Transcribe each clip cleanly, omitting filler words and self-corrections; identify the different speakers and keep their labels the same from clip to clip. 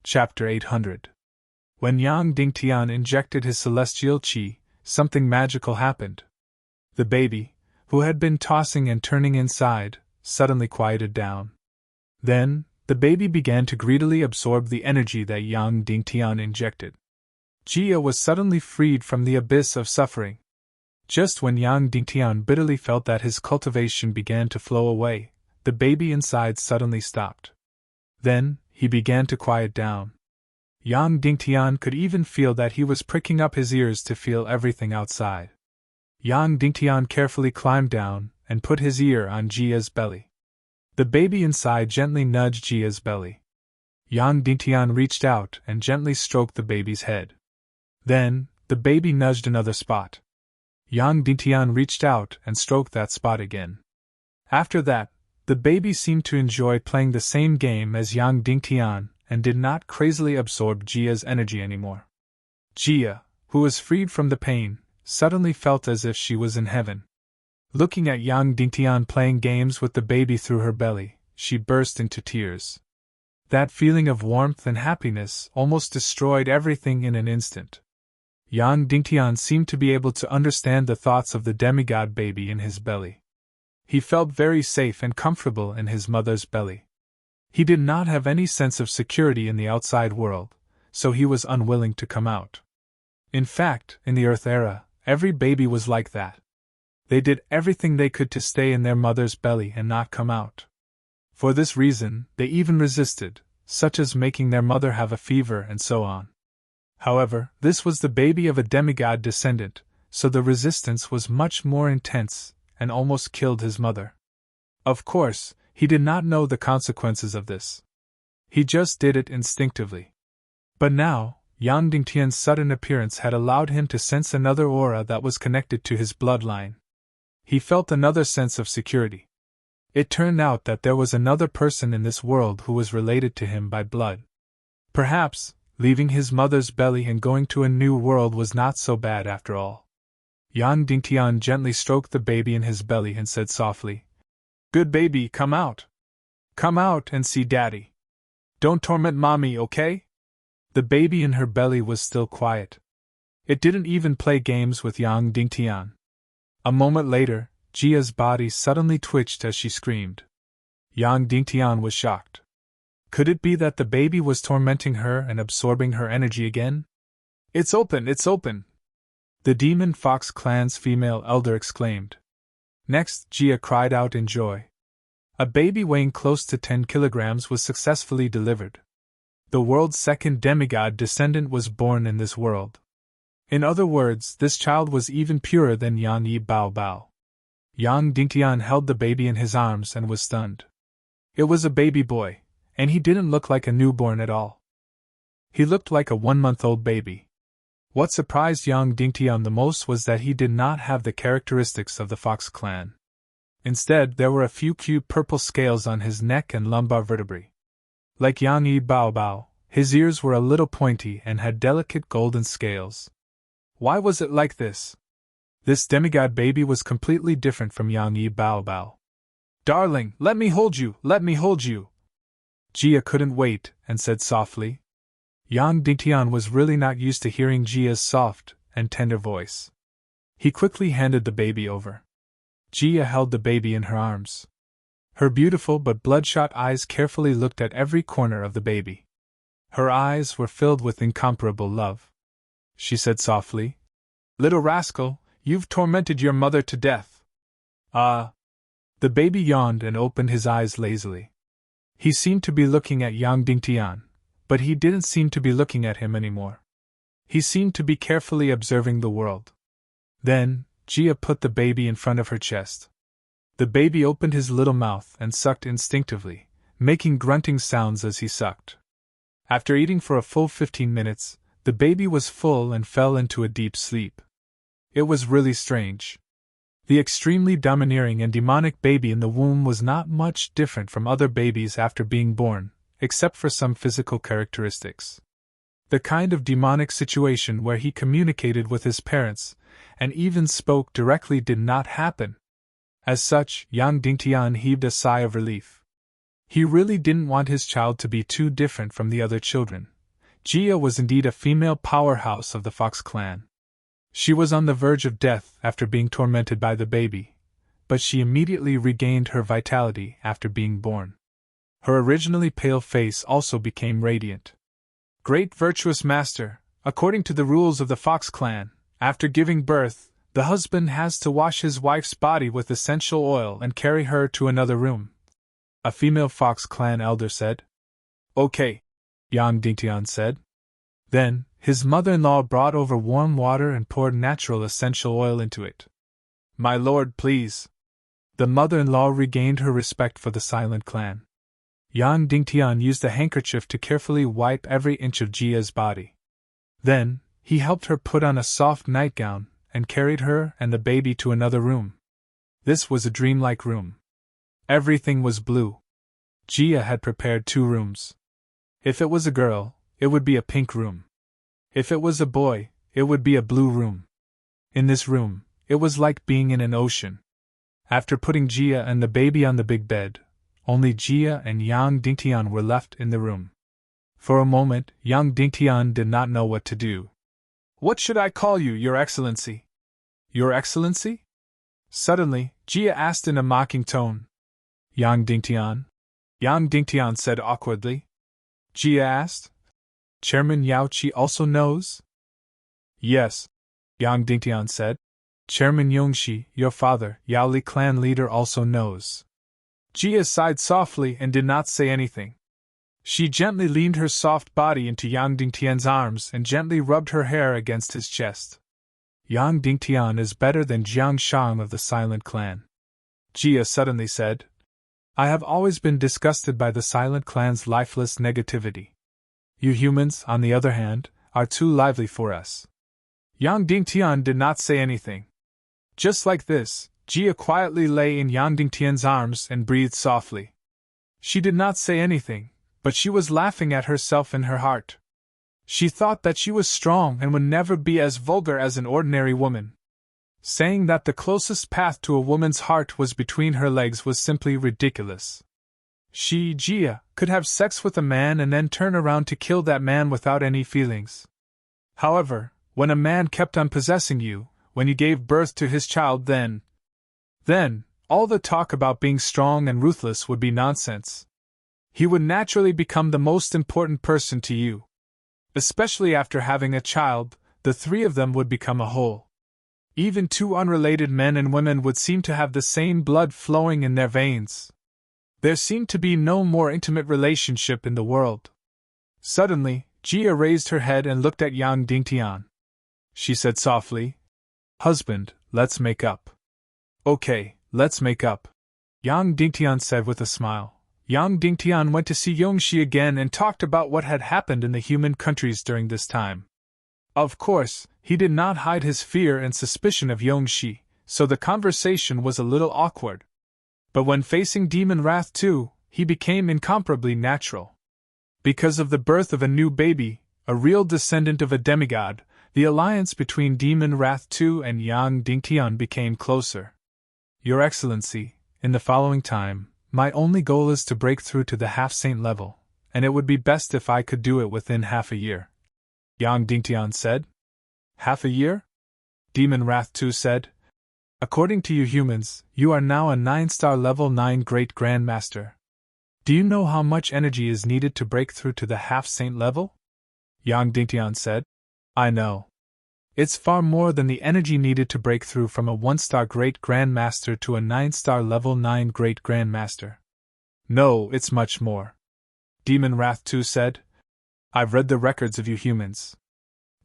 Speaker 1: Chapter 800. When Yang Dingtian injected his celestial qi, something magical happened. The baby, who had been tossing and turning inside, suddenly quieted down. Then, the baby began to greedily absorb the energy that Yang Dingtian injected. Jia was suddenly freed from the abyss of suffering. Just when Yang Dingtian bitterly felt that his cultivation began to flow away, the baby inside suddenly stopped. Then, he began to quiet down. Yang Dingtian could even feel that he was pricking up his ears to feel everything outside. Yang Dingtian carefully climbed down and put his ear on Jia's belly. The baby inside gently nudged Jia's belly. Yang Dingtian reached out and gently stroked the baby's head. Then, the baby nudged another spot. Yang Dingtian reached out and stroked that spot again. After that, the baby seemed to enjoy playing the same game as Yang Dingtian and did not crazily absorb Jia's energy anymore. Jia, who was freed from the pain, suddenly felt as if she was in heaven. Looking at Yang Dingtian playing games with the baby through her belly, she burst into tears. That feeling of warmth and happiness almost destroyed everything in an instant. Yang Dingtian seemed to be able to understand the thoughts of the demigod baby in his belly. He felt very safe and comfortable in his mother's belly. He did not have any sense of security in the outside world, so he was unwilling to come out. In fact, in the Earth era, every baby was like that. They did everything they could to stay in their mother's belly and not come out. For this reason, they even resisted, such as making their mother have a fever and so on. However, this was the baby of a demigod descendant, so the resistance was much more intense and almost killed his mother. Of course, he did not know the consequences of this. He just did it instinctively. But now, Yang Dingtian's sudden appearance had allowed him to sense another aura that was connected to his bloodline. He felt another sense of security. It turned out that there was another person in this world who was related to him by blood. Perhaps, leaving his mother's belly and going to a new world was not so bad after all. Yang Dingtian gently stroked the baby in his belly and said softly, "Good baby, come out. Come out and see Daddy. Don't torment Mommy, okay?" The baby in her belly was still quiet. It didn't even play games with Yang Dingtian. A moment later, Jia's body suddenly twitched as she screamed. Yang Dingtian was shocked. Could it be that the baby was tormenting her and absorbing her energy again? "It's open, it's open!" the Demon Fox clan's female elder exclaimed. Next, Jia cried out in joy. A baby weighing close to 10 kilograms was successfully delivered. The world's second demigod descendant was born in this world. In other words, this child was even purer than Yan Yi Bao Bao. Yang Dingtian held the baby in his arms and was stunned. It was a baby boy, and he didn't look like a newborn at all. He looked like a 1-month-old baby. What surprised Yang Dingtian the most was that he did not have the characteristics of the Fox clan. Instead, there were a few cute purple scales on his neck and lumbar vertebrae. Like Yan Yi Bao Bao, his ears were a little pointy and had delicate golden scales. Why was it like this? This demigod baby was completely different from Yang Yi Bao Bao. "Darling, let me hold you, let me hold you!" Jia couldn't wait and said softly. Yang Dingtian was really not used to hearing Jia's soft and tender voice. He quickly handed the baby over. Jia held the baby in her arms. Her beautiful but bloodshot eyes carefully looked at every corner of the baby. Her eyes were filled with incomparable love. She said softly, "Little rascal, you've tormented your mother to death." "Ah." The baby yawned and opened his eyes lazily. He seemed to be looking at Yang Dingtian, but he didn't seem to be looking at him anymore. He seemed to be carefully observing the world. Then, Jia put the baby in front of her chest. The baby opened his little mouth and sucked instinctively, making grunting sounds as he sucked. After eating for a full 15 minutes, the baby was full and fell into a deep sleep. It was really strange. The extremely domineering and demonic baby in the womb was not much different from other babies after being born, except for some physical characteristics. The kind of demonic situation where he communicated with his parents and even spoke directly did not happen. As such, Yang Dingtian heaved a sigh of relief. He really didn't want his child to be too different from the other children, Jia was indeed a female powerhouse of the Fox clan. She was on the verge of death after being tormented by the baby, but she immediately regained her vitality after being born. Her originally pale face also became radiant. Great virtuous master, according to the rules of the Fox clan, after giving birth, the husband has to wash his wife's body with essential oil and carry her to another room, a female Fox clan elder said. Okay, Yang Dingtian said. Then, his mother-in-law brought over warm water and poured natural essential oil into it. My lord, please. The mother-in-law regained her respect for the silent clan. Yang Dingtian used a handkerchief to carefully wipe every inch of Jia's body. Then, he helped her put on a soft nightgown and carried her and the baby to another room. This was a dreamlike room. Everything was blue. Jia had prepared 2 rooms. If it was a girl, it would be a pink room. If it was a boy, it would be a blue room. In this room, it was like being in an ocean. After putting Jia and the baby on the big bed, only Jia and Yang Dingtian were left in the room. For a moment, Yang Dingtian did not know what to do. What should I call you, Your Excellency? Your Excellency? Suddenly, Jia asked in a mocking tone. Yang Dingtian? Yang Dingtian said awkwardly. Jia asked. Chairman Yao Qi also knows? Yes, Yang Dingtian said. Chairman Yongxi, your father, Yao Li clan leader, also knows. Jia sighed softly and did not say anything. She gently leaned her soft body into Yang Dingtian's arms and gently rubbed her hair against his chest. Yang Dingtian is better than Jiang Shang of the Silent Clan. Jia suddenly said. I have always been disgusted by the Silent Clan's lifeless negativity. You humans, on the other hand, are too lively for us. Yang Dingtian did not say anything. Just like this, Jia quietly lay in Yang Dingtian's arms and breathed softly. She did not say anything, but she was laughing at herself in her heart. She thought that she was strong and would never be as vulgar as an ordinary woman. Saying that the closest path to a woman's heart was between her legs was simply ridiculous. She, Jia, could have sex with a man and then turn around to kill that man without any feelings. However, when a man kept on possessing you, when you gave birth to his child, then, all the talk about being strong and ruthless would be nonsense. He would naturally become the most important person to you. Especially after having a child, the 3 of them would become a whole. Even 2 unrelated men and women would seem to have the same blood flowing in their veins. There seemed to be no more intimate relationship in the world. Suddenly, Jia raised her head and looked at Yang Dingtian. She said softly, Husband, let's make up. Okay, let's make up, Yang Dingtian said with a smile. Yang Dingtian went to see Yongxi again and talked about what had happened in the human countries during this time. Of course, he did not hide his fear and suspicion of Yongxi, so the conversation was a little awkward. But when facing Demon Wrath too, he became incomparably natural. Because of the birth of a new baby, a real descendant of a demigod, the alliance between Demon Wrath II and Yang Dingtian became closer. Your Excellency, in the following time, my only goal is to break through to the half-saint level, and it would be best if I could do it within half a year. Yang Dingtian said. Half a year? Demon Wrath II said. According to you humans, you are now a 9-star level 9 Great Grandmaster. Do you know how much energy is needed to break through to the half-saint level? Yang Dingtian said. I know. It's far more than the energy needed to break through from a 1-star Great Grandmaster to a 9-star level 9 Great Grandmaster. No, it's much more. Demon Wrath II said. I've read the records of you humans.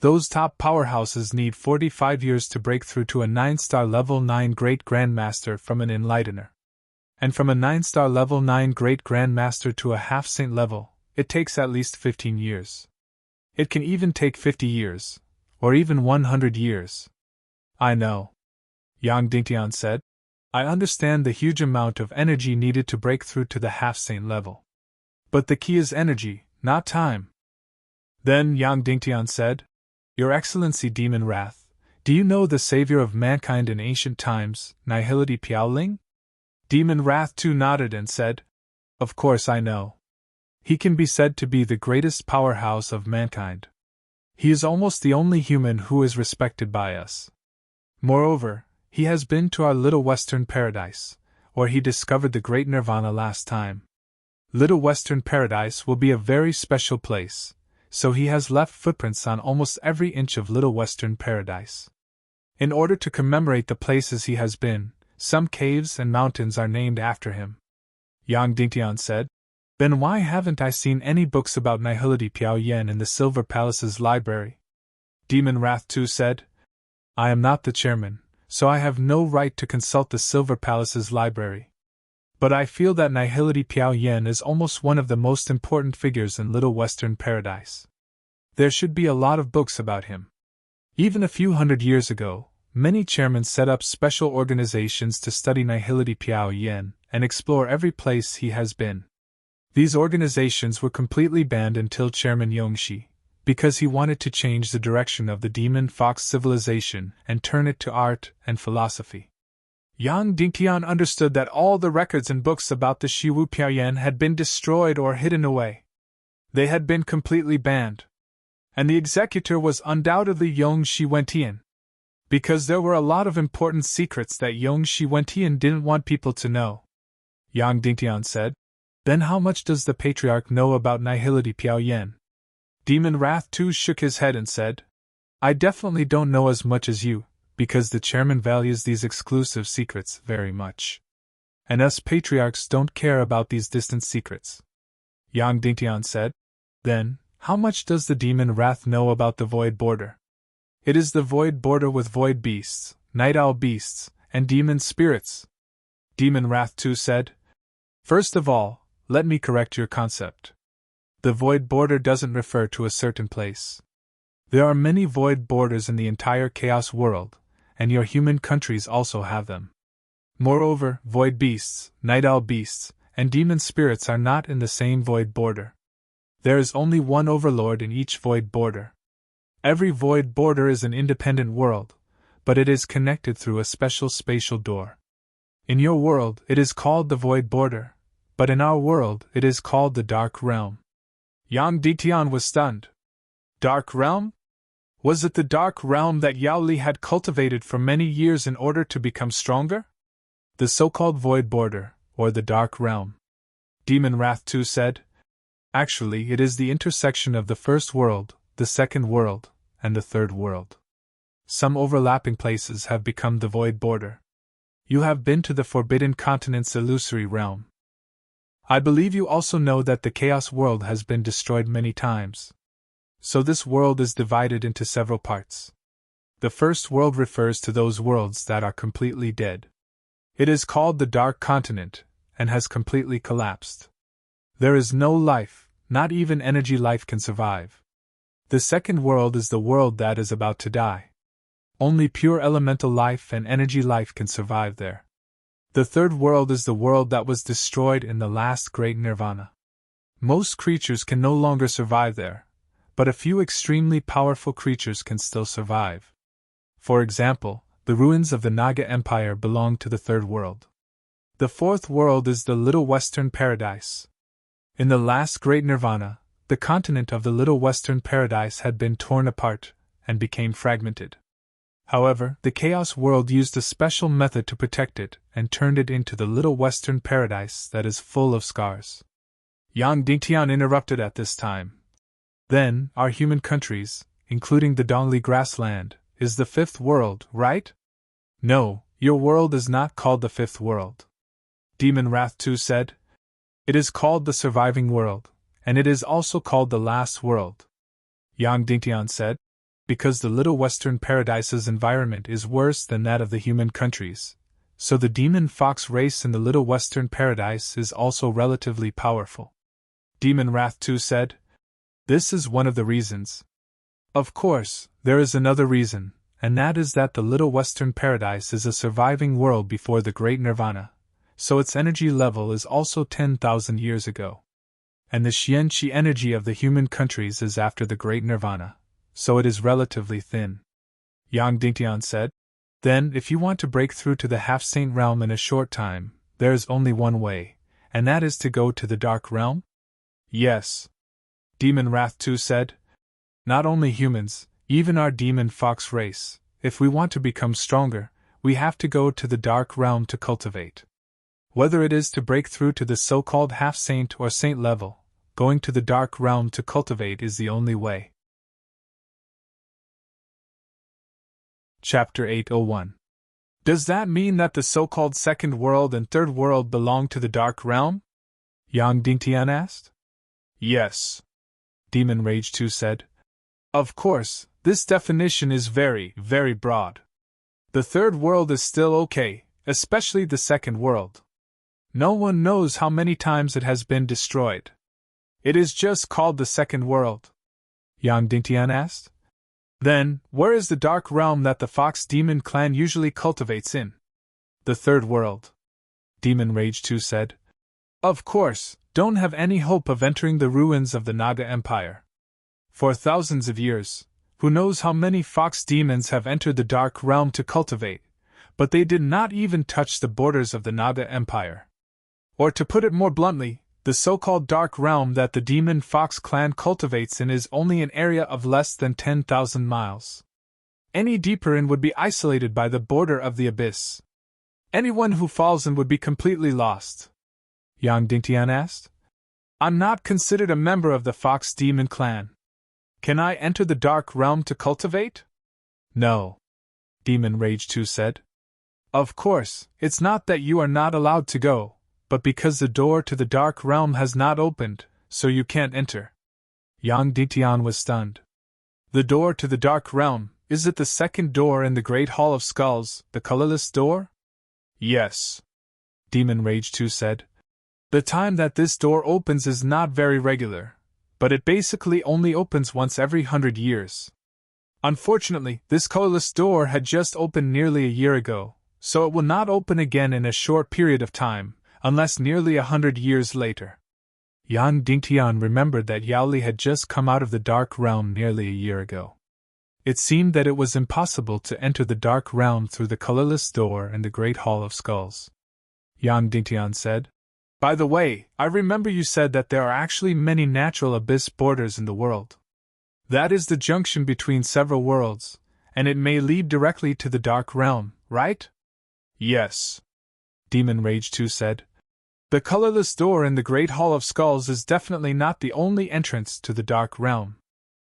Speaker 1: Those top powerhouses need 45 years to break through to a 9-star level 9 Great Grandmaster from an Enlightener. And from a 9-star level 9 Great Grandmaster to a half-saint level, it takes at least 15 years. It can even take 50 years, or even 100 years. I know. Yang Dingtian said. I understand the huge amount of energy needed to break through to the half-saint level. But the key is energy, not time. Then Yang Dingtian said, Your Excellency Demon Wrath, do you know the savior of mankind in ancient times, Nihility Piaoling? Demon Wrath too nodded and said, Of course I know. He can be said to be the greatest powerhouse of mankind. He is almost the only human who is respected by us. Moreover, he has been to our Little Western Paradise, where he discovered the great Nirvana last time. Little Western Paradise will be a very special place, so he has left footprints on almost every inch of Little Western Paradise. In order to commemorate the places he has been, some caves and mountains are named after him. Yang Dingtian said, "Then why haven't I seen any books about Nihility Piao Yen in the Silver Palace's library?" Demon Wrath II said, "I am not the chairman, so I have no right to consult the Silver Palace's library. But I feel that Nihility Piao Yen is almost one of the most important figures in Little Western Paradise. There should be a lot of books about him. Even a few hundred years ago, many chairmen set up special organizations to study Nihility Piao Yen and explore every place he has been. These organizations were completely banned until Chairman Yongxi, because he wanted to change the direction of the demon fox civilization and turn it to art and philosophy." Yang Dingtian understood that all the records and books about the Shiwu Piaoyan had been destroyed or hidden away. They had been completely banned. And the executor was undoubtedly Yongxi Wentian. Because there were a lot of important secrets that Yongxi Wentian didn't want people to know. Yang Dingtian said, "Then how much does the Patriarch know about Nihility Piaoyan?" Demon Wrath II shook his head and said, "I definitely don't know as much as you, because the chairman values these exclusive secrets very much. And us patriarchs don't care about these distant secrets." Yang Dingtian said, "Then, how much does the demon Wrath know about the void border?" "It is the void border with void beasts, night owl beasts, and demon spirits." Demon Wrath II said, "First of all, let me correct your concept. The void border doesn't refer to a certain place. There are many void borders in the entire chaos world, and your human countries also have them. Moreover, void beasts, night owl beasts, and demon spirits are not in the same void border. There is only one overlord in each void border. Every void border is an independent world, but it is connected through a special spatial door. In your world, it is called the void border, but in our world, it is called the dark realm." Yang Dingtian was stunned. Dark realm? Was it the dark realm that Yao Li had cultivated for many years in order to become stronger? The so-called void border, or the dark realm. Demon Wrath II said, "Actually, it is the intersection of the first world, the second world, and the third world. Some overlapping places have become the void border. You have been to the Forbidden Continent's illusory realm. I believe you also know that the Chaos world has been destroyed many times. So this world is divided into several parts. The first world refers to those worlds that are completely dead. It is called the Dark Continent, and has completely collapsed. There is no life, not even energy life can survive. The second world is the world that is about to die. Only pure elemental life and energy life can survive there. The third world is the world that was destroyed in the last great nirvana. Most creatures can no longer survive there, but a few extremely powerful creatures can still survive. For example, the ruins of the Naga Empire belong to the third world. The fourth world is the Little Western Paradise. In the last great nirvana, the continent of the Little Western Paradise had been torn apart and became fragmented. However, the Chaos world used a special method to protect it and turned it into the Little Western Paradise that is full of scars. Yang Dingtian interrupted at this time. Then, our human countries, including the Dongli grassland, is the fifth world, right? No, your world is not called the fifth world. Demon Wrath II said. It is called the surviving world, and it is also called the last world. Yang Dingtian said. Because the Little Western Paradise's environment is worse than that of the human countries, so the demon fox race in the Little Western Paradise is also relatively powerful. Demon Wrath II said. This is one of the reasons. Of course, there is another reason, and that is that the Little Western Paradise is a surviving world before the Great Nirvana, so its energy level is also 10,000 years ago. And the Xianqi energy of the human countries is after the Great Nirvana, so it is relatively thin. Yang Dingtian said. Then, if you want to break through to the half-saint realm in a short time, there is only one way, and that is to go to the Dark Realm? Yes. Demon Wrath 2 said. Not only humans, even our demon fox race, if we want to become stronger, we have to go to the dark realm to cultivate. Whether it is to break through to the so-called half-saint or saint level, going to the dark realm to cultivate is the only way. Chapter 801. Does that mean that the so-called second world and third world belong to the dark realm? Yang Dingtian asked. Yes. Demon Rage 2 said. Of course, this definition is very, very broad. The third world is still okay, especially the second world. No one knows how many times it has been destroyed. It is just called the second world. Yang Dingtian asked. Then, where is the dark realm that the Fox Demon clan usually cultivates in? The third world. Demon Rage 2 said. Of course, don't have any hope of entering the ruins of the Naga Empire. For thousands of years, who knows how many fox demons have entered the dark realm to cultivate, but they did not even touch the borders of the Naga Empire. Or to put it more bluntly, the so-called dark realm that the demon fox clan cultivates in is only an area of less than 10,000 miles. Any deeper in would be isolated by the border of the abyss. Anyone who falls in would be completely lost. Yang Dingtian asked. I'm not considered a member of the fox demon clan. Can I enter the dark realm to cultivate? No. Demon Rage 2 said. Of course, it's not that you are not allowed to go, but because the door to the dark realm has not opened, so you can't enter. Yang Dingtian was stunned. The door to the dark realm, is it the second door in the Great Hall of Skulls, the colorless door? Yes. Demon Rage 2 said. The time that this door opens is not very regular, but it basically only opens once every 100 years. Unfortunately, this colorless door had just opened nearly a year ago, so it will not open again in a short period of time, unless nearly 100 years later. Yang Dingtian remembered that Yaoli had just come out of the dark realm nearly a year ago. It seemed that it was impossible to enter the dark realm through the colorless door in the Great Hall of Skulls. Yang Dingtian said. By the way, I remember you said that there are actually many natural abyss borders in the world. That is the junction between several worlds, and it may lead directly to the dark realm, right? Yes. Demon Rage 2 said. The colorless door in the Great Hall of Skulls is definitely not the only entrance to the dark realm.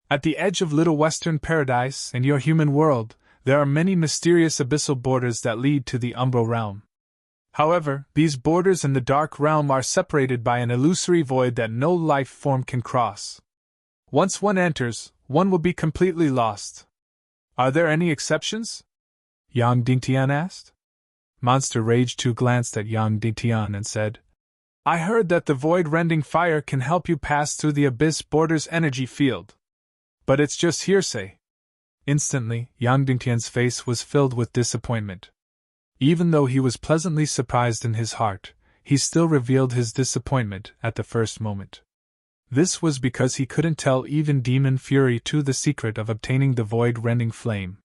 Speaker 1: At the edge of Little Western Paradise and your human world, there are many mysterious abyssal borders that lead to the Umbral realm. However, these borders in the dark realm are separated by an illusory void that no life form can cross. Once one enters, one will be completely lost. Are there any exceptions? Yang Dingtian asked. Monster Rage 2 glanced at Yang Dingtian and said, I heard that the void-rending fire can help you pass through the abyss border's energy field. But it's just hearsay. Instantly, Yang Dingtian's face was filled with disappointment. Even though he was pleasantly surprised in his heart, he still revealed his disappointment at the first moment. This was because he couldn't tell even Demon Fury 2 the secret of obtaining the void-rending flame.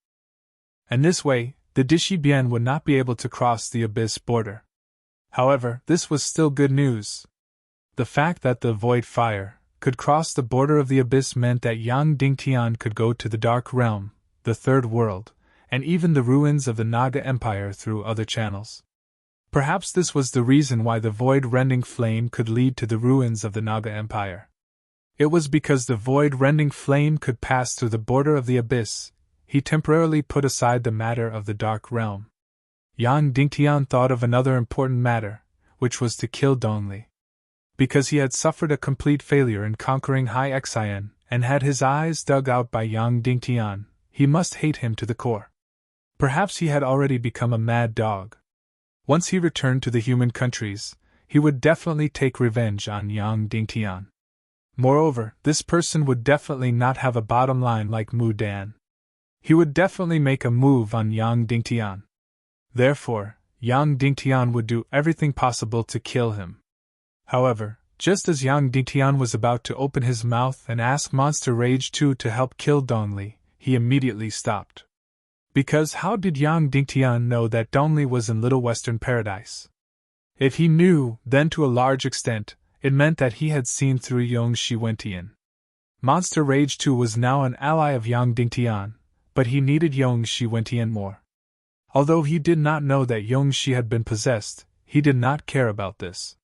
Speaker 1: And this way, the Dishibian would not be able to cross the abyss border. However, this was still good news. The fact that the void fire could cross the border of the abyss meant that Yang Dingtian could go to the dark realm, the third world, and even the ruins of the Naga Empire through other channels. Perhaps this was the reason why the void-rending flame could lead to the ruins of the Naga Empire. It was because the void-rending flame could pass through the border of the abyss. He temporarily put aside the matter of the dark realm. Yang Dingtian thought of another important matter, which was to kill Dongli. Because he had suffered a complete failure in conquering High Xian, and had his eyes dug out by Yang Dingtian, he must hate him to the core. Perhaps he had already become a mad dog. Once he returned to the human countries, he would definitely take revenge on Yang Dingtian. Moreover, this person would definitely not have a bottom line like Mu Dan. He would definitely make a move on Yang Dingtian. Therefore, Yang Dingtian would do everything possible to kill him. However, just as Yang Dingtian was about to open his mouth and ask Monster Rage 2 to help kill Dongli, he immediately stopped. Because how did Yang Dingtian know that Dongli was in Little Western Paradise? If he knew, then to a large extent, It meant that he had seen through Yang Shiwentian. Monster Rage 2 was now an ally of Yang Dingtian, but he needed Yang Shiwentian more. Although he did not know that Yang Shi had been possessed, he did not care about this.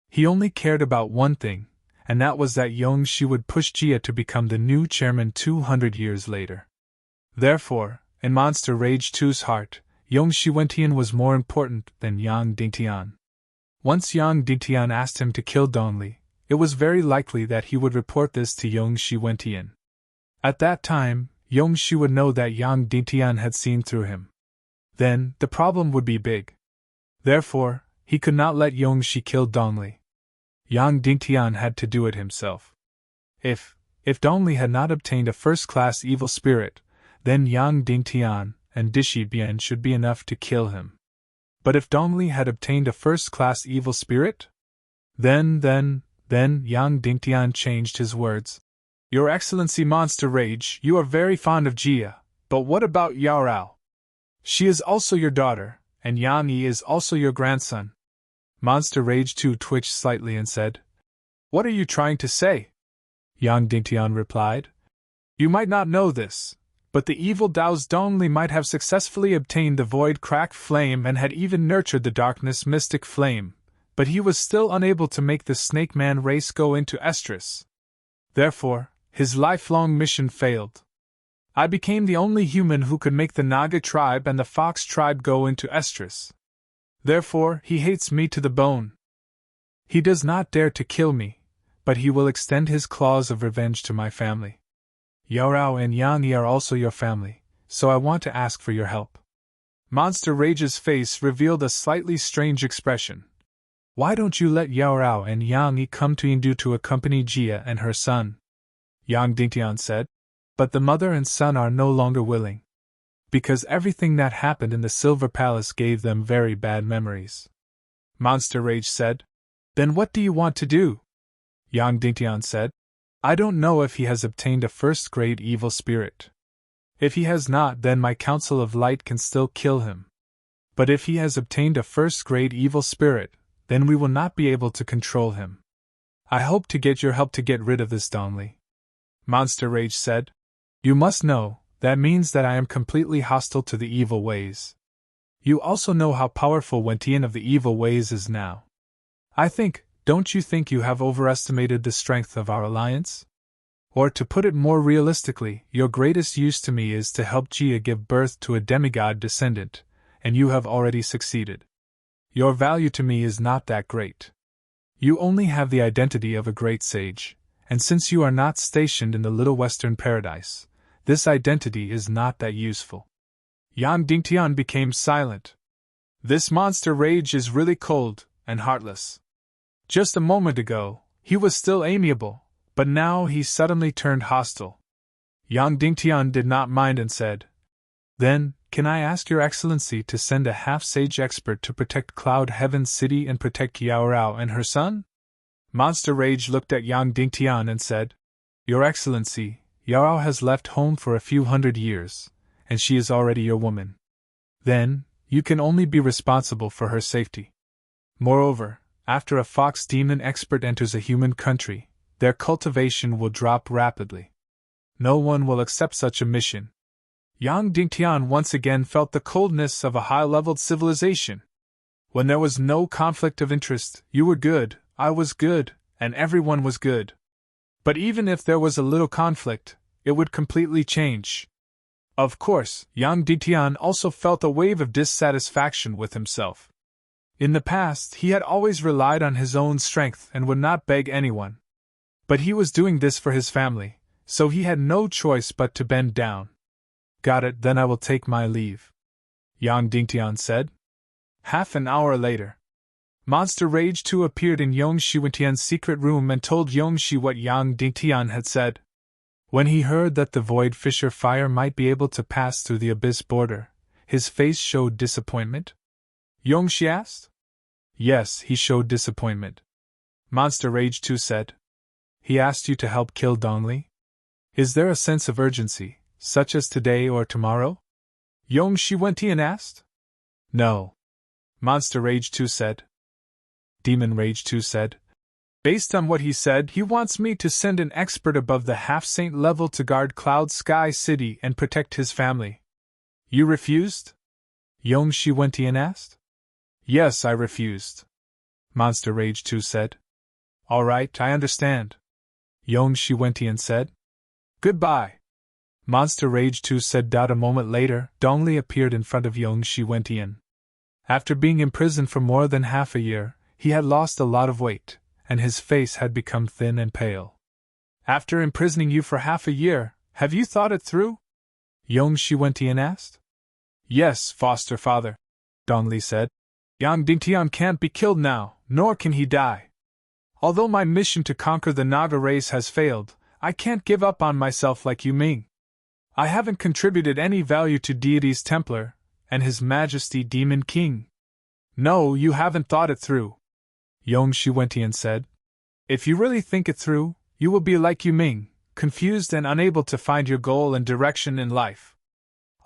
Speaker 1: He only cared about one thing, and that was that Yang Shi would push Jia to become the new chairman 200 years later. Therefore, in Monster Rage 2's heart, Yang Shiwentian was more important than Yang Dingtian. Once Yang Dingtian asked him to kill Dongli, it was very likely that he would report this to Yang Shiwentian. At that time, Yang Shi would know that Yang Dingtian had seen through him. Then, the problem would be big. Therefore, he could not let Yang Shi kill Dongli. Yang Dingtian had to do it himself. If Dongli had not obtained a first-class evil spirit, then Yang Dingtian and Dishi Bian should be enough to kill him. But if Dongli had obtained a first-class evil spirit? Then Yang Dingtian changed his words. Your Excellency Monster Rage, you are very fond of Jia, but what about Yao Rao? She is also your daughter, and Yang Yi is also your grandson. Monster Rage 2 twitched slightly and said, What are you trying to say? Yang Dingtian replied, You might not know this, but the evil Dao's Dongli might have successfully obtained the void crack flame and had even nurtured the darkness mystic flame, but he was still unable to make the Snake Man race go into estrus. Therefore, his lifelong mission failed. I became the only human who could make the Naga tribe and the Fox tribe go into estrus. Therefore, he hates me to the bone. He does not dare to kill me, but he will extend his claws of revenge to my family. Yao Rao and Yang Yi are also your family, so I want to ask for your help. Monster Rage's face revealed a slightly strange expression. Why don't you let Yao Rao and Yang Yi come to Yingdu to accompany Jia and her son? Yang Dingtian said. But the mother and son are no longer willing. Because everything that happened in the Silver Palace gave them very bad memories. Monster Rage said. Then what do you want to do? Yang Dingtian said. I don't know if he has obtained a first-grade evil spirit. If he has not, then my Council of Light can still kill him. But if he has obtained a first-grade evil spirit, then we will not be able to control him. I hope to get your help to get rid of this Dongli. Monster Rage said. You must know, that means that I am completely hostile to the evil ways. You also know how powerful Wentian of the evil ways is now. Don't you think you have overestimated the strength of our alliance? Or to put it more realistically, your greatest use to me is to help Jia give birth to a demigod descendant, and you have already succeeded. Your value to me is not that great. You only have the identity of a great sage, and since you are not stationed in the Little Western Paradise, this identity is not that useful. Yang Dingtian became silent. This Monster Rage is really cold and heartless. Just a moment ago, he was still amiable, but now he suddenly turned hostile. Yang Dingtian did not mind and said, Then, can I ask your excellency to send a half-sage expert to protect Cloud Heaven City and protect Yao Rao and her son? Monster Rage looked at Yang Dingtian and said, Your excellency, Yao Rao has left home for a few hundred years, and she is already your woman. Then, you can only be responsible for her safety. Moreover, after a fox demon expert enters a human country, their cultivation will drop rapidly. No one will accept such a mission. Yang Dingtian once again felt the coldness of a high-leveled civilization. When there was no conflict of interest, you were good, I was good, and everyone was good. But even if there was a little conflict, it would completely change. Of course, Yang Dingtian also felt a wave of dissatisfaction with himself. In the past, he had always relied on his own strength and would not beg anyone. But he was doing this for his family, so he had no choice but to bend down. Got it, then I will take my leave, Yang Dingtian said. Half an hour later, Monster Rage 2 appeared in Yang Shiwentian's secret room and told Yang Shi what Yang Dingtian had said. When he heard that the Void Fisher fire might be able to pass through the abyss border, his face showed disappointment. Yang Shi asked? Yes, he showed disappointment. Monster Rage 2 said. He asked you to help kill Dongli? Is there a sense of urgency, such as today or tomorrow? Yang Shiwentian asked. No. Monster Rage 2 said. Demon Rage 2 said. Based on what he said, he wants me to send an expert above the half-saint level to guard Cloud Sky City and protect his family. You refused? Yongshi Wentian asked. Yes, I refused. Monster Rage 2 said. All right, I understand. Yongshi Wentian said. Goodbye. Monster Rage 2 said. A moment later, Dongli appeared in front of Yongshi Wentian. After being imprisoned for more than half a year, he had lost a lot of weight, and his face had become thin and pale. After imprisoning you for half a year, have you thought it through? Yongshi Wentian asked. Yes, foster father, Dongli said. Yang Dingtian can't be killed now, nor can he die. Although my mission to conquer the Naga race has failed, I can't give up on myself like Yu Ming. I haven't contributed any value to Deity's Templar, and His Majesty Demon King. No, you haven't thought it through, Yongshi Wentian said. If you really think it through, you will be like Yu Ming, confused and unable to find your goal and direction in life.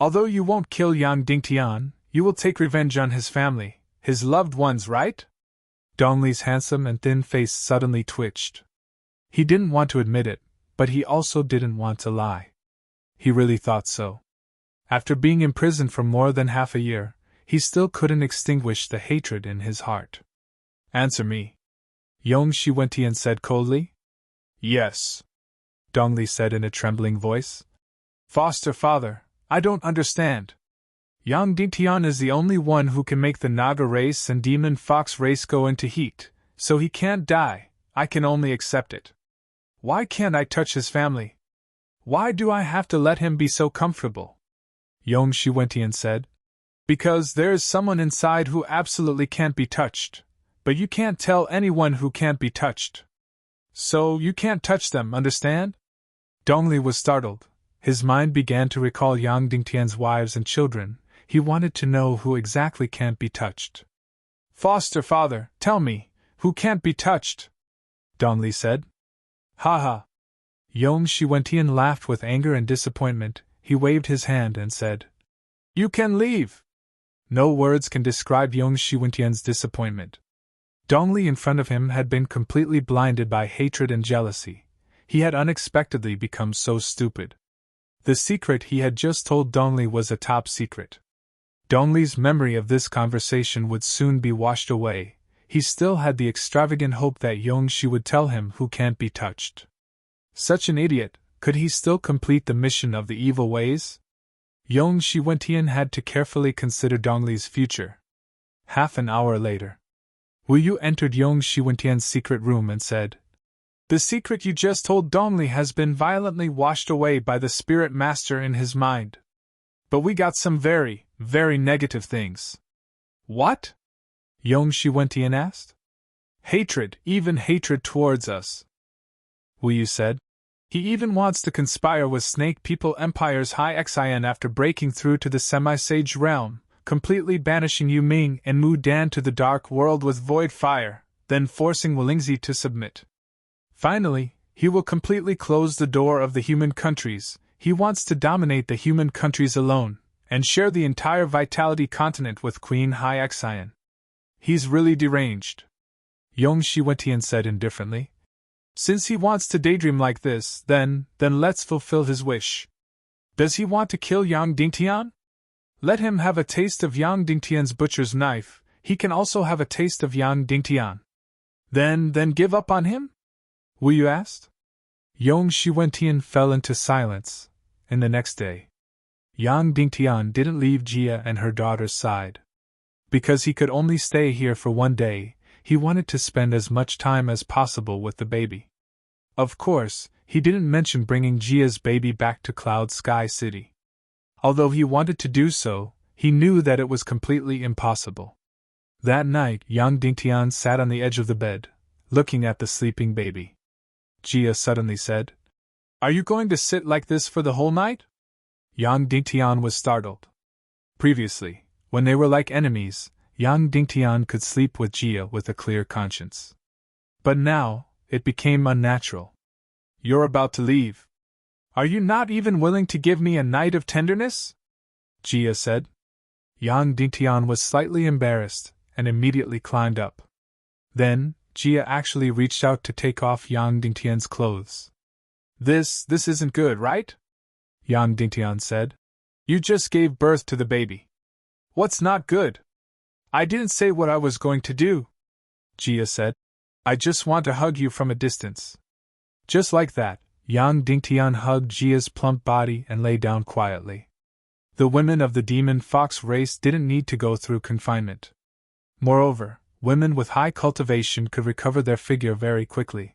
Speaker 1: Although you won't kill Yang Dingtian, you will take revenge on his family, his loved ones, right? Dongli's handsome and thin face suddenly twitched. He didn't want to admit it, but he also didn't want to lie. He really thought so. After being imprisoned for more than half a year, he still couldn't extinguish the hatred in his heart. Answer me, Yongshi Wentian said coldly. Yes, Dongli said in a trembling voice. Foster father, I don't understand. Yang Dingtian is the only one who can make the Naga race and Demon Fox race go into heat, so he can't die. I can only accept it. Why can't I touch his family? Why do I have to let him be so comfortable? Yongshi Wentian said. Because there is someone inside who absolutely can't be touched, but you can't tell anyone who can't be touched. So you can't touch them, understand? Dongli was startled. His mind began to recall Yang Dingtian's wives and children. He wanted to know who exactly can't be touched. Foster father, tell me, who can't be touched? Dongli said. Ha ha. Yongshi Wentian laughed with anger and disappointment. He waved his hand and said, You can leave. No words can describe Yongshi Wentian's disappointment. Dongli in front of him had been completely blinded by hatred and jealousy. He had unexpectedly become so stupid. The secret he had just told Dongli was a top secret. Dongli's memory of this conversation would soon be washed away. He still had the extravagant hope that Yongshi would tell him who can't be touched. Such an idiot, could he still complete the mission of the evil ways? Yongshi Wentian had to carefully consider Dongli's future. Half an hour later, Wu Yu entered Yongshi Wentian's secret room and said, The secret you just told Dongli has been violently washed away by the spirit master in his mind. But we got some very, very negative things. What? Yongshi Wentian asked. Hatred, even hatred towards us. Wu Yu said. He even wants to conspire with Snake People Empire's High Exin after breaking through to the semi-sage realm, completely banishing Yu Ming and Mu Dan to the dark world with void fire, then forcing Wolingzi to submit. Finally, he will completely close the door of the human countries. He wants to dominate the human countries alone, and share the entire Vitality continent with Queen High Exin. He's really deranged, Yongshi Wentian said indifferently. Since he wants to daydream like this, then let's fulfill his wish. Does he want to kill Yang Dingtian? Let him have a taste of Yang Dingtian's butcher's knife. He can also have a taste of Yang Dingtian. Then give up on him? Wu Yu asked. Yongshi Wentian fell into silence, and the next day, Yang Dingtian didn't leave Jia and her daughter's side. Because he could only stay here for one day, he wanted to spend as much time as possible with the baby. Of course, he didn't mention bringing Jia's baby back to Cloud Sky City. Although he wanted to do so, he knew that it was completely impossible. That night, Yang Dingtian sat on the edge of the bed, looking at the sleeping baby. Jia suddenly said, Are you going to sit like this for the whole night? Yang Dingtian was startled. Previously, when they were like enemies, Yang Dingtian could sleep with Jia with a clear conscience. But now, it became unnatural. You're about to leave. Are you not even willing to give me a night of tenderness? Jia said. Yang Dingtian was slightly embarrassed, and immediately climbed up. Then, Jia actually reached out to take off Yang Dingtian's clothes. This isn't good, right? Yang Dingtian said. You just gave birth to the baby. What's not good? I didn't say what I was going to do, Jia said. I just want to hug you from a distance. Just like that, Yang Dingtian hugged Jia's plump body and lay down quietly. The women of the demon fox race didn't need to go through confinement. Moreover, women with high cultivation could recover their figure very quickly.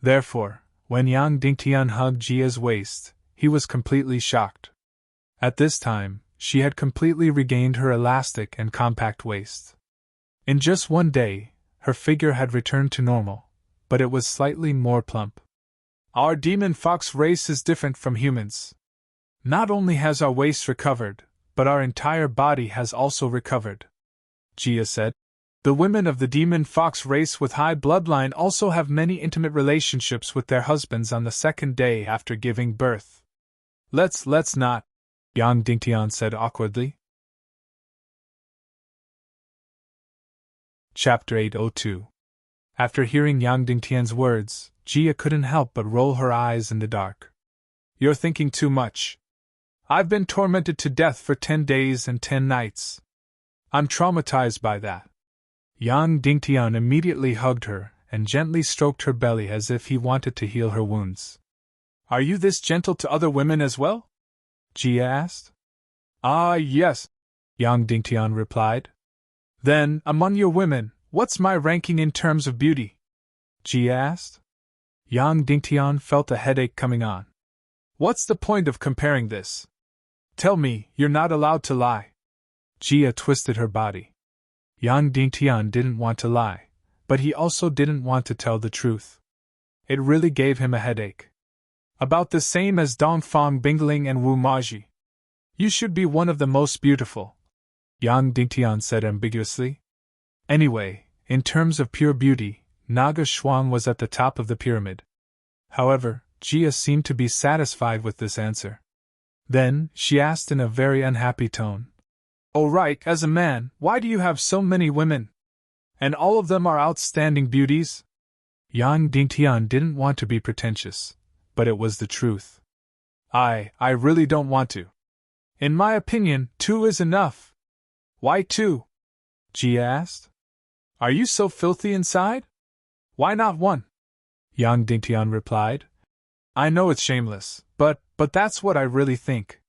Speaker 1: Therefore, when Yang Dingtian hugged Jia's waist, he was completely shocked. At this time, she had completely regained her elastic and compact waist. In just one day, her figure had returned to normal, but it was slightly more plump. Our demon fox race is different from humans. Not only has our waist recovered, but our entire body has also recovered, Jia said. The women of the demon fox race with high bloodline also have many intimate relationships with their husbands on the second day after giving birth. Let's not, Yang Dingtian said awkwardly. Chapter 802. After hearing Yang Dingtian's words, Jia couldn't help but roll her eyes in the dark. You're thinking too much. I've been tormented to death for 10 days and 10 nights. I'm traumatized by that. Yang Dingtian immediately hugged her and gently stroked her belly as if he wanted to heal her wounds. Are you this gentle to other women as well? Jia asked. Ah, yes, Yang Dingtian replied. Then, among your women, what's my ranking in terms of beauty? Jia asked. Yang Dingtian felt a headache coming on. What's the point of comparing this? Tell me, you're not allowed to lie. Jia twisted her body. Yang Dingtian didn't want to lie, but he also didn't want to tell the truth. It really gave him a headache. About the same as Dongfang Bingling and Wu Maji. You should be one of the most beautiful, Yang Dingtian said ambiguously. Anyway, in terms of pure beauty, Naga Shuang was at the top of the pyramid. However, Jia seemed to be satisfied with this answer. Then, she asked in a very unhappy tone. Oh right, as a man, why do you have so many women? And all of them are outstanding beauties? Yang Dingtian didn't want to be pretentious, but it was the truth. I really don't want to. In my opinion, 2 is enough. Why 2? Jia asked. Are you so filthy inside? Why not 1? Yang Dingtian replied. I know it's shameless, but that's what I really think.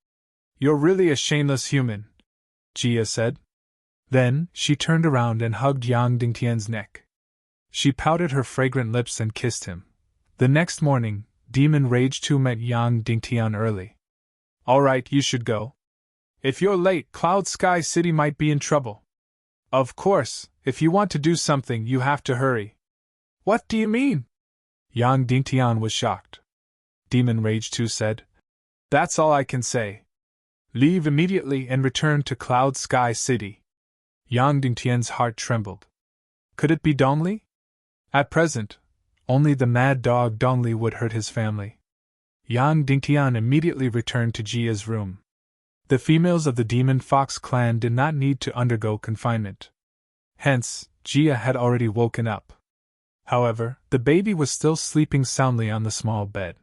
Speaker 1: You're really a shameless human, Jia said. Then, she turned around and hugged Yang Dingtian's neck. She pouted her fragrant lips and kissed him. The next morning, Demon Rage 2 met Yang Dingtian early. Alright, you should go. If you're late, Cloud Sky City might be in trouble. Of course, if you want to do something, you have to hurry. What do you mean? Yang Dingtian was shocked. Demon Rage 2 said. That's all I can say. Leave immediately and return to Cloud Sky City. Yang Dingtian's heart trembled. Could it be Dongli? At present, only the mad dog Dongli would hurt his family. Yang Dingtian immediately returned to Jia's room. The females of the Demon Fox clan did not need to undergo confinement. Hence, Jia had already woken up. However, the baby was still sleeping soundly on the small bed.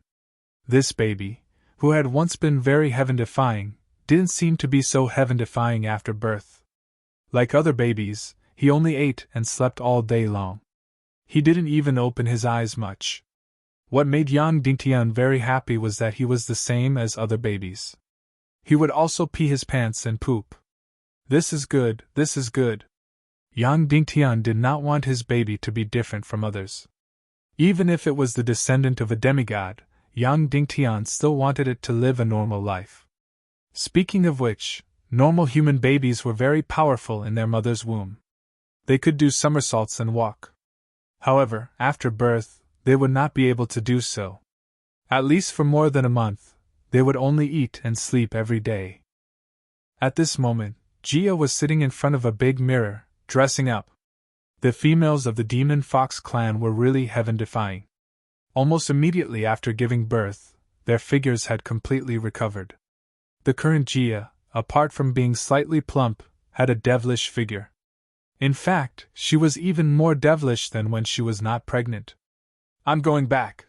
Speaker 1: This baby, who had once been very heaven-defying, didn't seem to be so heaven-defying after birth. Like other babies, he only ate and slept all day long. He didn't even open his eyes much. What made Yang Dingtian very happy was that he was the same as other babies. He would also pee his pants and poop. This is good, this is good. Yang Dingtian did not want his baby to be different from others. Even if it was the descendant of a demigod, Yang Dingtian still wanted it to live a normal life. Speaking of which, normal human babies were very powerful in their mother's womb. They could do somersaults and walk. However, after birth, they would not be able to do so. At least for more than a month, they would only eat and sleep every day. At this moment, Jia was sitting in front of a big mirror, dressing up. The females of the Demon Fox clan were really heaven-defying. Almost immediately after giving birth, their figures had completely recovered. The current Jia, apart from being slightly plump, had a devilish figure. In fact, she was even more devilish than when she was not pregnant. I'm going back,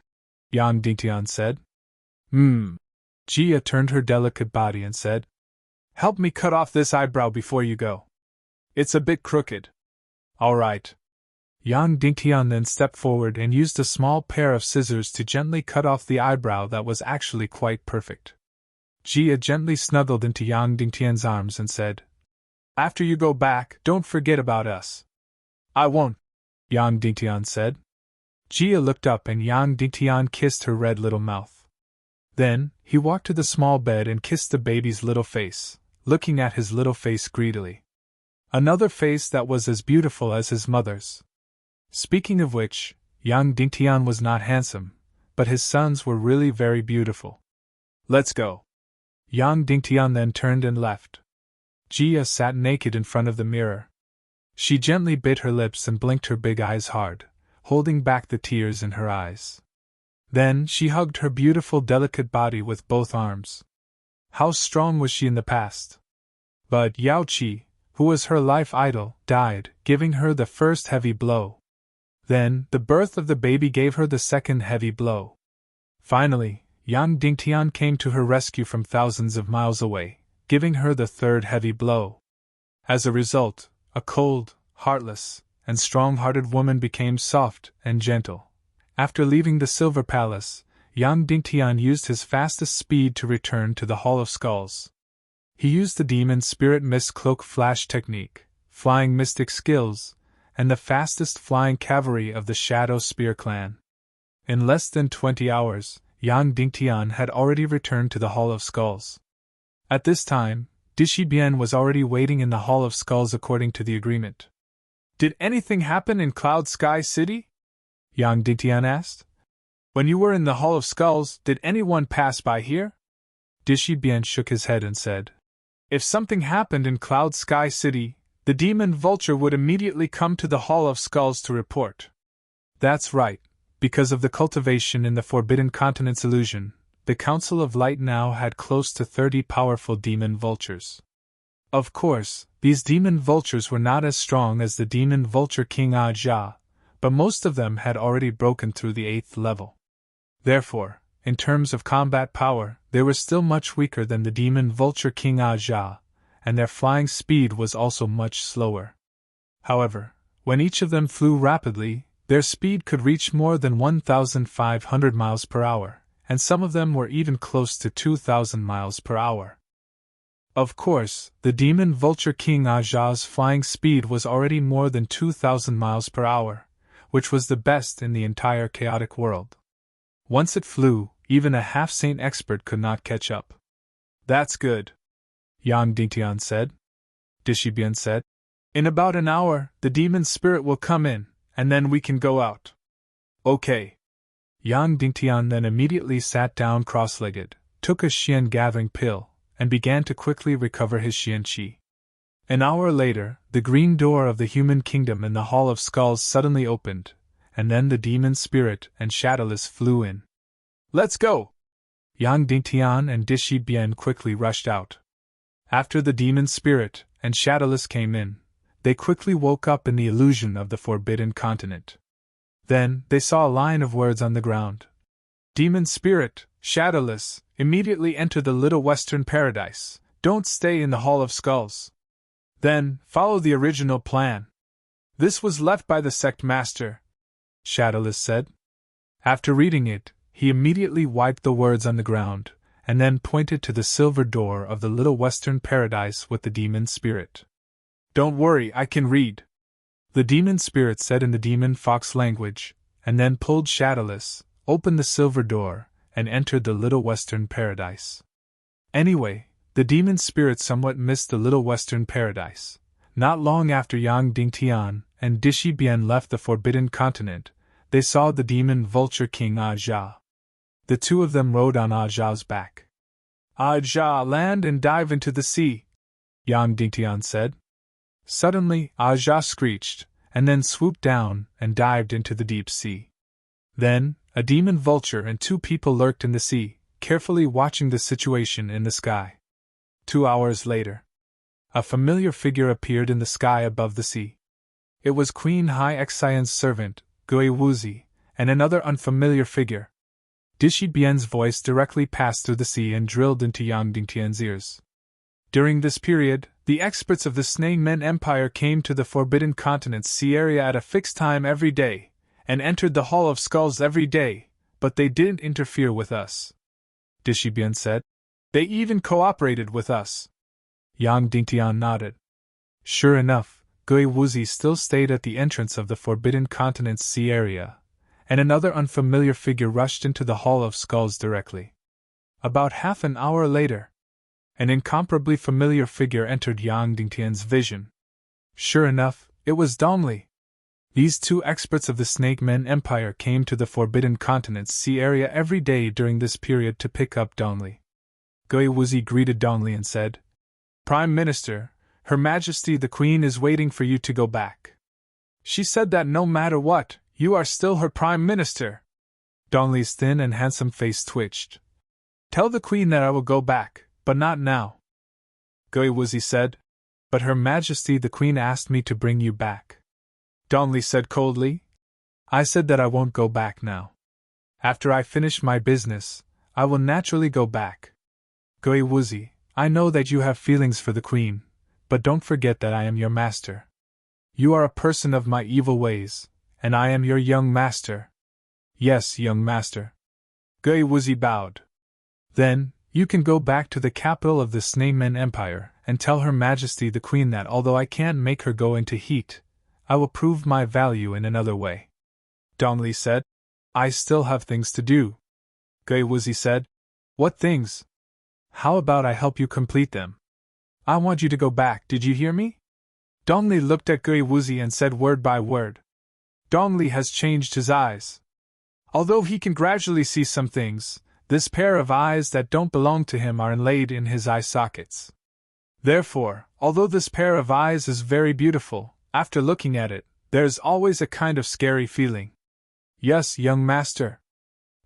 Speaker 1: Yang Dingtian said. Jia turned her delicate body and said, help me cut off this eyebrow before you go. It's a bit crooked. All right. Yang Dingtian then stepped forward and used a small pair of scissors to gently cut off the eyebrow that was actually quite perfect. Jia gently snuggled into Yang Dingtian's arms and said, after you go back, don't forget about us. I won't, Yang Dingtian said. Jia looked up and Yang Dingtian kissed her red little mouth. Then, he walked to the small bed and kissed the baby's little face, looking at his little face greedily. Another face that was as beautiful as his mother's. Speaking of which, Yang Dingtian was not handsome, but his sons were really very beautiful. Let's go. Yang Dingtian then turned and left. Jia sat naked in front of the mirror. She gently bit her lips and blinked her big eyes hard, holding back the tears in her eyes. Then she hugged her beautiful delicate body with both arms. How strong was she in the past! But Yao Qi, who was her life idol, died, giving her the first heavy blow. Then, the birth of the baby gave her the second heavy blow. Finally, Yang Dingtian came to her rescue from thousands of miles away, giving her the third heavy blow. As a result, a cold, heartless, and strong-hearted woman became soft and gentle. After leaving the Silver Palace, Yang Dingtian used his fastest speed to return to the Hall of Skulls. He used the Demon Spirit Mist Cloak Flash technique, Flying Mystic skills, and the fastest flying cavalry of the Shadow Spear clan. In less than 20 hours, Yang Dingtian had already returned to the Hall of Skulls. At this time, Dishibian was already waiting in the Hall of Skulls according to the agreement. Did anything happen in Cloud Sky City? Yang Dingtian asked. When you were in the Hall of Skulls, did anyone pass by here? Dishibian shook his head and said, if something happened in Cloud Sky City, the demon vulture would immediately come to the Hall of Skulls to report. That's right, because of the cultivation in the Forbidden Continent's illusion, the Council of Light now had close to 30 powerful demon vultures. Of course, these demon vultures were not as strong as the demon vulture King Aja, but most of them had already broken through the 8th level. Therefore, in terms of combat power, they were still much weaker than the demon vulture King Aja, and their flying speed was also much slower. However, when each of them flew rapidly, their speed could reach more than 1,500 miles per hour, and some of them were even close to 2,000 miles per hour. Of course, the demon vulture King Aja's flying speed was already more than 2,000 miles per hour, which was the best in the entire chaotic world. Once it flew, even a half-saint expert could not catch up. That's good, Yang Dingtian said. Dishibian said, in about an hour, the demon spirit will come in, and then we can go out. Okay. Yang Dingtian then immediately sat down cross-legged, took a Xian gathering pill, and began to quickly recover his Xian qi. An hour later, the green door of the human kingdom in the Hall of Skulls suddenly opened, and then the demon spirit and Shadowless flew in. Let's go! Yang Dingtian and Dishibian quickly rushed out. After the demon spirit and Shadowless came in, they quickly woke up in the illusion of the Forbidden Continent. Then, they saw a line of words on the ground. Demon spirit, Shadowless, immediately enter the Little Western Paradise. Don't stay in the Hall of Skulls. Then, follow the original plan. This was left by the sect master, Shadowless said. After reading it, he immediately wiped the words on the ground, and then pointed to the silver door of the Little Western Paradise with the demon spirit. Don't worry, I can read, the demon spirit said in the demon fox language, and then pulled Shadowless, opened the silver door, and entered the Little Western Paradise. Anyway, the demon spirit somewhat missed the Little Western Paradise. Not long after Yang Dingtian and Dishibian left the Forbidden Continent, they saw the demon vulture King Aja. The two of them rode on Aja's back. Aja, land and dive into the sea, Yang Dingtian said. Suddenly, Aja screeched, and then swooped down and dived into the deep sea. Then, a demon vulture and 2 people lurked in the sea, carefully watching the situation in the sky. 2 hours later, a familiar figure appeared in the sky above the sea. It was Queen Hai Xian's servant, Gui Wuzi, and another unfamiliar figure. Dishi Bian's voice directly passed through the sea and drilled into Yang Dingtian's ears. During this period, the experts of the Snake Men Empire came to the Forbidden Continent's sea area at a fixed time every day, and entered the Hall of Skulls every day, but they didn't interfere with us. Dishi Bian said. They even cooperated with us. Yang Dingtian nodded. Sure enough, Gui Wuzi still stayed at the entrance of the Forbidden Continent's sea area, and another unfamiliar figure rushed into the Hall of Skulls directly. About half an hour later, an incomparably familiar figure entered Yang Dingtian's vision. Sure enough, it was Dongli. These two experts of the Snake Men Empire came to the Forbidden Continent's sea area every day during this period to pick up Dongli. Gui Wuzi greeted Dongli and said, Prime Minister, Her Majesty the Queen is waiting for you to go back. She said that no matter what, you are still her Prime Minister. Dongli's thin and handsome face twitched. Tell the Queen that I will go back, but not now. Gui Wuzi said, But Her Majesty the Queen asked me to bring you back. Dongli said coldly, I said that I won't go back now. After I finish my business, I will naturally go back. Gui Wuzi, I know that you have feelings for the Queen, but don't forget that I am your master. You are a person of my evil ways, and I am your young master. Yes, young master. Gui Wuzi bowed. Then, you can go back to the capital of the Snake Men Empire and tell Her Majesty the Queen that although I can't make her go into heat, I will prove my value in another way. Dongli said, I still have things to do. Gui Wuzi said, What things? How about I help you complete them? I want you to go back, did you hear me? Dongli looked at Gui Wuzi and said word by word. Dongli has changed his eyes. Although he can gradually see some things, this pair of eyes that don't belong to him are inlaid in his eye sockets. Therefore, although this pair of eyes is very beautiful, after looking at it, there's always a kind of scary feeling. Yes, young master.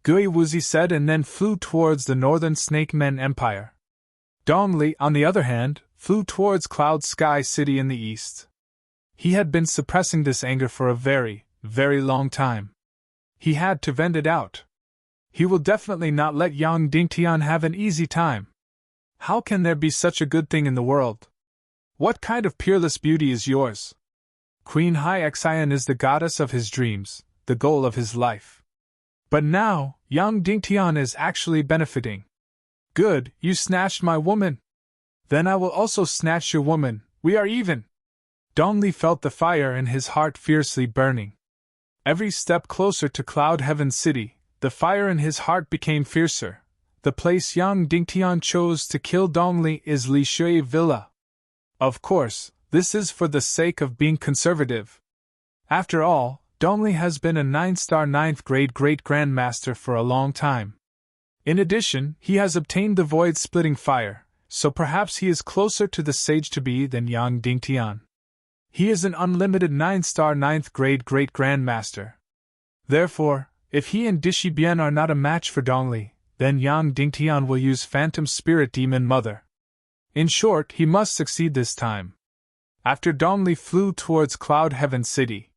Speaker 1: Gui Wuzi said and then flew towards the northern Snake Men Empire. Dongli, on the other hand, flew towards Cloud Sky City in the east. He had been suppressing this anger for a very, very long time. He had to vent it out. He will definitely not let Yang Dingtian have an easy time. How can there be such a good thing in the world? What kind of peerless beauty is yours? Queen Hai Xian is the goddess of his dreams, the goal of his life. But now, Yang Dingtian is actually benefiting. Good, you snatched my woman. Then I will also snatch your woman, we are even. Dongli felt the fire in his heart fiercely burning. Every step closer to Cloud Heaven City, the fire in his heart became fiercer. The place Yang Dingtian chose to kill Dongli is Li Shui Villa. Of course, this is for the sake of being conservative. After all, Dongli has been a 9-star 9th grade Great Grandmaster for a long time. In addition, he has obtained the void-splitting fire, so perhaps he is closer to the sage-to-be than Yang Dingtian. He is an unlimited 9-star 9th grade Great Grandmaster. Therefore, if he and Dishi Bian are not a match for Dongli, then Yang Dingtian will use Phantom Spirit Demon Mother. In short, he must succeed this time. After Dongli flew towards Cloud Heaven City,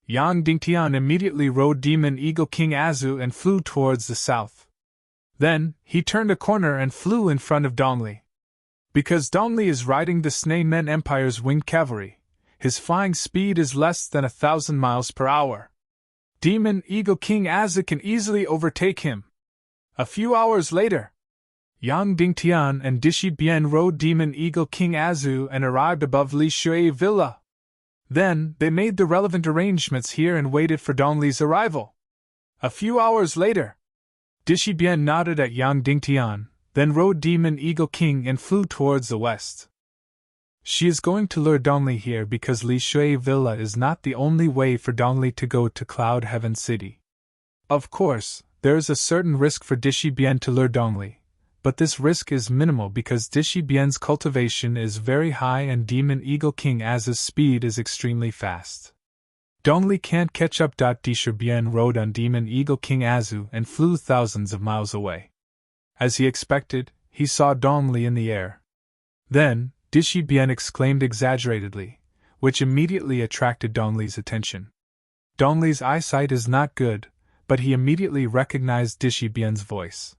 Speaker 1: Yang Dingtian immediately rode Demon Eagle King Azu and flew towards the south. Then, he turned a corner and flew in front of Dongli. Because Dongli is riding the Snake Men Empire's winged cavalry, his flying speed is less than 1,000 miles per hour. Demon Eagle King Azu can easily overtake him. A few hours later, Yang Dingtian and Dishi Bian rode Demon Eagle King Azu and arrived above Li Shui Villa. Then, they made the relevant arrangements here and waited for Dongli's arrival. A few hours later, Dishi Bian nodded at Yang Dingtian, then rode Demon Eagle King and flew towards the west. She is going to lure Dongli here because Li Shui Villa is not the only way for Dongli to go to Cloud Heaven City. Of course, there is a certain risk for Dishi Bian to lure Dongli, but this risk is minimal because Dishi Bian's cultivation is very high and Demon Eagle King Azu's speed is extremely fast. Dongli can't catch up. Dishi Bian rode on Demon Eagle King Azu and flew thousands of miles away. As he expected, he saw Dongli in the air. Then, Dishi Bian exclaimed exaggeratedly, which immediately attracted Dongli's attention. Dongli's eyesight is not good, but he immediately recognized Dishi Bian's voice.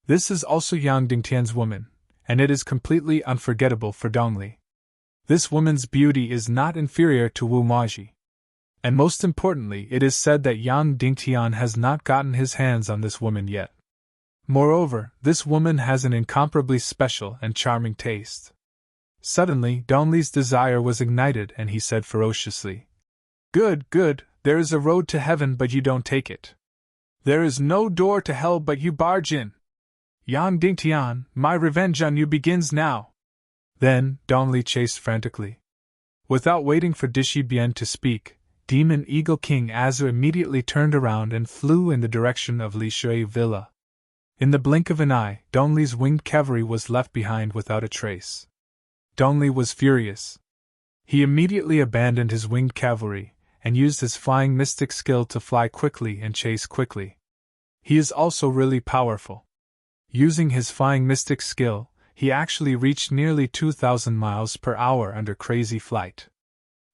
Speaker 1: This is also Yang Dingtian's woman, and it is completely unforgettable for Dongli. This woman's beauty is not inferior to Wu Maji. And most importantly, it is said that Yang Dingtian has not gotten his hands on this woman yet. Moreover, this woman has an incomparably special and charming taste. Suddenly, Dongli's desire was ignited and he said ferociously, "Good, good, there is a road to heaven but you don't take it. There is no door to hell but you barge in. Yang Dingtian, my revenge on you begins now." Then, Dongli chased frantically. Without waiting for Dishi Bian to speak, Demon Eagle King Azu immediately turned around and flew in the direction of Li Shui Villa. In the blink of an eye, Dongli's winged cavalry was left behind without a trace. Dongli was furious. He immediately abandoned his winged cavalry, and used his flying mystic skill to fly quickly and chase quickly. He is also really powerful. Using his flying mystic skill, he actually reached nearly 2,000 miles per hour under crazy flight.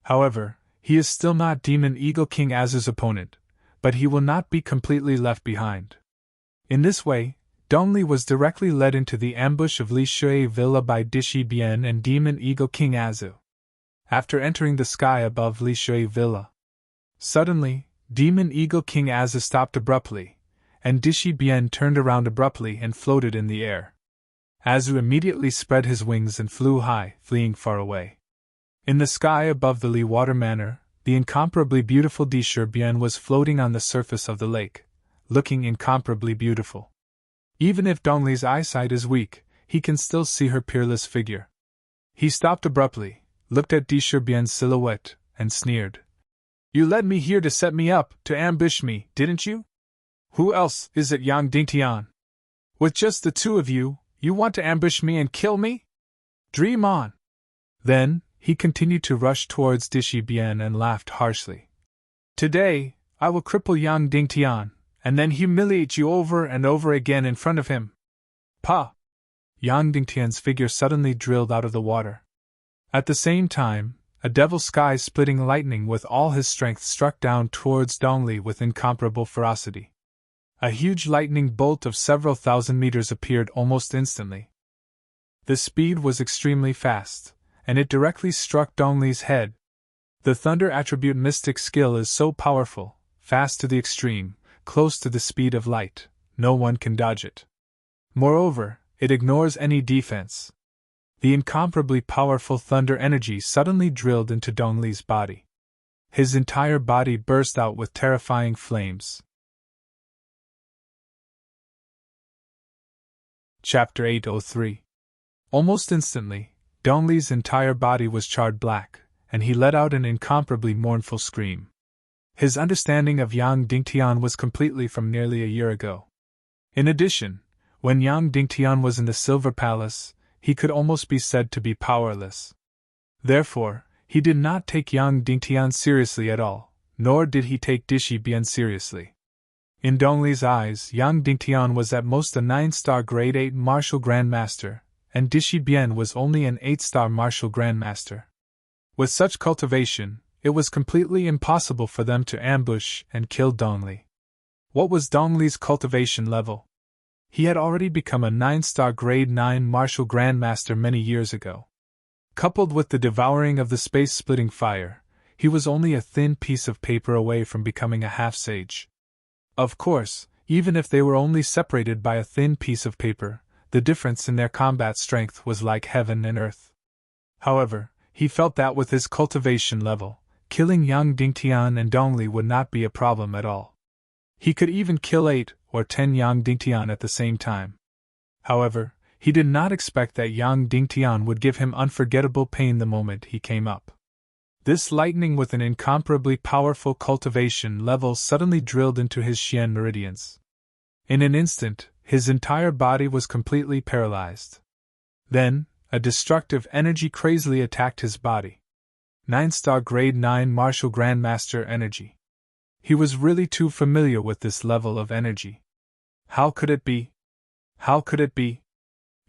Speaker 1: However, he is still not Demon Eagle King Azu's opponent, but he will not be completely left behind. In this way, Dongli was directly led into the ambush of Li Shui Villa by Dishi Bian and Demon Eagle King Azu. After entering the sky above Li Shui Villa, suddenly, Demon Eagle King Azu stopped abruptly, and Dishi Bian turned around abruptly and floated in the air. Azu immediately spread his wings and flew high, fleeing far away. In the sky above the Li Water Manor, the incomparably beautiful Dishi Bian was floating on the surface of the lake, looking incomparably beautiful. Even if Dongli's eyesight is weak, he can still see her peerless figure. He stopped abruptly, looked at Dishi Bian's silhouette, and sneered. "You led me here to set me up, to ambush me, didn't you? Who else is it, Yang Dingtian? With just the two of you, you want to ambush me and kill me? Dream on!" Then, he continued to rush towards Dishi Bian and laughed harshly. "Today, I will cripple Yang Dingtian, and then humiliate you over and over again in front of him." "Pa!" Yang Dingtian's figure suddenly drilled out of the water. At the same time, a devil sky-splitting lightning with all his strength struck down towards Dongli with incomparable ferocity. A huge lightning bolt of several thousand meters appeared almost instantly. The speed was extremely fast, and it directly struck Dongli's head. The thunder attribute mystic skill is so powerful, fast to the extreme, close to the speed of light, no one can dodge it. Moreover, it ignores any defense. The incomparably powerful thunder energy suddenly drilled into Dongli's body. His entire body burst out with terrifying flames. Chapter 803. Almost instantly, Dongli's entire body was charred black, and he let out an incomparably mournful scream. His understanding of Yang Dingtian was completely from nearly a year ago. In addition, when Yang Dingtian was in the Silver Palace, he could almost be said to be powerless. Therefore, he did not take Yang Dingtian seriously at all, nor did he take Dishi Bian seriously. In Dongli's eyes, Yang Dingtian was at most a 9-star grade 8 martial grandmaster, and Dishi Bian was only an 8-star martial grandmaster. With such cultivation, it was completely impossible for them to ambush and kill Dongli. What was Dongli's cultivation level? He had already become a 9-star grade 9 martial grandmaster many years ago. Coupled with the devouring of the space-splitting fire, he was only a thin piece of paper away from becoming a half-sage. Of course, even if they were only separated by a thin piece of paper, the difference in their combat strength was like heaven and earth. However, he felt that with his cultivation level, killing Yang Dingtian and Dongli would not be a problem at all. He could even kill 8 or 10 Yang Dingtian at the same time. However, he did not expect that Yang Dingtian would give him unforgettable pain the moment he came up. This lightning with an incomparably powerful cultivation level suddenly drilled into his Xian meridians. In an instant, his entire body was completely paralyzed. Then, a destructive energy crazily attacked his body. 9-star grade 9 martial grandmaster energy. He was really too familiar with this level of energy. How could it be? How could it be?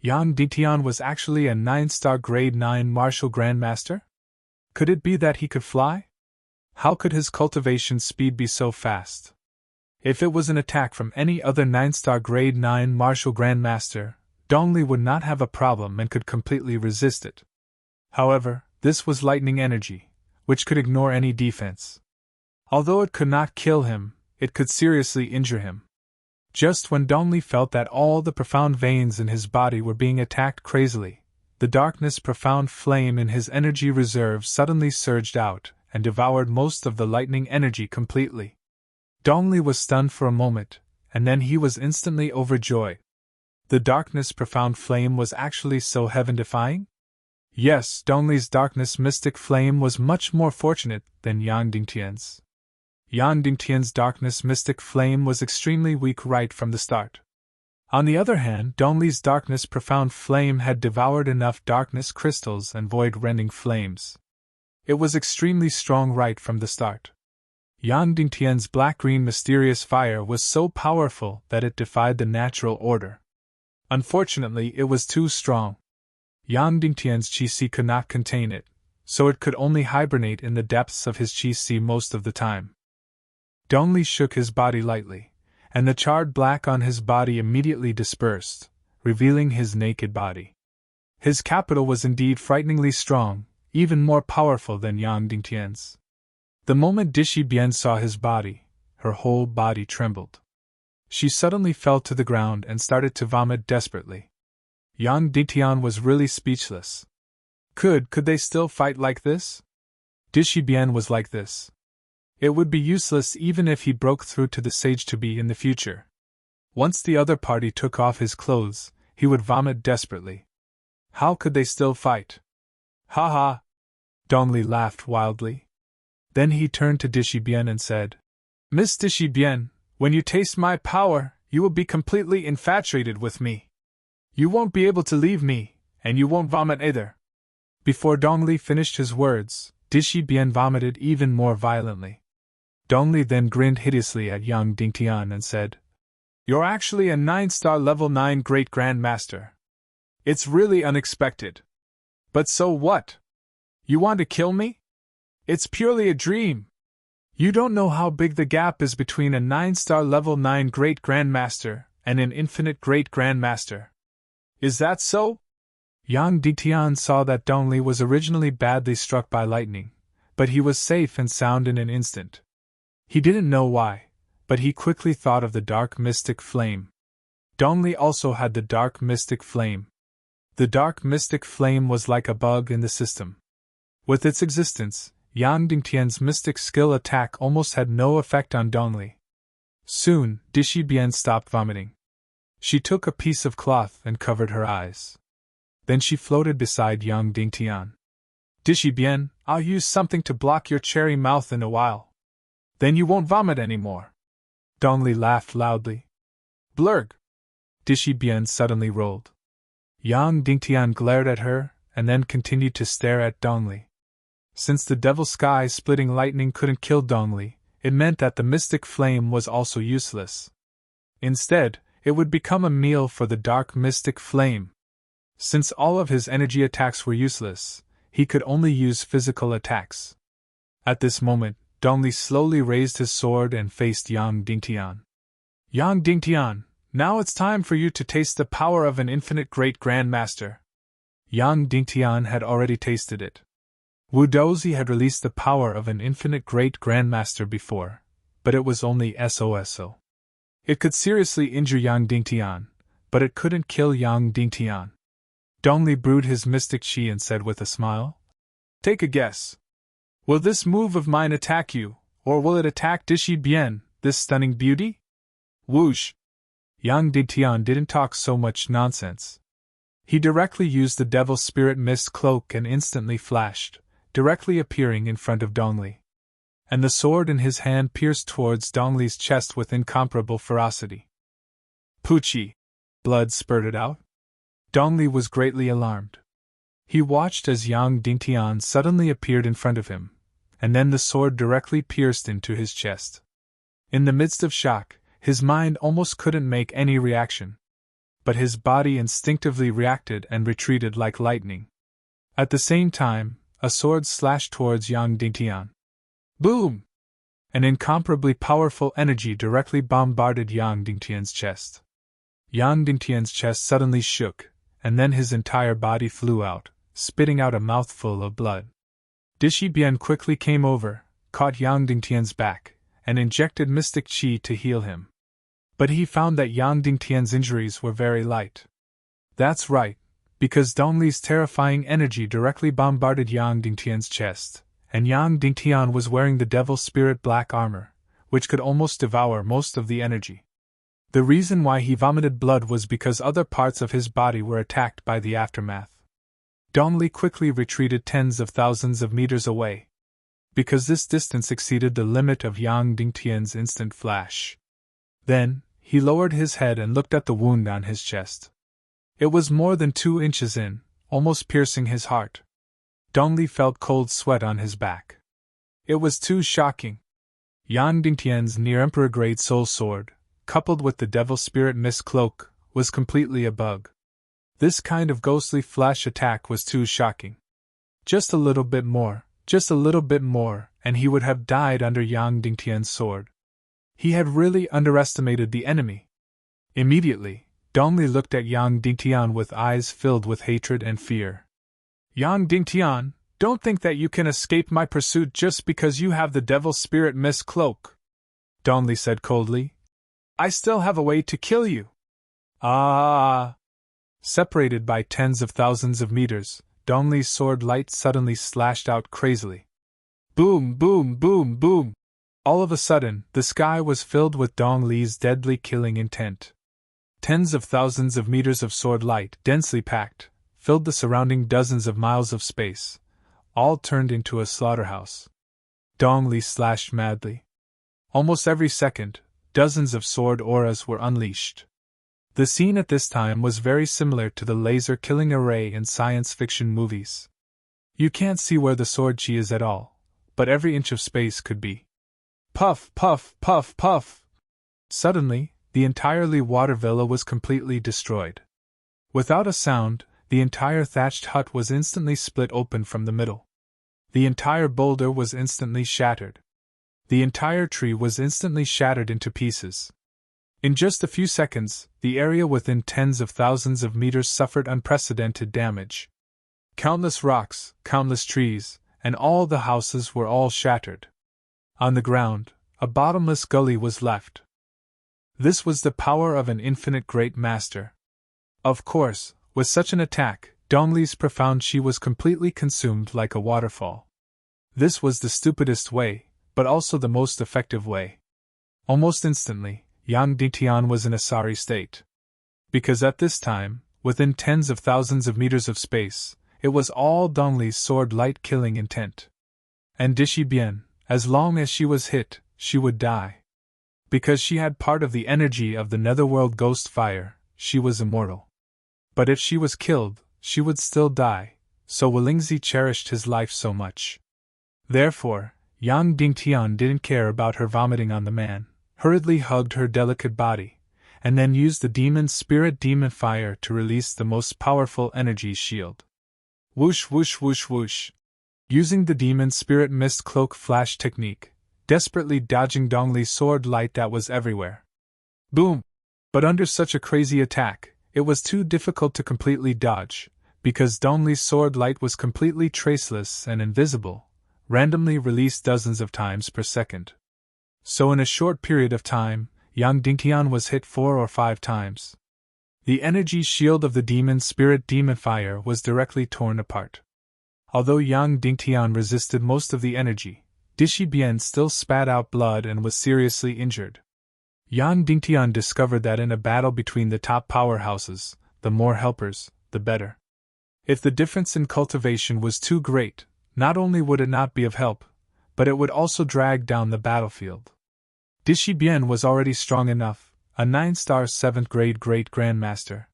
Speaker 1: Yang Dingtian was actually a 9-star grade 9 martial grandmaster? Could it be that he could fly? How could his cultivation speed be so fast? If it was an attack from any other 9-star grade 9 martial grandmaster, Dongli would not have a problem and could completely resist it. However, this was lightning energy, which could ignore any defense. Although it could not kill him, it could seriously injure him. Just when Dongli felt that all the profound veins in his body were being attacked crazily, the darkness profound flame in his energy reserve suddenly surged out and devoured most of the lightning energy completely. Dongli was stunned for a moment, and then he was instantly overjoyed. The darkness profound flame was actually so heaven-defying? Yes, Dongli's darkness mystic flame was much more fortunate than Yang Dingtian's. Yang Dingtian's darkness mystic flame was extremely weak right from the start. On the other hand, Dongli's darkness profound flame had devoured enough darkness crystals and void-rending flames. It was extremely strong right from the start. Yang Dingtian's black-green mysterious fire was so powerful that it defied the natural order. Unfortunately, it was too strong. Yang Dingtian's qi could not contain it, so it could only hibernate in the depths of his qi most of the time. Dongli shook his body lightly, and the charred black on his body immediately dispersed, revealing his naked body. His capital was indeed frighteningly strong, even more powerful than Yang Dingtian's. The moment Dishi Bian saw his body, her whole body trembled. She suddenly fell to the ground and started to vomit desperately. Yang Dingtian was really speechless. Could they still fight like this? Dishi Bian was like this. It would be useless even if he broke through to the sage to be in the future. Once the other party took off his clothes, he would vomit desperately. How could they still fight? Ha ha! Dongli laughed wildly. Then he turned to Dishi Bian and said, Miss Dishi Bian, when you taste my power, you will be completely infatuated with me. You won't be able to leave me, and you won't vomit either. Before Dongli finished his words, Dishi Bian vomited even more violently. Dongli then grinned hideously at Yang Dingtian and said, You're actually a 9-star level 9 great grandmaster. It's really unexpected. But so what? You want to kill me? It's purely a dream. You don't know how big the gap is between a 9-star level 9 great grandmaster and an infinite great grandmaster. Is that so? Yang Dingtian saw that Dongli was originally badly struck by lightning, but he was safe and sound in an instant. He didn't know why, but he quickly thought of the dark mystic flame. Dongli also had the dark mystic flame. The dark mystic flame was like a bug in the system. With its existence, Yang Dingtian's mystic skill attack almost had no effect on Dongli. Soon, Dishi Bian stopped vomiting. She took a piece of cloth and covered her eyes. Then she floated beside Yang Dingtian. Dishi Bian, I'll use something to block your cherry mouth in a while. Then you won't vomit anymore. Dongli laughed loudly. Blurg! Dishi Bian suddenly rolled. Yang Dingtian glared at her, and then continued to stare at Dongli. Since the devil sky-splitting lightning couldn't kill Dongli, it meant that the mystic flame was also useless. Instead, it would become a meal for the dark mystic flame. Since all of his energy attacks were useless, he could only use physical attacks. At this moment, Dongli slowly raised his sword and faced Yang Dingtian. Yang Dingtian, now it's time for you to taste the power of an infinite great grandmaster. Yang Dingtian had already tasted it. Wu Dozi had released the power of an infinite great grandmaster before, but it was only SOSO. It could seriously injure Yang Dingtian, but it couldn't kill Yang Dingtian. Dongli brewed his mystic qi and said with a smile, Take a guess. Will this move of mine attack you, or will it attack Dishi Bian, this stunning beauty? Whoosh! Yang Dingtian didn't talk so much nonsense. He directly used the Devil's Spirit Mist cloak and instantly flashed, directly appearing in front of Dongli. And the sword in his hand pierced towards Dongli's chest with incomparable ferocity. Poochie! Blood spurted out. Dongli was greatly alarmed. He watched as Yang Dingtian suddenly appeared in front of him, and then the sword directly pierced into his chest. In the midst of shock, his mind almost couldn't make any reaction. But his body instinctively reacted and retreated like lightning. At the same time, a sword slashed towards Yang Dingtian. Boom! An incomparably powerful energy directly bombarded Yang Dingtian's chest. Yang Dingtian's chest suddenly shook, and then his entire body flew out, spitting out a mouthful of blood. Dishi Bian quickly came over, caught Yang Dingtian's back, and injected mystic qi to heal him. But he found that Yang Dingtian's injuries were very light. That's right, because Dongli's terrifying energy directly bombarded Yang Dingtian's chest, and Yang Dingtian was wearing the Devil Spirit black armor, which could almost devour most of the energy. The reason why he vomited blood was because other parts of his body were attacked by the aftermath. Dongli quickly retreated tens of thousands of meters away, because this distance exceeded the limit of Yang Dingtian's instant flash. Then, he lowered his head and looked at the wound on his chest. It was more than 2 inches in, almost piercing his heart. Dongli felt cold sweat on his back. It was too shocking. Yang Dingtian's near-emperor-grade soul sword, coupled with the Devil Spirit Mist cloak, was completely a bug. This kind of ghostly flash attack was too shocking. Just a little bit more, and he would have died under Yang Dingtian's sword. He had really underestimated the enemy. Immediately, Dongli looked at Yang Dingtian with eyes filled with hatred and fear. Yang Dingtian, don't think that you can escape my pursuit just because you have the Devil Spirit Mist cloak, Dongli said coldly. I still have a way to kill you. Ah! Separated by tens of thousands of meters, Dongli's sword light suddenly slashed out crazily. Boom, boom, boom, boom! All of a sudden, the sky was filled with Dongli's deadly killing intent. Tens of thousands of meters of sword light, densely packed, filled the surrounding dozens of miles of space, all turned into a slaughterhouse. Dongli slashed madly. Almost every second, dozens of sword auras were unleashed. The scene at this time was very similar to the laser killing array in science fiction movies. You can't see where the sword chi is at all, but every inch of space could be. Puff, puff, puff, puff! Suddenly, the entirely water villa was completely destroyed. Without a sound, the entire thatched hut was instantly split open from the middle. The entire boulder was instantly shattered. The entire tree was instantly shattered into pieces. In just a few seconds, the area within tens of thousands of meters suffered unprecedented damage. Countless rocks, countless trees, and all the houses were all shattered. On the ground, a bottomless gully was left. This was the power of an infinite great master. Of course, with such an attack, Dongli's profound chi was completely consumed like a waterfall. This was the stupidest way, but also the most effective way. Almost instantly, Yang Dingtian was in a sorry state. Because at this time, within tens of thousands of meters of space, it was all Dongli's sword light killing intent. And Dishi Bian, as long as she was hit, she would die. Because she had part of the energy of the netherworld ghost fire, she was immortal. But if she was killed, she would still die, so Willingzi cherished his life so much. Therefore, Yang Dingtian didn't care about her vomiting on the man, hurriedly hugged her delicate body, and then used the demon spirit demon fire to release the most powerful energy shield. Whoosh whoosh whoosh whoosh. Using the demon spirit mist cloak flash technique, desperately dodging Dongli's sword light that was everywhere. Boom! But under such a crazy attack, it was too difficult to completely dodge, because Dongli's sword light was completely traceless and invisible, randomly released dozens of times per second. So in a short period of time, Yang Dingtian was hit 4 or 5 times. The energy shield of the demon spirit demon fire was directly torn apart. Although Yang Dingtian resisted most of the energy, Dishi Bian still spat out blood and was seriously injured. Yang Dingtian discovered that in a battle between the top powerhouses, the more helpers, the better. If the difference in cultivation was too great, not only would it not be of help, but it would also drag down the battlefield. Dishi Bian was already strong enough, a 9-star 7th grade great grandmaster.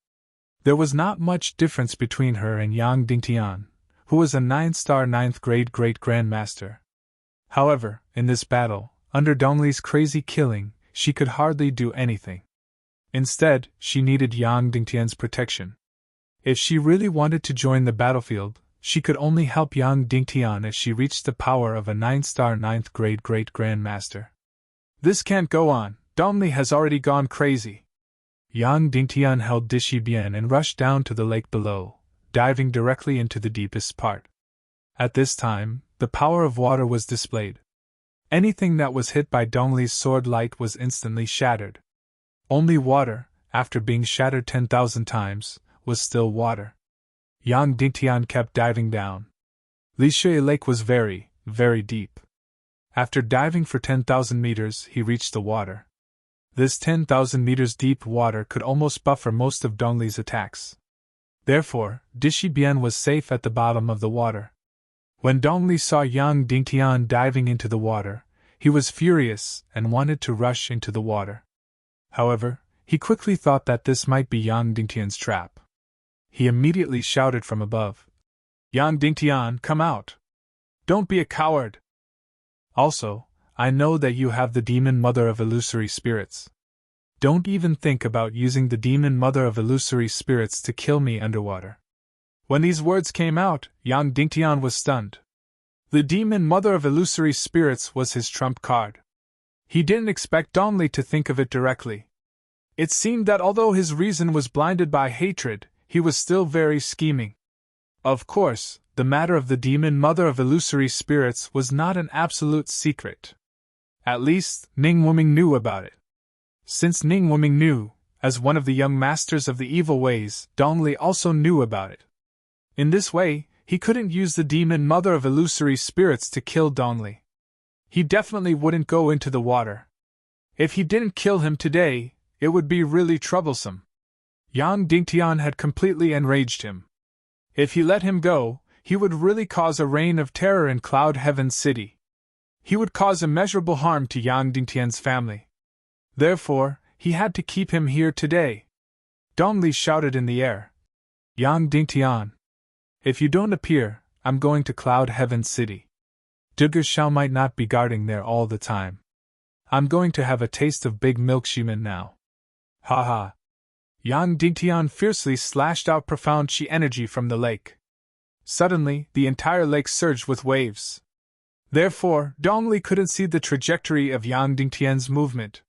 Speaker 1: There was not much difference between her and Yang Dingtian, who was a 9-star 9th grade great grandmaster. However, in this battle, under Dongli's crazy killing, she could hardly do anything. Instead, she needed Yang Dingtian's protection. If she really wanted to join the battlefield, she could only help Yang Dingtian as she reached the power of a 9-star 9th grade great grandmaster. This can't go on, Dongli has already gone crazy. Yang Dingtian held Dishibian and rushed down to the lake below, diving directly into the deepest part. At this time, the power of water was displayed. Anything that was hit by Dongli's sword light was instantly shattered. Only water, after being shattered 10,000 times, was still water. Yang Dingtian kept diving down. Lishui Lake was very, very deep. After diving for 10,000 meters, he reached the water. This 10,000 meters deep water could almost buffer most of Dongli's attacks. Therefore, Dishibian was safe at the bottom of the water. When Dongli saw Yang Dingtian diving into the water, he was furious and wanted to rush into the water. However, he quickly thought that this might be Yang Dingtian's trap. He immediately shouted from above, "Yang Dingtian, come out! Don't be a coward! Also, I know that you have the demon mother of illusory spirits. Don't even think about using the demon mother of illusory spirits to kill me underwater." When these words came out, Yang Dingtian was stunned. The demon mother of illusory spirits was his trump card. He didn't expect Dongli to think of it directly. It seemed that although his reason was blinded by hatred, he was still very scheming. Of course, the matter of the demon mother of illusory spirits was not an absolute secret. At least, Ning Wuming knew about it. Since Ning Wuming knew, as one of the young masters of the evil ways, Dongli also knew about it. In this way, he couldn't use the demon mother of illusory spirits to kill Dongli. He definitely wouldn't go into the water. If he didn't kill him today, it would be really troublesome. Yang Dingtian had completely enraged him. If he let him go, he would really cause a reign of terror in Cloud Heaven City. He would cause immeasurable harm to Yang Dingtian's family. Therefore, he had to keep him here today. Dongli shouted in the air, "Yang Dingtian! If you don't appear, I'm going to Cloud Heaven City. Duger Shao might not be guarding there all the time. I'm going to have a taste of Big Milk Shiman now." Ha ha! Yang Dingtian fiercely slashed out profound chi energy from the lake. Suddenly, the entire lake surged with waves. Therefore, Dongli couldn't see the trajectory of Yang Dingtian's movement.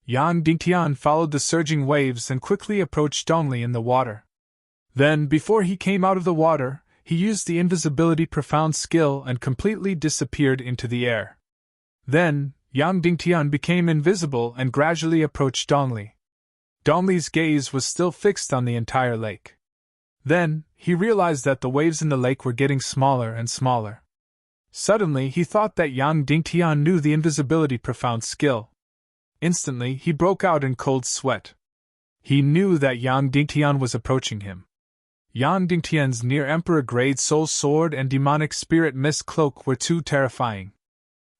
Speaker 1: Yang Dingtian followed the surging waves and quickly approached Dongli in the water. Then, before he came out of the water, he used the invisibility profound skill and completely disappeared into the air. Then, Yang Dingtian became invisible and gradually approached Dongli. Dongli's gaze was still fixed on the entire lake. Then, he realized that the waves in the lake were getting smaller and smaller. Suddenly, he thought that Yang Dingtian knew the invisibility profound skill. Instantly, he broke out in cold sweat. He knew that Yang Dingtian was approaching him. Yang Dingtian's near-emperor grade soul sword and demonic spirit mist cloak were too terrifying.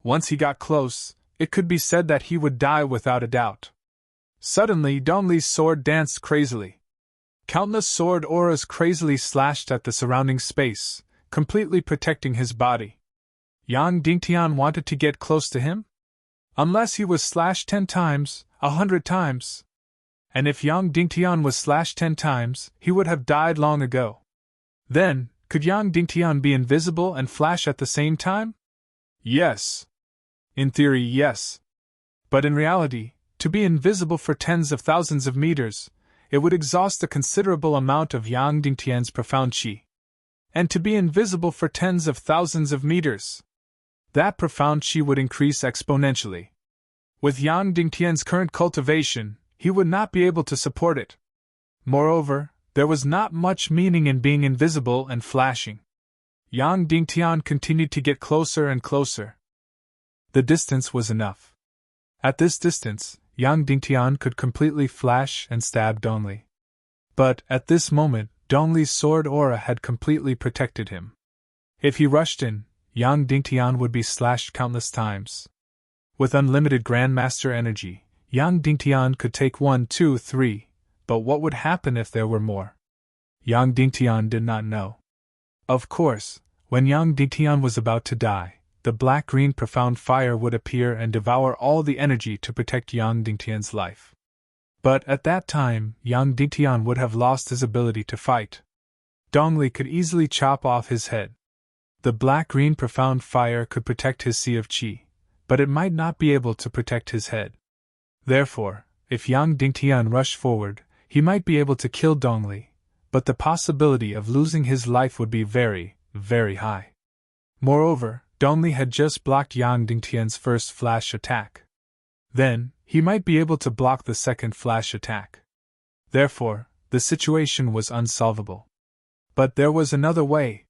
Speaker 1: Once he got close, it could be said that he would die without a doubt. Suddenly, Dongli's sword danced crazily. Countless sword auras crazily slashed at the surrounding space, completely protecting his body. Yang Dingtian wanted to get close to him? Unless he was slashed 10 times, 100 times. And if Yang Dingtian was slashed 10 times, he would have died long ago. Then, could Yang Dingtian be invisible and flash at the same time? Yes. In theory, yes. But in reality, to be invisible for tens of thousands of meters, it would exhaust a considerable amount of Yang Dingtian's profound chi. And to be invisible for tens of thousands of meters, that profound chi would increase exponentially. With Yang Dingtian's current cultivation, he would not be able to support it. Moreover, there was not much meaning in being invisible and flashing. Yang Dingtian continued to get closer and closer. The distance was enough. At this distance, Yang Dingtian could completely flash and stab Dongli. But, at this moment, Dongli's sword aura had completely protected him. If he rushed in, Yang Dingtian would be slashed countless times. With unlimited Grandmaster energy, Yang Dingtian could take 1, 2, 3, but what would happen if there were more? Yang Dingtian did not know. Of course, when Yang Dingtian was about to die, the black-green profound fire would appear and devour all the energy to protect Yang Dingtian's life. But at that time, Yang Dingtian would have lost his ability to fight. Dongli could easily chop off his head. The black-green profound fire could protect his sea of qi, but it might not be able to protect his head. Therefore, if Yang Dingtian rushed forward, he might be able to kill Dongli, but the possibility of losing his life would be very, very high. Moreover, Dongli had just blocked Yang Dingtian's first flash attack. Then, he might be able to block the second flash attack. Therefore, the situation was unsolvable. But there was another way.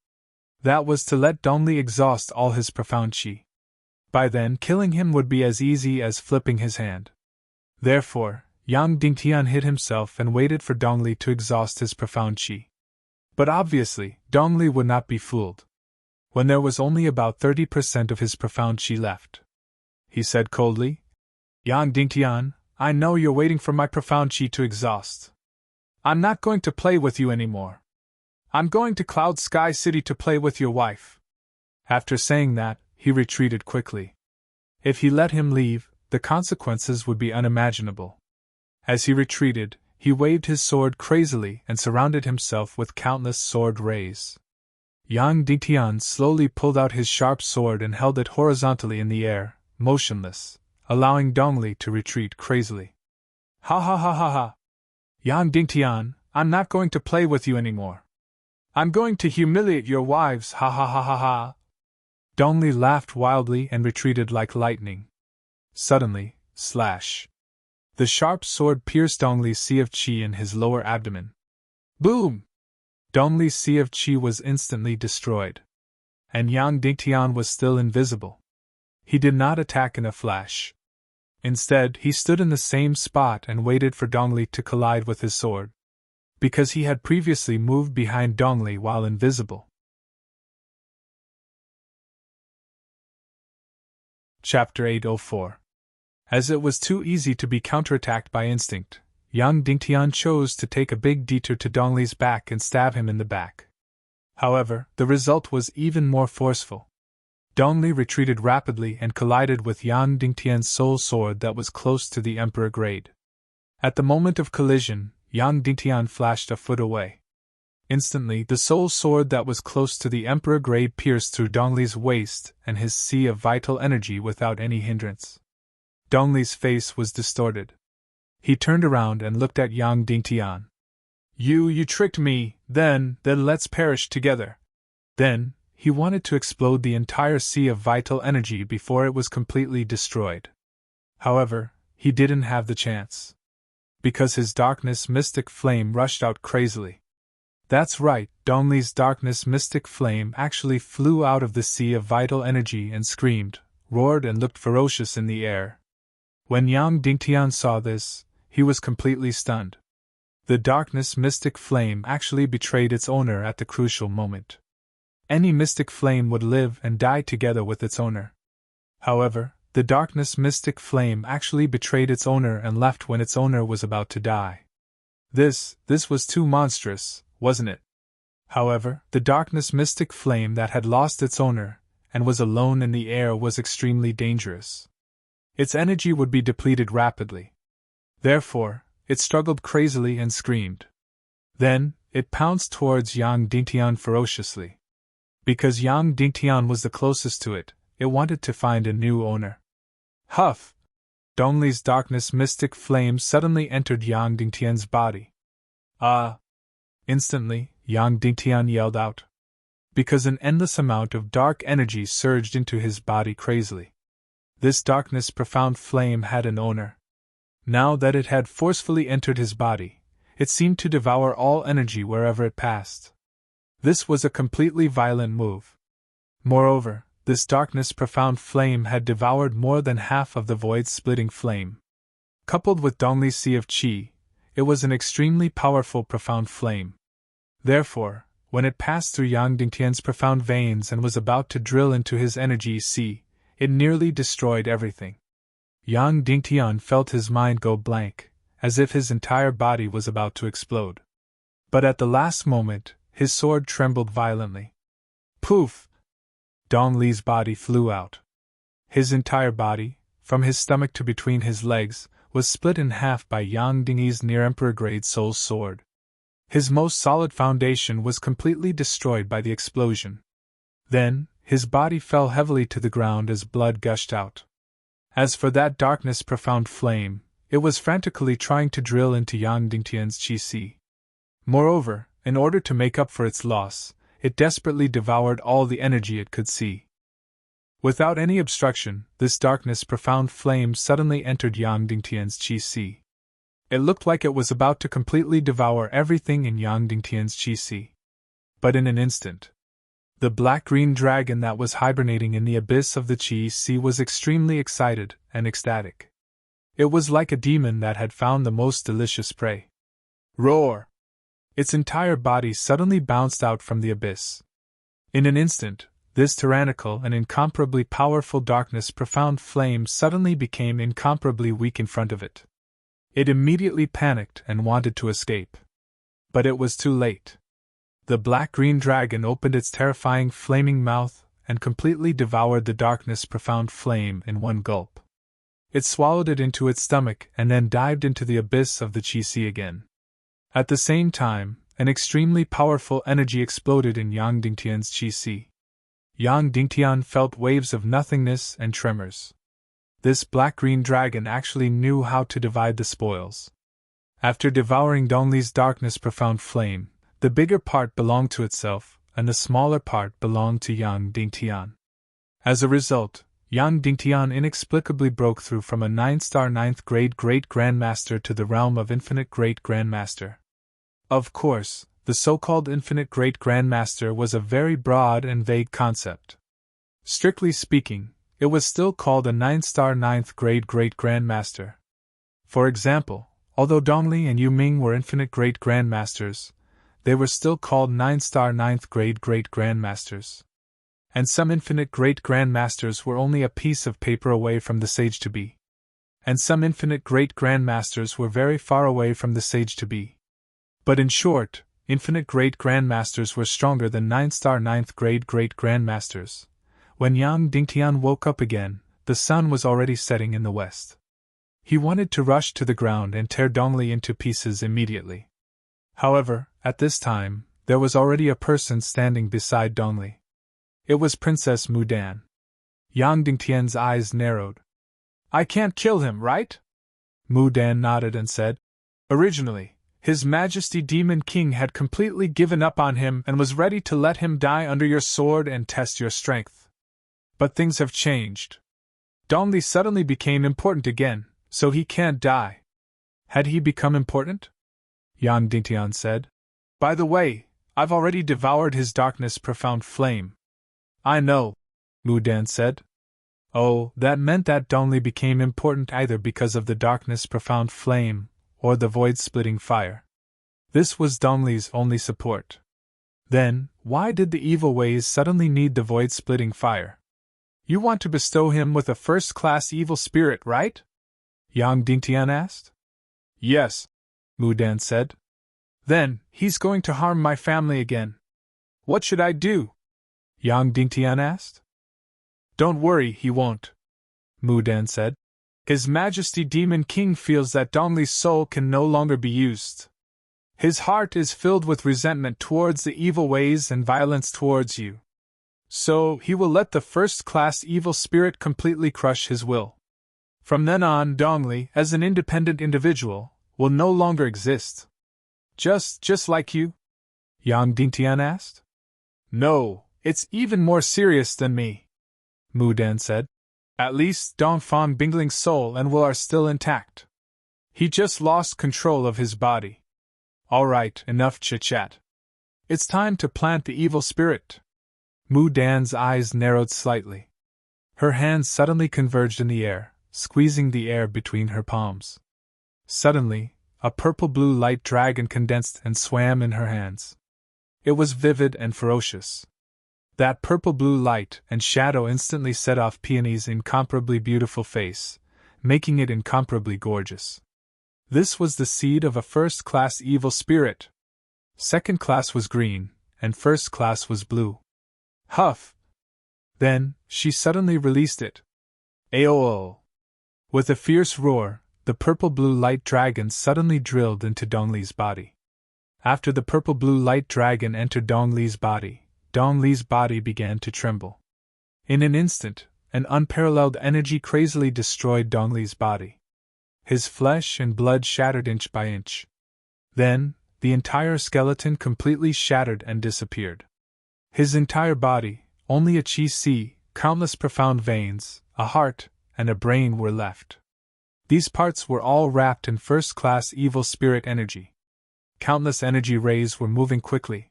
Speaker 1: That was to let Dongli exhaust all his profound qi. By then, killing him would be as easy as flipping his hand. Therefore, Yang Dingtian hid himself and waited for Dongli to exhaust his profound qi. But obviously, Dongli would not be fooled. When there was only about 30% of his profound qi left, he said coldly, "Yang Dingtian, I know you're waiting for my profound qi to exhaust. I'm not going to play with you anymore. I'm going to Cloud Sky City to play with your wife." After saying that, he retreated quickly. If he let him leave, the consequences would be unimaginable. As he retreated, he waved his sword crazily and surrounded himself with countless sword rays. Yang Dingtian slowly pulled out his sharp sword and held it horizontally in the air, motionless, allowing Dongli to retreat crazily. "Ha ha ha ha ha! Yang Dingtian, I'm not going to play with you anymore. I'm going to humiliate your wives, ha ha ha ha ha!" Dongli laughed wildly and retreated like lightning. Suddenly, slash! The sharp sword pierced Dongli's sea of qi in his lower abdomen. Boom! Dongli's sea of qi was instantly destroyed. And Yang Dingtian was still invisible. He did not attack in a flash. Instead, he stood in the same spot and waited for Dongli to collide with his sword. Because he had previously moved behind Dongli while invisible. Chapter 804. As it was too easy to be counterattacked by instinct, Yang Dingtian chose to take a big detour to Dongli's back and stab him in the back. However, the result was even more forceful. Dongli retreated rapidly and collided with Yang Dingtian's soul sword that was close to the Emperor grade. At the moment of collision, Yang Dingtian flashed a foot away. Instantly, the soul sword that was close to the Emperor grade pierced through Dongli's waist and his sea of vital energy without any hindrance. Dongli's face was distorted. He turned around and looked at Yang Dingtian. You tricked me, then let's perish together." Then, he wanted to explode the entire sea of vital energy before it was completely destroyed. However, he didn't have the chance. Because his darkness mystic flame rushed out crazily. That's right, Dongli's darkness mystic flame actually flew out of the sea of vital energy and screamed, roared and looked ferocious in the air. When Yang Dingtian saw this, he was completely stunned. The darkness mystic flame actually betrayed its owner at the crucial moment. Any mystic flame would live and die together with its owner. However, the darkness mystic flame actually betrayed its owner and left when its owner was about to die. This was too monstrous, wasn't it? However, the darkness mystic flame that had lost its owner and was alone in the air was extremely dangerous. Its energy would be depleted rapidly. Therefore, it struggled crazily and screamed. Then, it pounced towards Yang Dingtian ferociously. Because Yang Dingtian was the closest to it, it wanted to find a new owner. Huff! Dongli's darkness mystic flame suddenly entered Yang Dingtian's body. Ah! Instantly, Yang Dingtian yelled out. Because an endless amount of dark energy surged into his body crazily. This darkness profound flame had an owner. Now that it had forcefully entered his body, it seemed to devour all energy wherever it passed. This was a completely violent move. Moreover, this darkness profound flame had devoured more than half of the void's splitting flame. Coupled with Dongli's sea of qi, it was an extremely powerful profound flame. Therefore, when it passed through Yang Dingtian's profound veins and was about to drill into his energy sea, it nearly destroyed everything. Yang Dingtian felt his mind go blank, as if his entire body was about to explode. But at the last moment, his sword trembled violently. Poof! Dongli's body flew out. His entire body, from his stomach to between his legs, was split in half by Yang Dingyi's near-emperor grade soul sword. His most solid foundation was completely destroyed by the explosion. Then, his body fell heavily to the ground as blood gushed out. As for that darkness profound flame, it was frantically trying to drill into Yang Dingtian's qi. Moreover, in order to make up for its loss, it desperately devoured all the energy it could see. Without any obstruction, this darkness profound flame suddenly entered Yang Dingtian's qi. It looked like it was about to completely devour everything in Yang Dingtian's qi. But in an instant, the black-green dragon that was hibernating in the abyss of the qi was extremely excited and ecstatic. It was like a demon that had found the most delicious prey. Roar! Its entire body suddenly bounced out from the abyss. In an instant, this tyrannical and incomparably powerful darkness profound flame suddenly became incomparably weak in front of it. It immediately panicked and wanted to escape. But it was too late. The black-green dragon opened its terrifying flaming mouth and completely devoured the darkness profound flame in one gulp. It swallowed it into its stomach and then dived into the abyss of the qi again. At the same time, an extremely powerful energy exploded in Yang Dingtian's qi. Yang Dingtian felt waves of nothingness and tremors. This black-green dragon actually knew how to divide the spoils. After devouring Dongli's darkness profound flame, the bigger part belonged to itself, and the smaller part belonged to Yang Dingtian. As a result, Yang Dingtian inexplicably broke through from a 9-star 9th grade Great Grandmaster to the realm of Infinite Great Grandmaster. Of course, the so-called Infinite Great Grandmaster was a very broad and vague concept. Strictly speaking, it was still called a 9-star 9th grade Great Grandmaster. For example, although Dongli and Yu Ming were Infinite Great Grandmasters, they were still called 9-star 9th grade Great Grandmasters. And some Infinite Great Grandmasters were only a piece of paper away from the sage to be. And some Infinite Great Grandmasters were very far away from the sage to be. But in short, Infinite Great Grandmasters were stronger than 9-star 9th grade Great Grandmasters. When Yang Dingtian woke up again, the sun was already setting in the west. He wanted to rush to the ground and tear Dongli into pieces immediately. However, at this time, there was already a person standing beside Dongli. It was Princess Mudan. Yang Dingtian's eyes narrowed. "I can't kill him, right?" Mudan nodded and said, "Originally, His Majesty Demon King had completely given up on him and was ready to let him die under your sword and test your strength. But things have changed. Dongli suddenly became important again, so he can't die." "Had he become important?" Yang Dingtian said. "By the way, I've already devoured his darkness profound flame." "I know," Mudan said. Oh, that meant that Dongli became important either because of the darkness profound flame, or the void-splitting fire. This was Dongli's only support. Then, why did the evil ways suddenly need the void-splitting fire? "You want to bestow him with a first-class evil spirit, right?" Yang Dingtian asked. "Yes," Mudan said. "Then, he's going to harm my family again. What should I do?" Yang Dingtian asked. "Don't worry, he won't," Mudan said. "His Majesty Demon King feels that Dongli's soul can no longer be used. His heart is filled with resentment towards the evil ways and violence towards you. So, he will let the first-class evil spirit completely crush his will. From then on, Dongli, as an independent individual, will no longer exist." Just like you?" Yang Dingtian asked. "No, it's even more serious than me," Mudan said. "At least Dongfang Bingling's soul and will are still intact. He just lost control of his body. All right, enough chit-chat. It's time to plant the evil spirit." Mudan's eyes narrowed slightly. Her hands suddenly converged in the air, squeezing the air between her palms. Suddenly, a purple-blue light dragon condensed and swam in her hands. It was vivid and ferocious. That purple-blue light and shadow instantly set off Peony's incomparably beautiful face, making it incomparably gorgeous. This was the seed of a first-class evil spirit. Second class was green, and first class was blue. Huff! Then, she suddenly released it. Aoo! With a fierce roar, the purple-blue light dragon suddenly drilled into Dongli's body. After the purple-blue light dragon entered Dongli's body began to tremble. In an instant, an unparalleled energy crazily destroyed Dongli's body. His flesh and blood shattered inch by inch. Then, the entire skeleton completely shattered and disappeared. His entire body, only a chi, countless profound veins, a heart, and a brain were left. These parts were all wrapped in first-class evil spirit energy. Countless energy rays were moving quickly.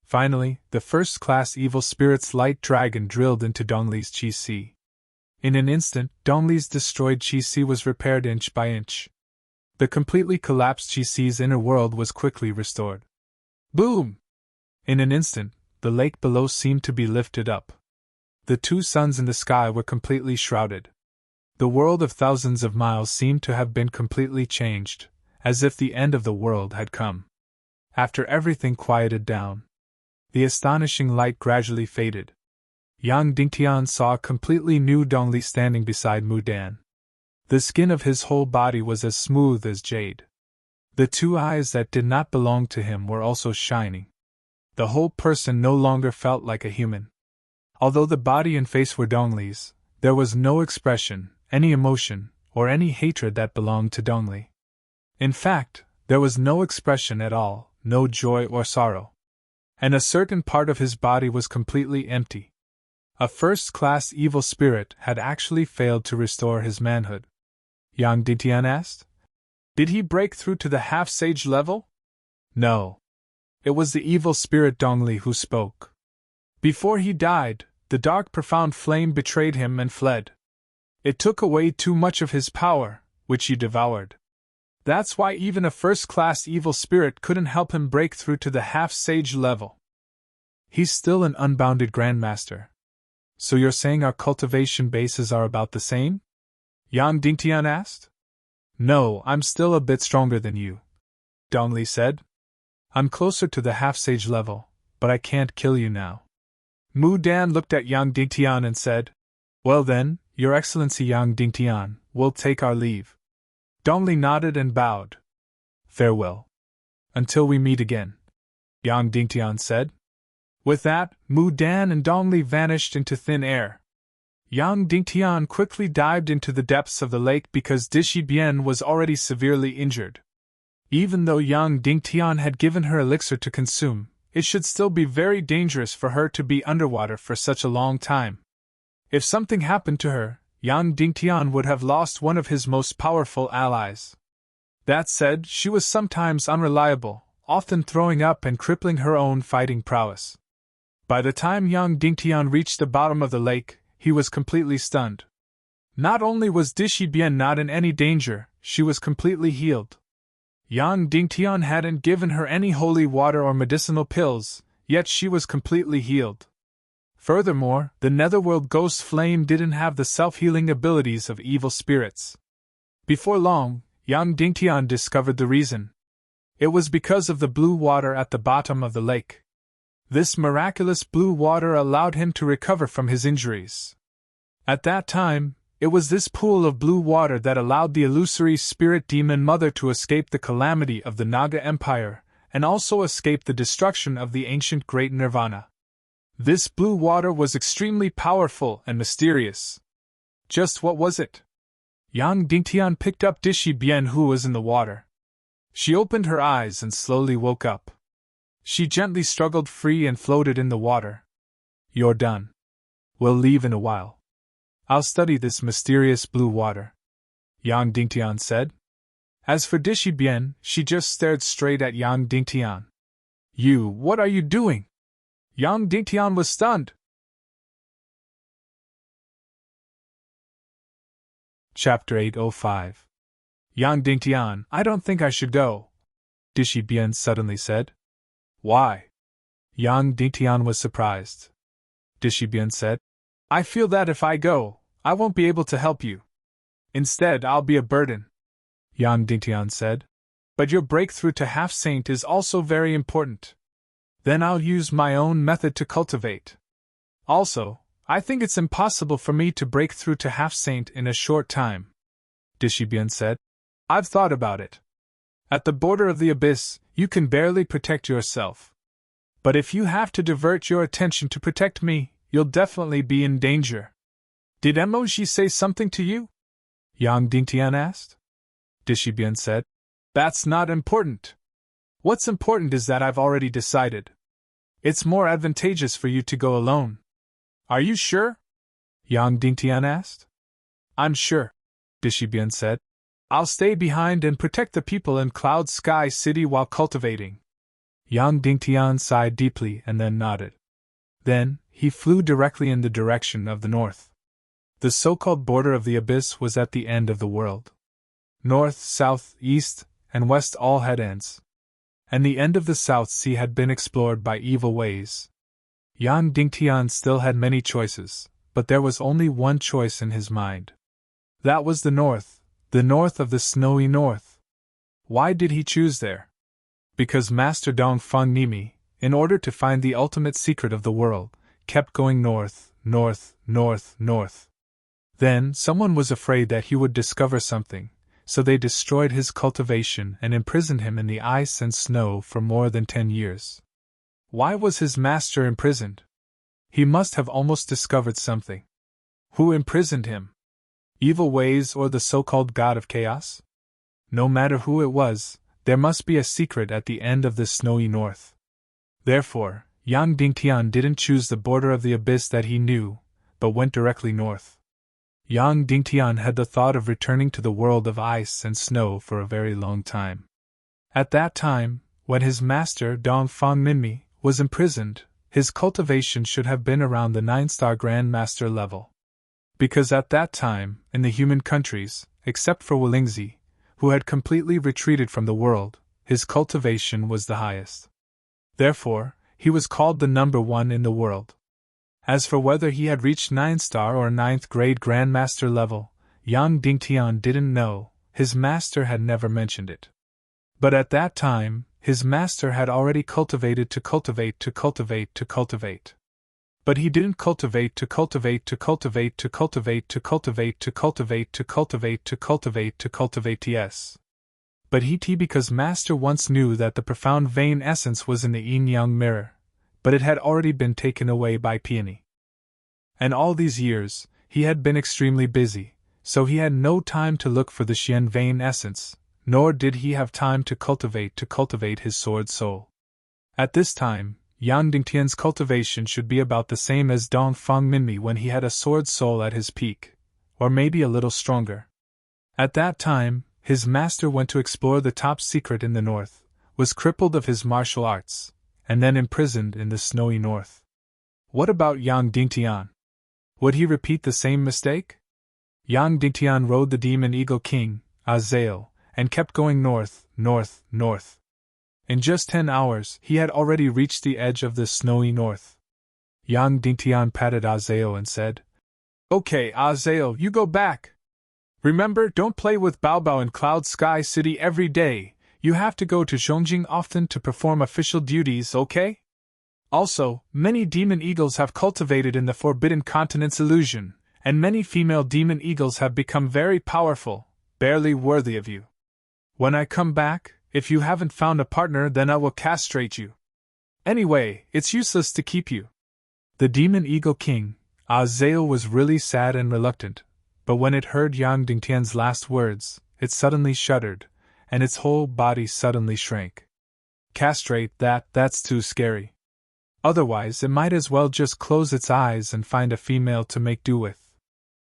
Speaker 1: Finally, the first-class evil spirit's light dragon drilled into Dongli's chi. In an instant, Dongli's destroyed chi was repaired inch by inch. The completely collapsed chi's inner world was quickly restored. Boom! In an instant, the lake below seemed to be lifted up. The two suns in the sky were completely shrouded. The world of thousands of miles seemed to have been completely changed, as if the end of the world had come. After everything quieted down, the astonishing light gradually faded. Yang Dingtian saw a completely new Dongli standing beside Mu Dan. The skin of his whole body was as smooth as jade. The two eyes that did not belong to him were also shining. The whole person no longer felt like a human. Although the body and face were Dongli's, there was no expression, any emotion, or any hatred that belonged to Dongli. In fact, there was no expression at all, no joy or sorrow. And a certain part of his body was completely empty. A first-class evil spirit had actually failed to restore his manhood. Yang Dingtian asked. Did he break through to the half-sage level? No. It was the evil spirit Dongli who spoke. Before he died, the dark profound flame betrayed him and fled. It took away too much of his power, which he devoured. That's why even a first-class evil spirit couldn't help him break through to the half-sage level. He's still an unbounded grandmaster. So you're saying our cultivation bases are about the same? Yang Dingtian asked. No, I'm still a bit stronger than you, Dongli said. I'm closer to the half-sage level, but I can't kill you now. Mu Dan looked at Yang Dingtian and said, Well then, Your Excellency Yang Dingtian, we'll take our leave. Dongli nodded and bowed. Farewell. Until we meet again, Yang Dingtian said. With that, Mu Dan and Dongli vanished into thin air. Yang Dingtian quickly dived into the depths of the lake because Dishi Bian was already severely injured. Even though Yang Dingtian had given her elixir to consume, it should still be very dangerous for her to be underwater for such a long time. If something happened to her, Yang Dingtian would have lost one of his most powerful allies. That said, she was sometimes unreliable, often throwing up and crippling her own fighting prowess. By the time Yang Dingtian reached the bottom of the lake, he was completely stunned. Not only was Dishi Bian not in any danger, she was completely healed. Yang Dingtian hadn't given her any holy water or medicinal pills, yet she was completely healed. Furthermore, the netherworld ghost flame didn't have the self-healing abilities of evil spirits. Before long, Yang Dingtian discovered the reason. It was because of the blue water at the bottom of the lake. This miraculous blue water allowed him to recover from his injuries. At that time, it was this pool of blue water that allowed the illusory spirit demon mother to escape the calamity of the Naga Empire, and also escape the destruction of the ancient Great Nirvana. This blue water was extremely powerful and mysterious. Just what was it? Yang Dingtian picked up Dishi Bian who was in the water. She opened her eyes and slowly woke up. She gently struggled free and floated in the water. You're done. We'll leave in a while. I'll study this mysterious blue water, Yang Dingtian said. As for Dishi Bian, she just stared straight at Yang Dingtian. What are you doing? Yang Dingtian was stunned. Chapter 805. Yang Dingtian, I don't think I should go, Dishi Bian suddenly said. Why? Yang Dingtian was surprised. Dishi Bian said, I feel that if I go, I won't be able to help you. Instead, I'll be a burden. Yang Dingtian said, But your breakthrough to half-saint is also very important. Then I'll use my own method to cultivate. Also, I think it's impossible for me to break through to half-saint in a short time. Dishi Bian said, I've thought about it. At the border of the abyss, you can barely protect yourself. But if you have to divert your attention to protect me, you'll definitely be in danger. Did Emoji say something to you? Yang Dingtian asked. Dishibian said. That's not important. What's important is that I've already decided. It's more advantageous for you to go alone. Are you sure? Yang Dingtian asked. I'm sure, Dishibian said. I'll stay behind and protect the people in Cloud Sky City while cultivating. Yang Dingtian sighed deeply and then nodded. Then, he flew directly in the direction of the north. The so-called border of the abyss was at the end of the world. North, south, east, and west all had ends. And the end of the South Sea had been explored by evil ways. Yang Dingtian still had many choices, but there was only one choice in his mind. That was the north of the snowy north. Why did he choose there? Because Master Dongfang Nimi, in order to find the ultimate secret of the world, kept going north, north, north, north. Then, someone was afraid that he would discover something, so they destroyed his cultivation and imprisoned him in the ice and snow for more than 10 years. Why was his master imprisoned? He must have almost discovered something. Who imprisoned him? Evil ways or the so-called god of chaos? No matter who it was, there must be a secret at the end of the snowy north. Therefore, Yang Dingtian didn't choose the border of the abyss that he knew, but went directly north. Yang Dingtian had the thought of returning to the world of ice and snow for a very long time. At that time, when his master Dongfang Minmi was imprisoned, his cultivation should have been around the 9-star Grand Master level. Because at that time, in the human countries, except for Wolingzi, who had completely retreated from the world, his cultivation was the highest. Therefore, he was called the number 1 in the world. As for whether he had reached 9-star or 9th grade Grandmaster level, Yang Dingtian didn't know, his master had never mentioned it. But at that time, his master had already cultivated to cultivate to cultivate to cultivate. But he didn't cultivate to cultivate to cultivate to cultivate to cultivate to cultivate to cultivate to cultivate to cultivate yes. But he because master once knew that the profound vein essence was in the yin-yang mirror, but it had already been taken away by Peony. And all these years, he had been extremely busy, so he had no time to look for the Xian vein essence, nor did he have time to cultivate his sword soul. At this time, Yang Dingtian's cultivation should be about the same as Dongfang Minmi when he had a sword soul at his peak, or maybe a little stronger. At that time, his master went to explore the top secret in the north, was crippled of his martial arts, and then imprisoned in the snowy north. What about Yang Dingtian? Would he repeat the same mistake? Yang Dingtian rode the demon eagle king, Azael, and kept going north, north, north. In just 10 hours, he had already reached the edge of the snowy north. Yang Dingtian patted Azael and said, Okay, Azael, you go back. Remember, don't play with Baobao in Cloud Sky City every day. You have to go to Zhongjing often to perform official duties, okay? Also, many demon eagles have cultivated in the Forbidden Continent's illusion, and many female demon eagles have become very powerful, barely worthy of you. When I come back, if you haven't found a partner, then I will castrate you. Anyway, it's useless to keep you. The demon eagle king, Azael, was really sad and reluctant, but when it heard Yang Dingtian's last words, it suddenly shuddered, and its whole body suddenly shrank. Castrate, that's too scary. Otherwise, it might as well just close its eyes and find a female to make do with.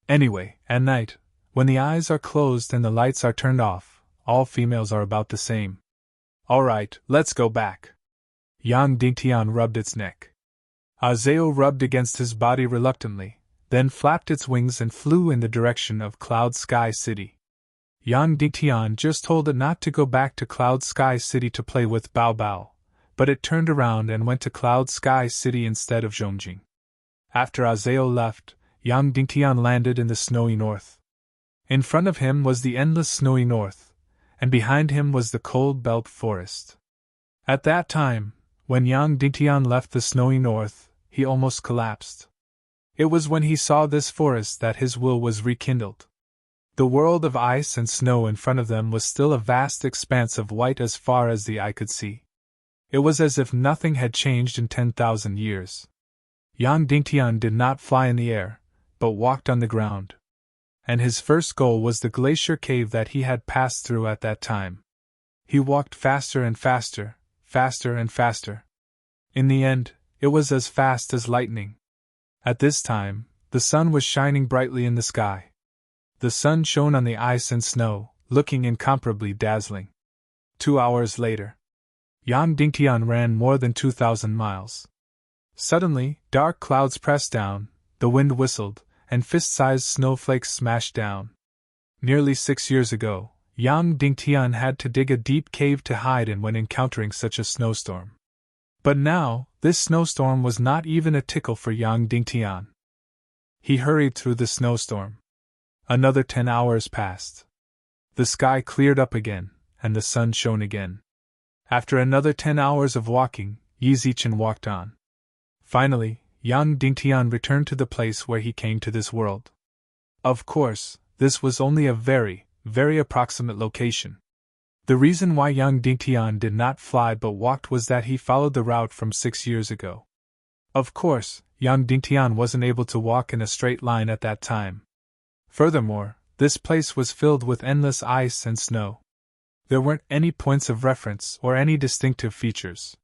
Speaker 1: Anyway, at night, when the eyes are closed and the lights are turned off, all females are about the same. Alright, let's go back. Yang Dingtian rubbed its neck. Azael rubbed against his body reluctantly, then flapped its wings and flew in the direction of Cloud Sky City. Yang Dingtian just told it not to go back to Cloud Sky City to play with Baobao, but it turned around and went to Cloud Sky City instead of Zhongjing. After Azael left, Yang Dingtian landed in the snowy north. In front of him was the endless snowy north, and behind him was the cold belt forest. At that time, when Yang Dingtian left the snowy north, he almost collapsed. It was when he saw this forest that his will was rekindled. The world of ice and snow in front of them was still a vast expanse of white as far as the eye could see. It was as if nothing had changed in 10,000 years. Yang Dingtian did not fly in the air, but walked on the ground. And his first goal was the glacier cave that he had passed through at that time. He walked faster and faster, faster and faster. In the end, it was as fast as lightning. At this time, the sun was shining brightly in the sky. The sun shone on the ice and snow, looking incomparably dazzling. 2 hours later, Yang Dingtian ran more than 2,000 miles. Suddenly, dark clouds pressed down, the wind whistled, and fist-sized snowflakes smashed down. Nearly 6 years ago, Yang Dingtian had to dig a deep cave to hide in when encountering such a snowstorm. But now, this snowstorm was not even a tickle for Yang Dingtian. He hurried through the snowstorm. Another 10 hours passed. The sky cleared up again, and the sun shone again. After another 10 hours of walking, Yi Zichen walked on. Finally, Yang Dingtian returned to the place where he came to this world. Of course, this was only a very, very approximate location. The reason why Yang Dingtian did not fly but walked was that he followed the route from 6 years ago. Of course, Yang Dingtian wasn't able to walk in a straight line at that time. Furthermore, this place was filled with endless ice and snow. There weren't any points of reference or any distinctive features.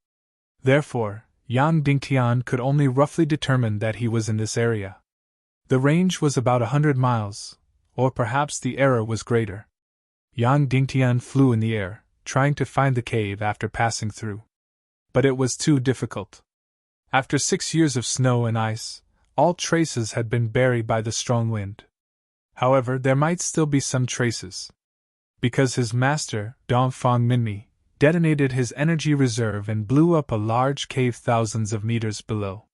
Speaker 1: Therefore, Yang Dingtian could only roughly determine that he was in this area. The range was about 100 miles, or perhaps the error was greater. Yang Dingtian flew in the air, trying to find the cave after passing through. But it was too difficult. After 6 years of snow and ice, all traces had been buried by the strong wind. However, there might still be some traces. Because his master, Dongfang Minmi, detonated his energy reserve and blew up a large cave thousands of meters below.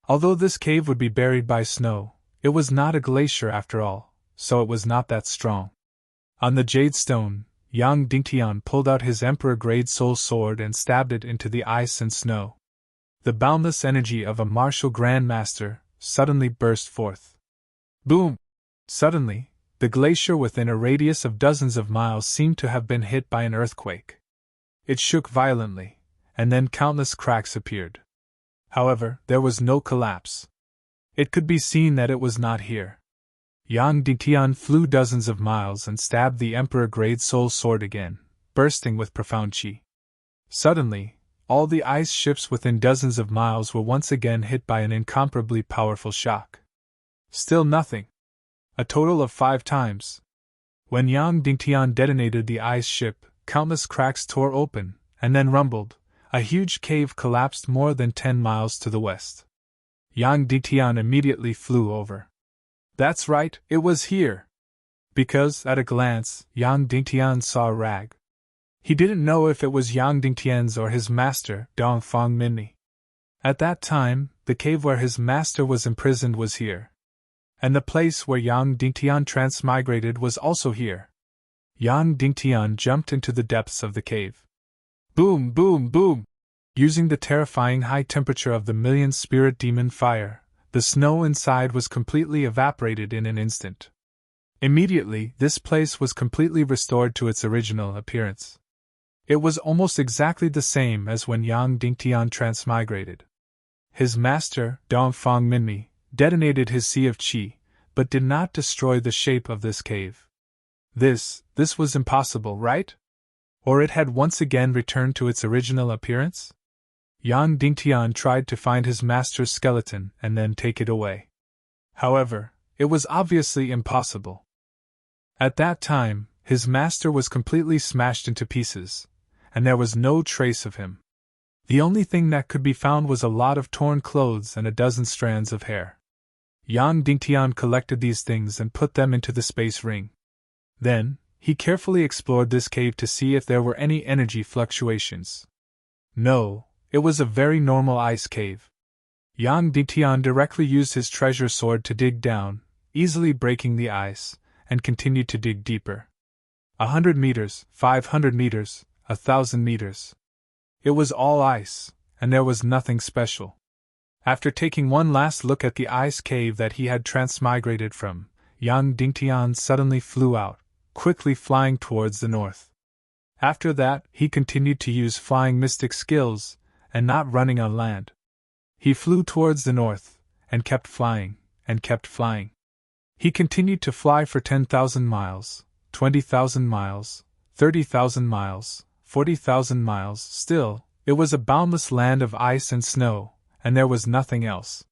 Speaker 1: Although this cave would be buried by snow, it was not a glacier after all, so it was not that strong. On the jade stone, Yang Dingtian pulled out his emperor-grade soul sword and stabbed it into the ice and snow. The boundless energy of a martial grandmaster suddenly burst forth. Boom! Suddenly, the glacier within a radius of dozens of miles seemed to have been hit by an earthquake. It shook violently, and then countless cracks appeared. However, there was no collapse. It could be seen that it was not here. Yang Dingtian flew dozens of miles and stabbed the emperor-grade soul sword again, bursting with profound qi. Suddenly, all the ice ships within dozens of miles were once again hit by an incomparably powerful shock. Still nothing. A total of 5 times. When Yang Dingtian detonated the ice ship, countless cracks tore open, and then rumbled. A huge cave collapsed more than 10 miles to the west. Yang Dingtian immediately flew over. That's right, it was here. Because, at a glance, Yang Dingtian saw a rag. He didn't know if it was Yang Dingtian's or his master, Dongfang Minmi. At that time, the cave where his master was imprisoned was here. And the place where Yang Dingtian transmigrated was also here. Yang Dingtian jumped into the depths of the cave. Boom, boom, boom! Using the terrifying high temperature of the million spirit demon fire, the snow inside was completely evaporated in an instant. Immediately, this place was completely restored to its original appearance. It was almost exactly the same as when Yang Dingtian transmigrated. His master, Dongfang Minmi, detonated his sea of qi, but did not destroy the shape of this cave. This was impossible, right? Or it had once again returned to its original appearance? Yang Dingtian tried to find his master's skeleton and then take it away. However, it was obviously impossible. At that time, his master was completely smashed into pieces, and there was no trace of him. The only thing that could be found was a lot of torn clothes and a dozen strands of hair. Yang Dingtian collected these things and put them into the space ring. Then, he carefully explored this cave to see if there were any energy fluctuations. No, it was a very normal ice cave. Yang Dingtian directly used his treasure sword to dig down, easily breaking the ice, and continued to dig deeper. 100 meters, 500 meters, 1,000 meters. It was all ice, and there was nothing special. After taking one last look at the ice cave that he had transmigrated from, Yang Dingtian suddenly flew out, quickly flying towards the north. After that, he continued to use flying mystic skills, and not running on land. He flew towards the north, and kept flying, and kept flying. He continued to fly for 10,000 miles, 20,000 miles, 30,000 miles, 40,000 miles. Still, it was a boundless land of ice and snow, and there was nothing else.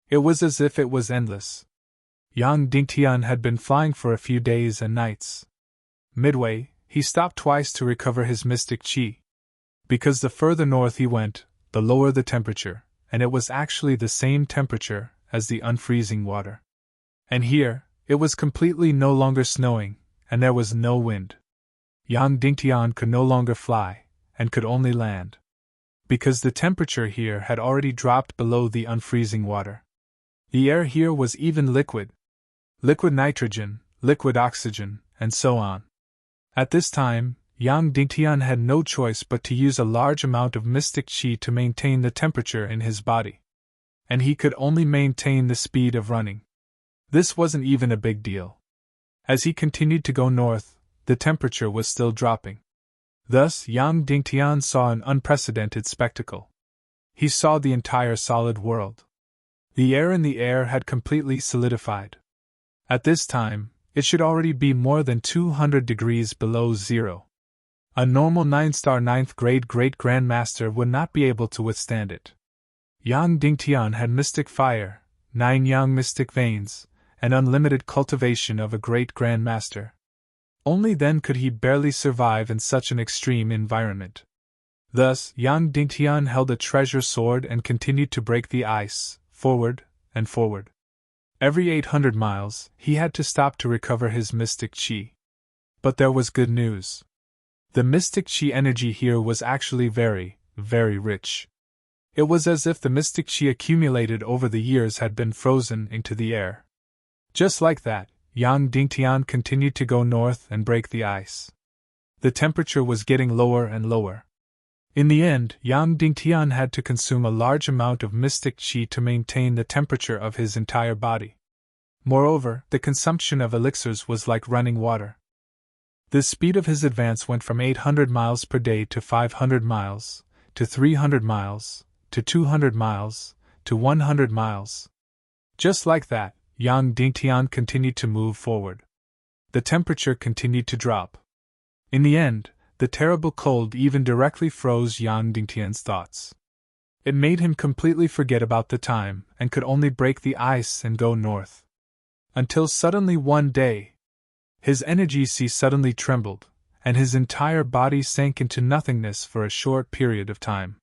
Speaker 1: It was as if it was endless. Yang Dingtian had been flying for a few days and nights. Midway, he stopped twice to recover his mystic chi. Because the further north he went, the lower the temperature, and it was actually the same temperature as the unfreezing water. And here, it was completely no longer snowing, and there was no wind. Yang Dingtian could no longer fly, and could only land. Because the temperature here had already dropped below the unfreezing water. The air here was even liquid. Liquid nitrogen, liquid oxygen, and so on. At this time, Yang Dingtian had no choice but to use a large amount of mystic chi to maintain the temperature in his body. And he could only maintain the speed of running. This wasn't even a big deal. As he continued to go north, the temperature was still dropping. Thus, Yang Dingtian saw an unprecedented spectacle. He saw the entire solid world. The air in the air had completely solidified. At this time, it should already be more than 200 degrees below zero. A normal 9-star 9th grade Great Grandmaster would not be able to withstand it. Yang Dingtian had mystic fire, 9 yang mystic veins, and unlimited cultivation of a Great Grandmaster. Only then could he barely survive in such an extreme environment. Thus, Yang Dingtian held a treasure sword and continued to break the ice, forward and forward. Every 800 miles, he had to stop to recover his mystic chi. But there was good news. The mystic chi energy here was actually very, very rich. It was as if the mystic chi accumulated over the years had been frozen into the air. Just like that, Yang Dingtian continued to go north and break the ice. The temperature was getting lower and lower. In the end, Yang Dingtian had to consume a large amount of mystic chi to maintain the temperature of his entire body. Moreover, the consumption of elixirs was like running water. The speed of his advance went from 800 miles per day to 500 miles, to 300 miles, to 200 miles, to 100 miles. Just like that, Yang Dingtian continued to move forward. The temperature continued to drop. In the end, the terrible cold even directly froze Yang Dingtian's thoughts. It made him completely forget about the time and could only break the ice and go north. Until suddenly one day, his energy suddenly trembled, and his entire body sank into nothingness for a short period of time.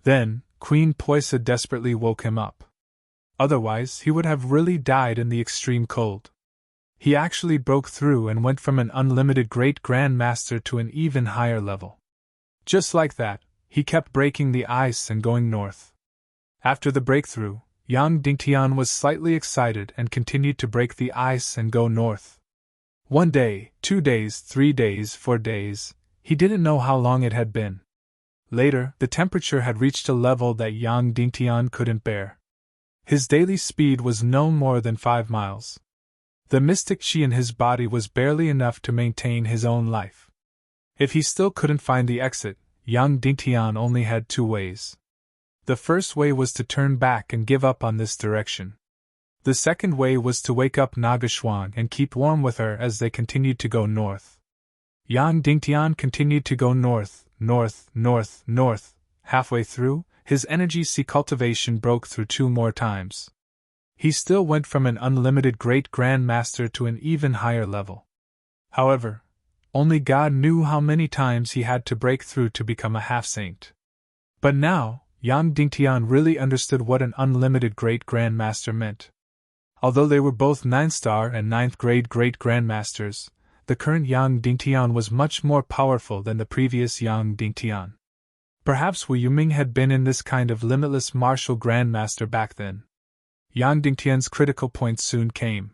Speaker 1: Then, Queen Poisa desperately woke him up. Otherwise, he would have really died in the extreme cold. He actually broke through and went from an unlimited Great Grandmaster to an even higher level. Just like that, he kept breaking the ice and going north. After the breakthrough, Yang Dingtian was slightly excited and continued to break the ice and go north. 1 day, 2 days, 3 days, 4 days, he didn't know how long it had been. Later, the temperature had reached a level that Yang Dingtian couldn't bear. His daily speed was no more than 5 miles. The mystic chi in his body was barely enough to maintain his own life. If he still couldn't find the exit, Yang Dingtian only had 2 ways. The first way was to turn back and give up on this direction. The second way was to wake up Nagashuang and keep warm with her as they continued to go north. Yang Dingtian continued to go north, north, north, north. Halfway through, his energy cultivation broke through 2 more times. He still went from an unlimited Great Grandmaster to an even higher level. However, only God knew how many times he had to break through to become a half-saint. But now, Yang Dingtian really understood what an unlimited Great Grandmaster meant. Although they were both 9-star and 9th grade Great Grandmasters, the current Yang Dingtian was much more powerful than the previous Yang Dingtian. Perhaps Wu Yuming had been in this kind of limitless martial Grandmaster back then. Yang Dingtian's critical point soon came.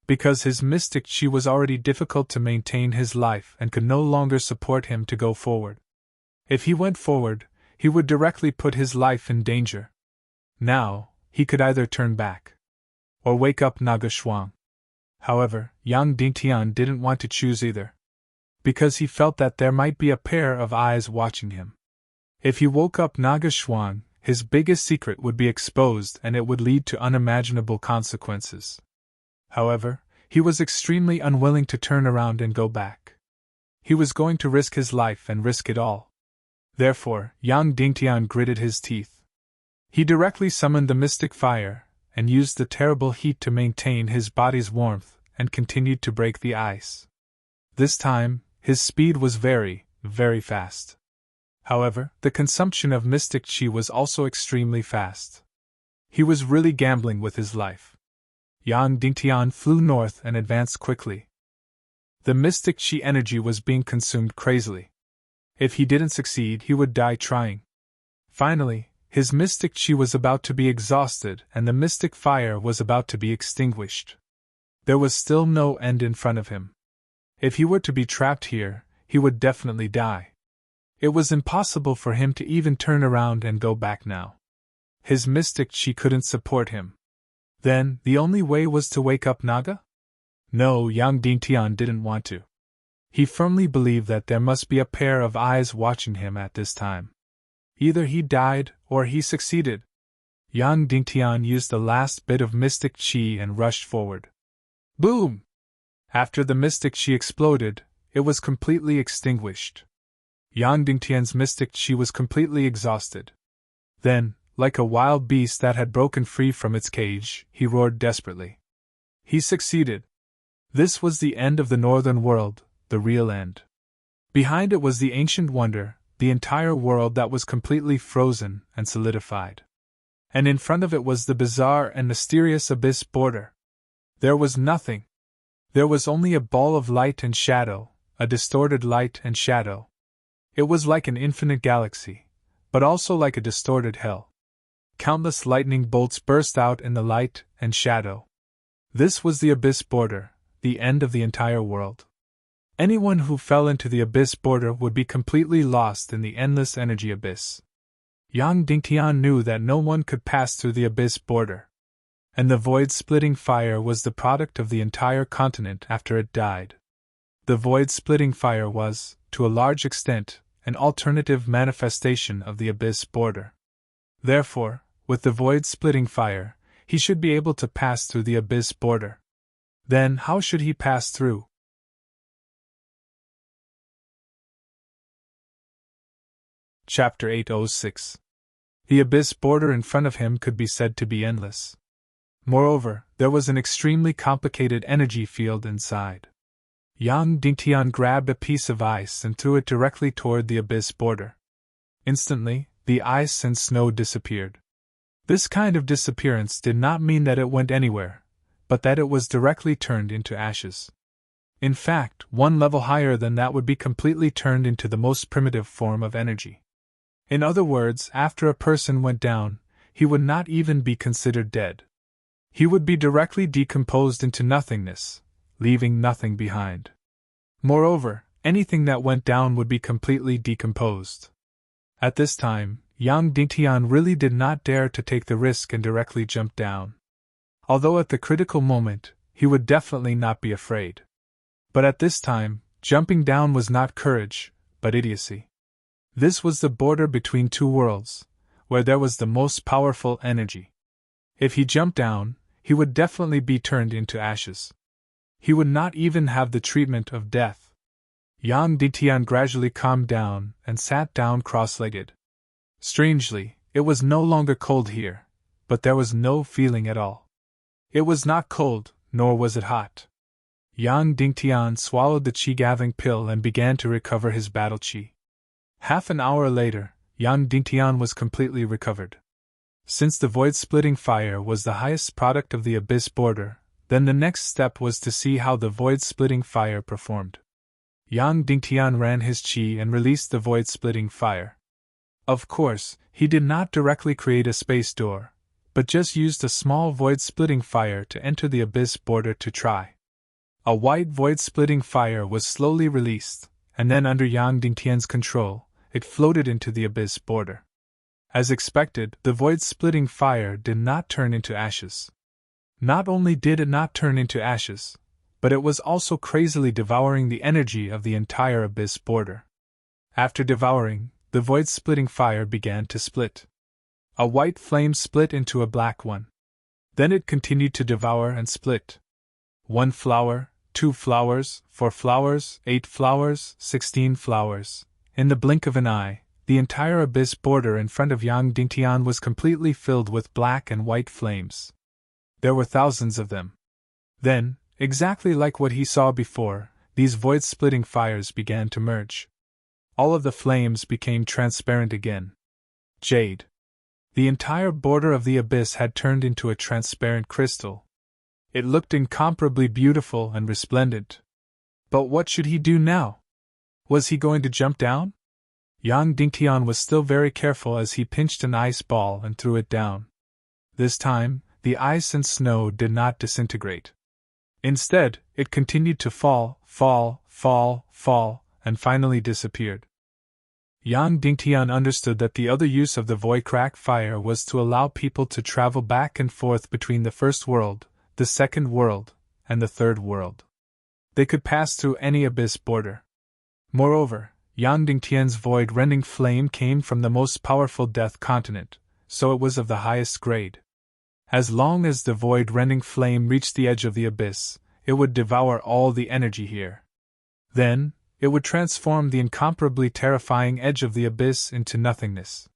Speaker 1: Because his mystic chi was already difficult to maintain his life and could no longer support him to go forward. If he went forward, he would directly put his life in danger. Now, he could either turn back or wake up Nagashuang. However, Yang Dingtian didn't want to choose either, because he felt that there might be a pair of eyes watching him. If he woke up Naga Shuang, his biggest secret would be exposed and it would lead to unimaginable consequences. However, he was extremely unwilling to turn around and go back. He was going to risk his life and risk it all. Therefore, Yang Dingtian gritted his teeth. He directly summoned the mystic fire, and used the terrible heat to maintain his body's warmth, and continued to break the ice. This time, his speed was very, very fast. However, the consumption of mystic chi was also extremely fast. He was really gambling with his life. Yang Dingtian flew north and advanced quickly. The mystic chi energy was being consumed crazily. If he didn't succeed, he would die trying. Finally, his mystic chi was about to be exhausted and the mystic fire was about to be extinguished. There was still no end in front of him. If he were to be trapped here, he would definitely die. It was impossible for him to even turn around and go back now. His mystic chi couldn't support him. Then, the only way was to wake up Naga? No, Yang Dingtian didn't want to. He firmly believed that there must be a pair of eyes watching him at this time. Either he died, or he succeeded. Yang Dingtian used the last bit of mystic chi and rushed forward. Boom! After the mystic chi exploded, it was completely extinguished. Yang Dingtian's mystic chi was completely exhausted. Then, like a wild beast that had broken free from its cage, he roared desperately. He succeeded. This was the end of the northern world, the real end. Behind it was the ancient wonder, the entire world that was completely frozen and solidified. And in front of it was the bizarre and mysterious abyss border. There was nothing. There was only a ball of light and shadow, a distorted light and shadow. It was like an infinite galaxy, but also like a distorted hell. Countless lightning bolts burst out in the light and shadow. This was the abyss border, the end of the entire world. Anyone who fell into the abyss border would be completely lost in the endless energy abyss. Yang Dingtian knew that no one could pass through the abyss border. And the void-splitting fire was the product of the entire continent after it died. The void-splitting fire was, to a large extent, an alternative manifestation of the abyss border. Therefore, with the void-splitting fire, he should be able to pass through the abyss border. Then how should he pass through? Chapter 806. The abyss border in front of him could be said to be endless. Moreover, there was an extremely complicated energy field inside. Yang Dingtian grabbed a piece of ice and threw it directly toward the abyss border. Instantly, the ice and snow disappeared. This kind of disappearance did not mean that it went anywhere, but that it was directly turned into ashes. In fact, one level higher than that would be completely turned into the most primitive form of energy. In other words, after a person went down, he would not even be considered dead. He would be directly decomposed into nothingness, leaving nothing behind. Moreover, anything that went down would be completely decomposed. At this time, Yang Dingtian really did not dare to take the risk and directly jump down. Although at the critical moment, he would definitely not be afraid. But at this time, jumping down was not courage, but idiocy. This was the border between two worlds, where there was the most powerful energy. If he jumped down, he would definitely be turned into ashes. He would not even have the treatment of death. Yang Dingtian gradually calmed down and sat down cross-legged. Strangely, it was no longer cold here, but there was no feeling at all. It was not cold, nor was it hot. Yang Dingtian swallowed the qi-gathering pill and began to recover his battle qi. Half an hour later, Yang Dingtian was completely recovered. Since the void-splitting fire was the highest product of the abyss border, then the next step was to see how the void-splitting fire performed. Yang Dingtian ran his qi and released the void-splitting fire. Of course, he did not directly create a space door, but just used a small void-splitting fire to enter the abyss border to try. A white void-splitting fire was slowly released, and then under Yang Dingtian's control, it floated into the abyss border. As expected, the void-splitting fire did not turn into ashes. Not only did it not turn into ashes, but it was also crazily devouring the energy of the entire abyss border. After devouring, the void-splitting fire began to split. A white flame split into a black one. Then it continued to devour and split. 1 flower, 2 flowers, 4 flowers, 8 flowers, 16 flowers. In the blink of an eye, the entire abyss border in front of Yang Dingtian was completely filled with black and white flames. There were thousands of them. Then, exactly like what he saw before, these void-splitting fires began to merge. All of the flames became transparent again. Jade. The entire border of the abyss had turned into a transparent crystal. It looked incomparably beautiful and resplendent. But what should he do now? Was he going to jump down? Yang Dingtian was still very careful as he pinched an ice ball and threw it down. This time, the ice and snow did not disintegrate. Instead, it continued to fall, and finally disappeared. Yang Dingtian understood that the other use of the void crack fire was to allow people to travel back and forth between the first world, the second world, and the third world. They could pass through any abyss border. Moreover, Yang Dingtian's void-rending flame came from the most powerful death continent, so it was of the highest grade. As long as the void-rending flame reached the edge of the abyss, it would devour all the energy here. Then, it would transform the incomparably terrifying edge of the abyss into nothingness.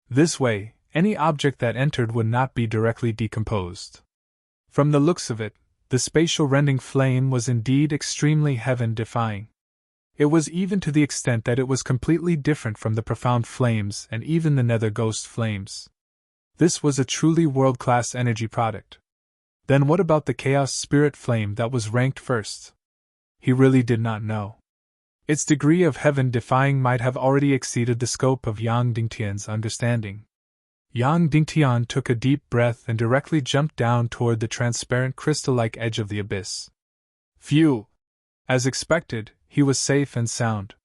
Speaker 1: This way, any object that entered would not be directly decomposed. From the looks of it, the spatial rending flame was indeed extremely heaven-defying. It was even to the extent that it was completely different from the profound flames and even the nether ghost flames. This was a truly world-class energy product. Then what about the chaos spirit flame that was ranked first? He really did not know. Its degree of heaven-defying might have already exceeded the scope of Yang Dingtian's understanding. Yang Dingtian took a deep breath and directly jumped down toward the transparent crystal-like edge of the abyss. Phew! As expected, he was safe and sound.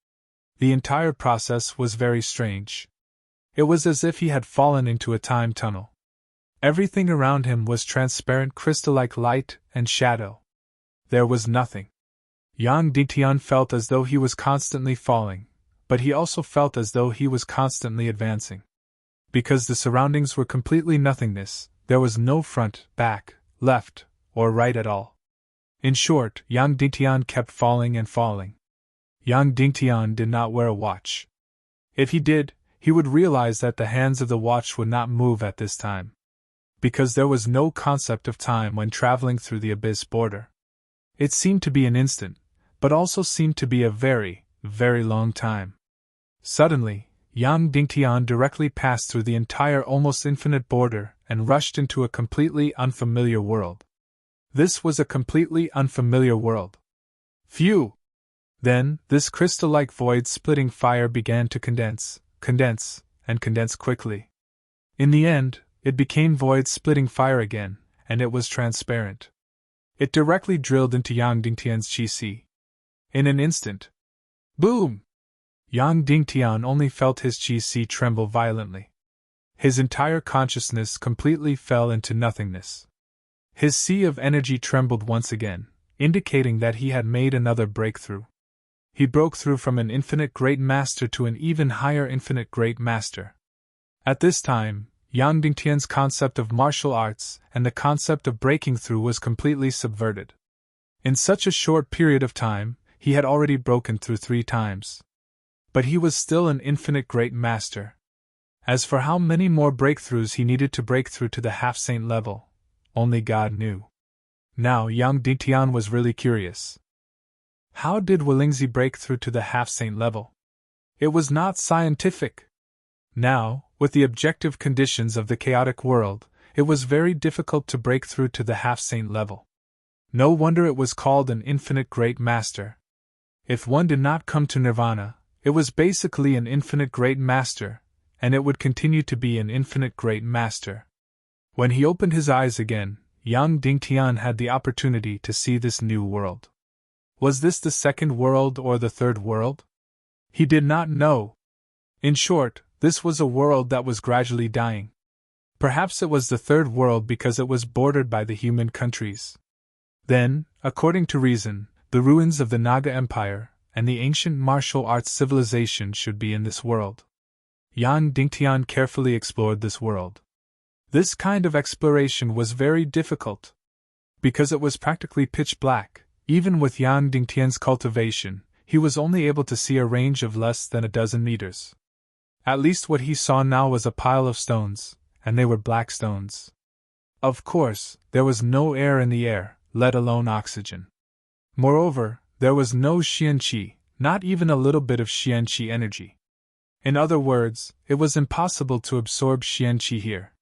Speaker 1: The entire process was very strange. It was as if he had fallen into a time tunnel. Everything around him was transparent crystal-like light and shadow. There was nothing. Yang Dingtian felt as though he was constantly falling, but he also felt as though he was constantly advancing. Because the surroundings were completely nothingness, there was no front, back, left, or right at all. In short, Yang Dingtian kept falling and falling. Yang Dingtian did not wear a watch. If he did, he would realize that the hands of the watch would not move at this time. Because there was no concept of time when traveling through the abyss border. It seemed to be an instant, but also seemed to be a very, very long time. Suddenly, Yang Dingtian directly passed through the entire almost infinite border and rushed into a completely unfamiliar world. This was a completely unfamiliar world. Phew! Then, this crystal-like void-splitting fire began to condense quickly. In the end, it became void-splitting fire again, and it was transparent. It directly drilled into Yang Dingtian's qi. In an instant. Boom! Yang Dingtian only felt his qi tremble violently. His entire consciousness completely fell into nothingness. His sea of energy trembled once again, indicating that he had made another breakthrough. He broke through from an infinite great master to an even higher infinite great master. At this time, Yang Dingtian's concept of martial arts and the concept of breaking through was completely subverted. In such a short period of time, he had already broken through 3 times. But he was still an infinite great master. As for how many more breakthroughs he needed to break through to the half-saint level, only God knew. Now Yang Dingtian was really curious. How did Walingzi break through to the half-saint level? It was not scientific. Now, with the objective conditions of the chaotic world, it was very difficult to break through to the half-saint level. No wonder it was called an infinite great master. If one did not come to nirvana, it was basically an infinite great master, and it would continue to be an infinite great master. When he opened his eyes again, Yang Dingtian had the opportunity to see this new world. Was this the second world or the third world? He did not know. In short, this was a world that was gradually dying. Perhaps it was the third world because it was bordered by the human countries. Then, according to reason, the ruins of the Naga Empire and the ancient martial arts civilization should be in this world. Yang Dingtian carefully explored this world. This kind of exploration was very difficult. Because it was practically pitch black, even with Yang Dingtian's cultivation, he was only able to see a range of less than a dozen meters. At least what he saw now was a pile of stones, and they were black stones. Of course, there was no air in the air, let alone oxygen. Moreover, there was no xianqi, not even a little bit of xianqi energy. In other words, it was impossible to absorb xianqi here.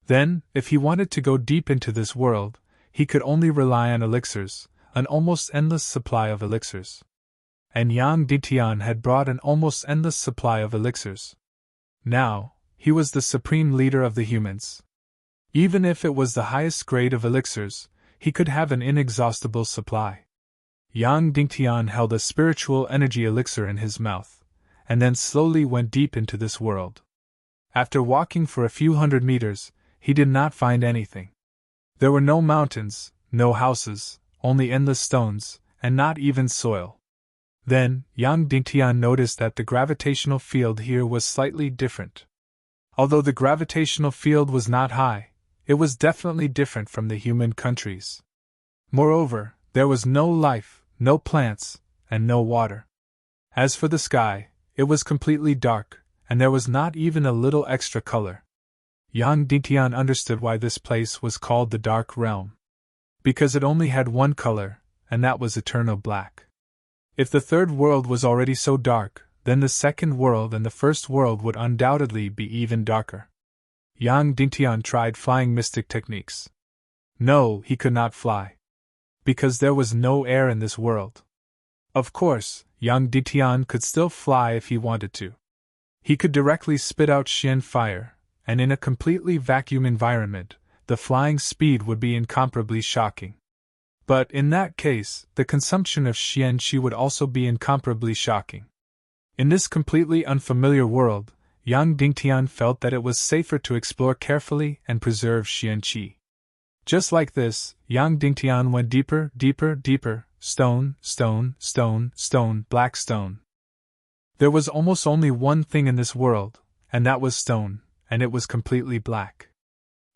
Speaker 1: Then, if he wanted to go deep into this world, he could only rely on elixirs, an almost endless supply of elixirs. And Yang Dingtian had brought an almost endless supply of elixirs. Now, he was the supreme leader of the humans. Even if it was the highest grade of elixirs, he could have an inexhaustible supply. Yang Dingtian held a spiritual energy elixir in his mouth, and then slowly went deep into this world. After walking for a few hundred meters, he did not find anything. There were no mountains, no houses, only endless stones, and not even soil. Then, Yang Dingtian noticed that the gravitational field here was slightly different. Although the gravitational field was not high, it was definitely different from the human countries. Moreover, there was no life, no plants, and no water. As for the sky, it was completely dark, and there was not even a little extra color. Yang Dingtian understood why this place was called the Dark Realm. Because it only had one color, and that was eternal black. If the third world was already so dark, then the second world and the first world would undoubtedly be even darker. Yang Dingtian tried flying mystic techniques. No, he could not fly. Because there was no air in this world. Of course, Yang Dingtian could still fly if he wanted to. He could directly spit out Xian fire, and in a completely vacuum environment, the flying speed would be incomparably shocking. But in that case, the consumption of xianqi would also be incomparably shocking. In this completely unfamiliar world, Yang Dingtian felt that it was safer to explore carefully and preserve xianqi. Just like this, Yang Dingtian went deeper, deeper, deeper, stone, stone, stone, stone, black stone. There was almost only one thing in this world, and that was stone, and it was completely black.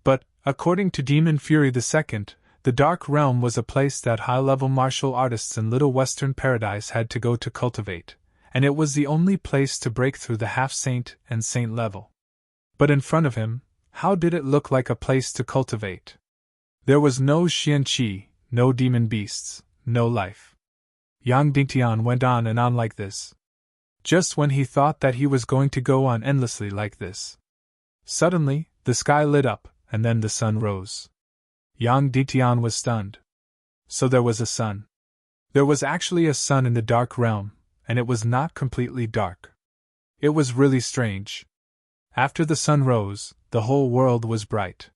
Speaker 1: But, according to Demon Fury II, the Dark Realm was a place that high-level martial artists in Little Western Paradise had to go to cultivate, and it was the only place to break through the half-saint and saint level. But in front of him, how did it look like a place to cultivate? There was no xianqi, no demon beasts, no life. Yang Dingtian went on and on like this. Just when he thought that he was going to go on endlessly like this. Suddenly, the sky lit up, and then the sun rose. Yang Dingtian was stunned. So there was a sun. There was actually a sun in the Dark Realm, and it was not completely dark. It was really strange. After the sun rose, the whole world was bright.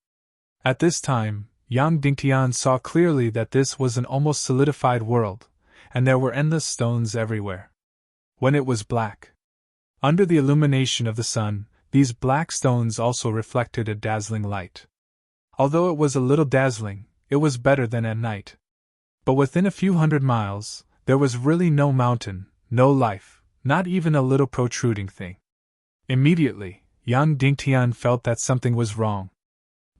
Speaker 1: At this time, Yang Dingtian saw clearly that this was an almost solidified world, and there were endless stones everywhere. When it was black. Under the illumination of the sun, these black stones also reflected a dazzling light. Although it was a little dazzling, it was better than at night. But within a few hundred miles, there was really no mountain, no life, not even a little protruding thing. Immediately, Yang Dingtian felt that something was wrong.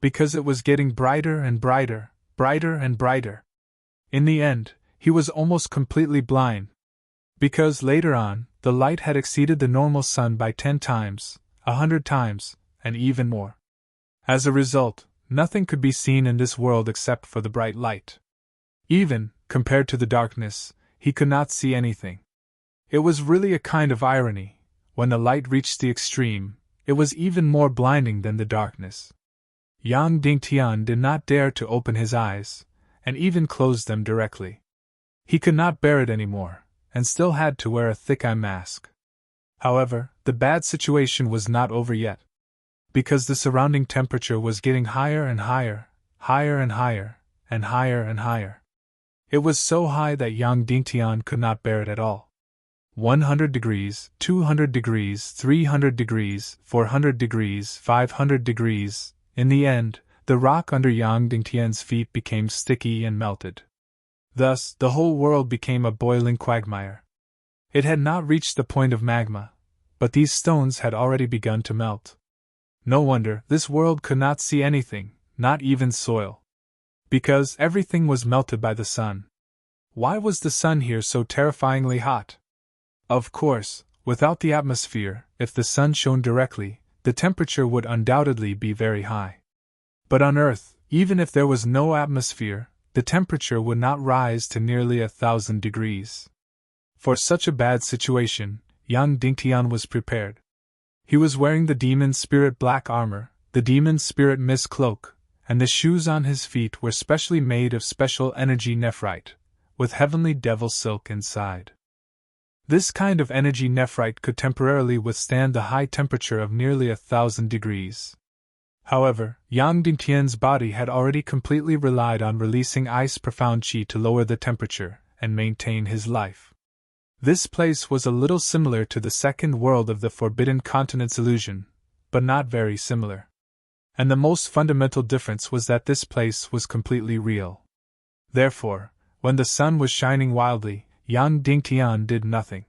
Speaker 1: Because it was getting brighter and brighter, brighter and brighter. In the end, he was almost completely blind. Because later on, the light had exceeded the normal sun by 10 times, 100 times, and even more. As a result, nothing could be seen in this world except for the bright light. Even, compared to the darkness, he could not see anything. It was really a kind of irony. When the light reached the extreme, it was even more blinding than the darkness. Yang Dingtian did not dare to open his eyes, and even closed them directly. He could not bear it anymore, and still had to wear a thick eye mask. However, the bad situation was not over yet. Because the surrounding temperature was getting higher and higher, higher and higher, and higher and higher. It was so high that Yang Dingtian could not bear it at all. 100 degrees, 200 degrees, 300 degrees, 400 degrees, 500 degrees. In the end, the rock under Yang Dingtian's feet became sticky and melted. Thus, the whole world became a boiling quagmire. It had not reached the point of magma, but these stones had already begun to melt. No wonder this world could not see anything, not even soil. Because everything was melted by the sun. Why was the sun here so terrifyingly hot? Of course, without the atmosphere, if the sun shone directly, the temperature would undoubtedly be very high. But on Earth, even if there was no atmosphere, the temperature would not rise to nearly 1,000 degrees. For such a bad situation, Yang Dingtian was prepared. He was wearing the demon spirit black armor, the demon spirit mist cloak, and the shoes on his feet were specially made of special energy nephrite, with heavenly devil silk inside. This kind of energy nephrite could temporarily withstand the high temperature of nearly 1,000 degrees. However, Yang Dingtian's body had already completely relied on releasing ice profound qi to lower the temperature and maintain his life. This place was a little similar to the second world of the Forbidden Continent's illusion, but not very similar. And the most fundamental difference was that this place was completely real. Therefore, when the sun was shining wildly, Yang Dingtian did nothing.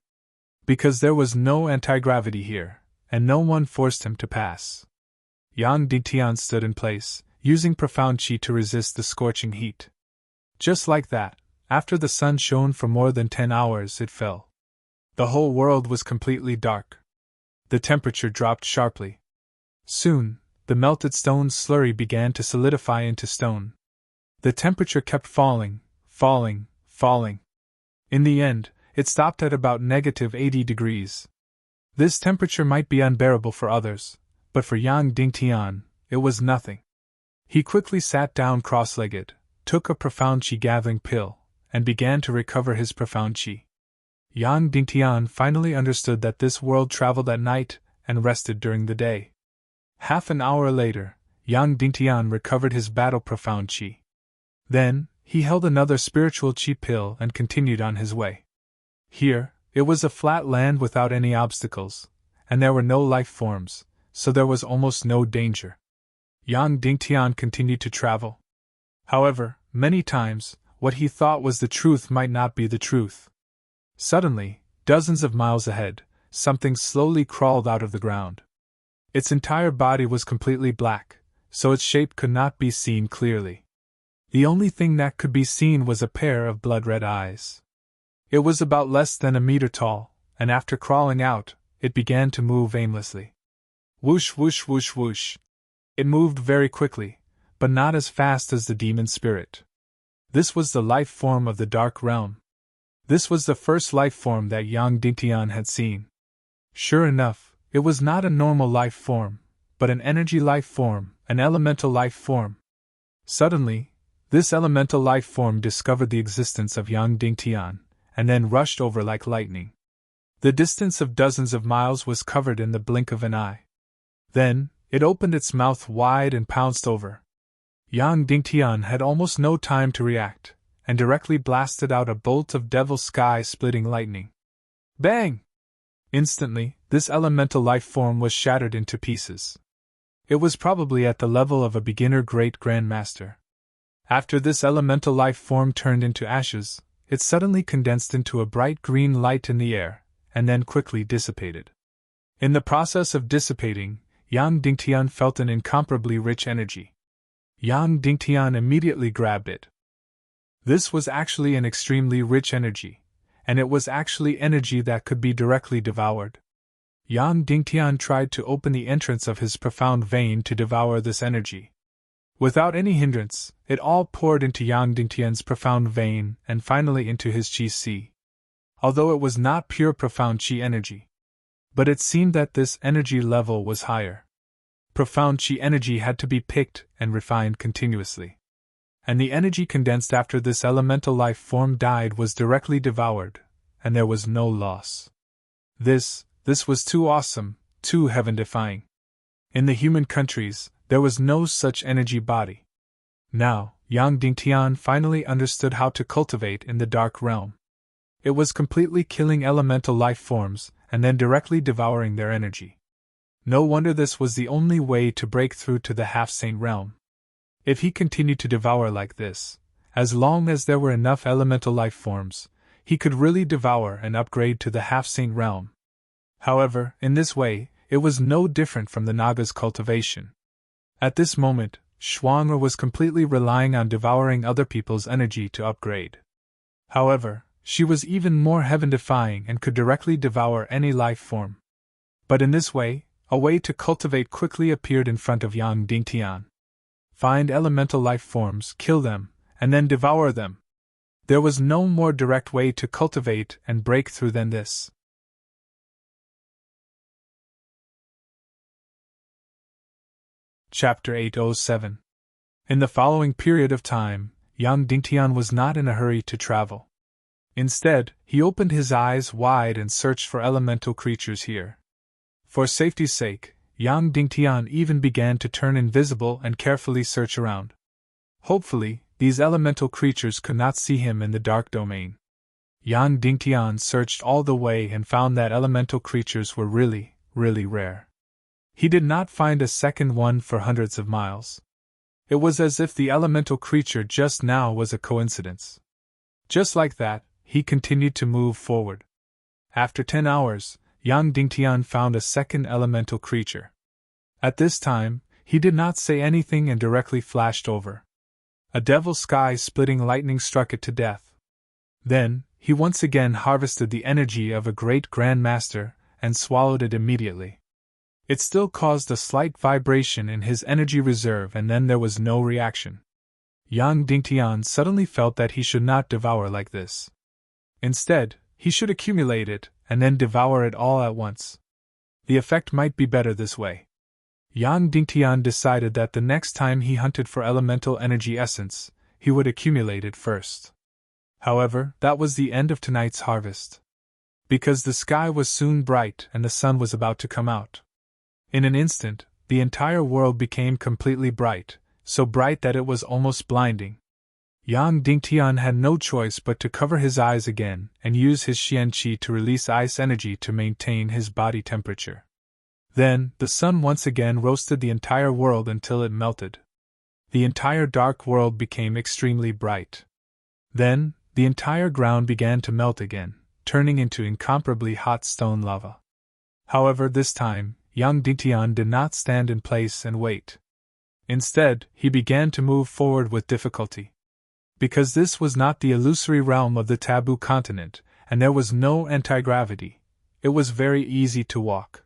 Speaker 1: Because there was no anti-gravity here, and no one forced him to pass. Yang Dingtian stood in place, using profound qi to resist the scorching heat. Just like that, after the sun shone for more than 10 hours, it fell. The whole world was completely dark. The temperature dropped sharply. Soon, the melted stone slurry began to solidify into stone. The temperature kept falling, falling, falling. In the end, it stopped at about -80 degrees. This temperature might be unbearable for others, but for Yang Dingtian, it was nothing. He quickly sat down cross-legged, took a profound qi gathering pill, and began to recover his profound qi. Yang Dingtian finally understood that this world traveled at night and rested during the day. Half an hour later, Yang Dingtian recovered his battle profound qi. Then, he held another spiritual qi pill and continued on his way. Here, it was a flat land without any obstacles, and there were no life forms, so there was almost no danger. Yang Dingtian continued to travel. However, many times, what he thought was the truth might not be the truth. Suddenly, dozens of miles ahead, something slowly crawled out of the ground. Its entire body was completely black, so its shape could not be seen clearly. The only thing that could be seen was a pair of blood-red eyes. It was about less than a meter tall, and after crawling out, it began to move aimlessly. Whoosh, whoosh, whoosh, whoosh. It moved very quickly, but not as fast as the demon spirit. This was the life form of the dark realm. This was the first life form that Yang Dingtian had seen. Sure enough, it was not a normal life form, but an energy life form, an elemental life form. Suddenly, this elemental life form discovered the existence of Yang Dingtian, and then rushed over like lightning. The distance of dozens of miles was covered in the blink of an eye. Then, it opened its mouth wide and pounced over. Yang Dingtian had almost no time to react, and directly blasted out a bolt of devil sky-splitting lightning. Bang! Instantly, this elemental life form was shattered into pieces. It was probably at the level of a beginner great grandmaster. After this elemental life form turned into ashes, it suddenly condensed into a bright green light in the air, and then quickly dissipated. In the process of dissipating, Yang Dingtian felt an incomparably rich energy. Yang Dingtian immediately grabbed it. This was actually an extremely rich energy, and it was actually energy that could be directly devoured. Yang Dingtian tried to open the entrance of his profound vein to devour this energy. Without any hindrance, it all poured into Yang Dingtian's profound vein and finally into his qi si. Although it was not pure profound qi energy. But it seemed that this energy level was higher. Profound qi energy had to be picked and refined continuously. And the energy condensed after this elemental life form died was directly devoured, and there was no loss. This was too awesome, too heaven-defying. In the human countries, there was no such energy body. Now, Yang Dingtian finally understood how to cultivate in the dark realm. It was completely killing elemental life forms, and then directly devouring their energy. No wonder this was the only way to break through to the half-saint realm. If he continued to devour like this, As long as there were enough elemental life forms, he could really devour and upgrade to the half-saint realm. However, in this way, it was no different from the Naga's cultivation. At this moment, Xuan'er was completely relying on devouring other people's energy to upgrade. However, she was even more heaven-defying and could directly devour any life form. But in this way, a way to cultivate quickly appeared in front of Yang Dingtian. Find elemental life forms, kill them, and then devour them. There was no more direct way to cultivate and break through than this. Chapter 807. In the following period of time, Yang Dingtian was not in a hurry to travel. Instead, he opened his eyes wide and searched for elemental creatures here. For safety's sake, Yang Dingtian even began to turn invisible and carefully search around. Hopefully, these elemental creatures could not see him in the dark domain. Yang Dingtian searched all the way and found that elemental creatures were really, really rare. He did not find a second one for hundreds of miles. It was as if the elemental creature just now was a coincidence. Just like that, he continued to move forward. After 10 hours, Yang Dingtian found a second elemental creature. At this time, he did not say anything and directly flashed over. A devil sky-splitting lightning struck it to death. Then, he once again harvested the energy of a great grandmaster and swallowed it immediately. It still caused a slight vibration in his energy reserve, and then there was no reaction. Yang Dingtian suddenly felt that he should not devour like this. Instead, he should accumulate it, and then devour it all at once. The effect might be better this way. Yang Dingtian decided that the next time he hunted for elemental energy essence, he would accumulate it first. However, that was the end of tonight's harvest. Because the sky was soon bright and the sun was about to come out. In an instant, the entire world became completely bright, so bright that it was almost blinding. Yang Dingtian had no choice but to cover his eyes again and use his Xian Qi to release ice energy to maintain his body temperature. Then, the sun once again roasted the entire world until it melted. The entire dark world became extremely bright. Then, the entire ground began to melt again, turning into incomparably hot stone lava. However, this time, Yang Dingtian did not stand in place and wait. Instead, he began to move forward with difficulty. Because this was not the illusory realm of the taboo continent, and there was no anti-gravity, it was very easy to walk.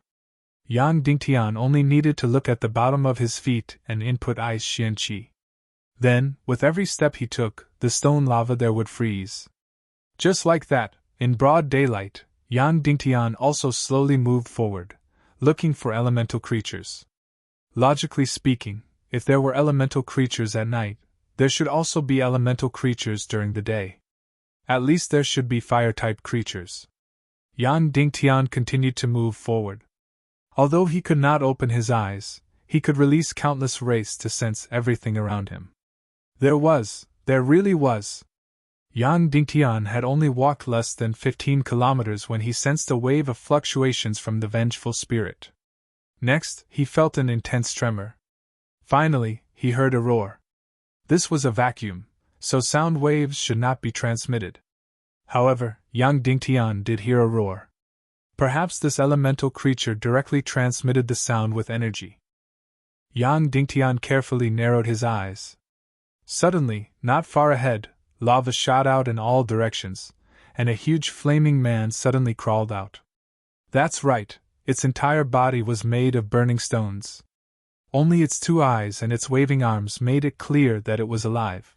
Speaker 1: Yang Dingtian only needed to look at the bottom of his feet and input ice Xian Qi. Then, with every step he took, the stone lava there would freeze. Just like that, in broad daylight, Yang Dingtian also slowly moved forward, looking for elemental creatures. Logically speaking, if there were elemental creatures at night, there should also be elemental creatures during the day. At least there should be fire-type creatures. Yang Dingtian continued to move forward. Although he could not open his eyes, he could release countless rays to sense everything around him. There really was. Yang Dingtian had only walked less than 15 kilometers when he sensed a wave of fluctuations from the vengeful spirit. Next, he felt an intense tremor. Finally, he heard a roar. This was a vacuum, so sound waves should not be transmitted. However, Yang Dingtian did hear a roar. Perhaps this elemental creature directly transmitted the sound with energy. Yang Dingtian carefully narrowed his eyes. Suddenly, not far ahead, lava shot out in all directions, and a huge flaming man suddenly crawled out. That's right, its entire body was made of burning stones. Only its 2 eyes and its waving arms made it clear that it was alive.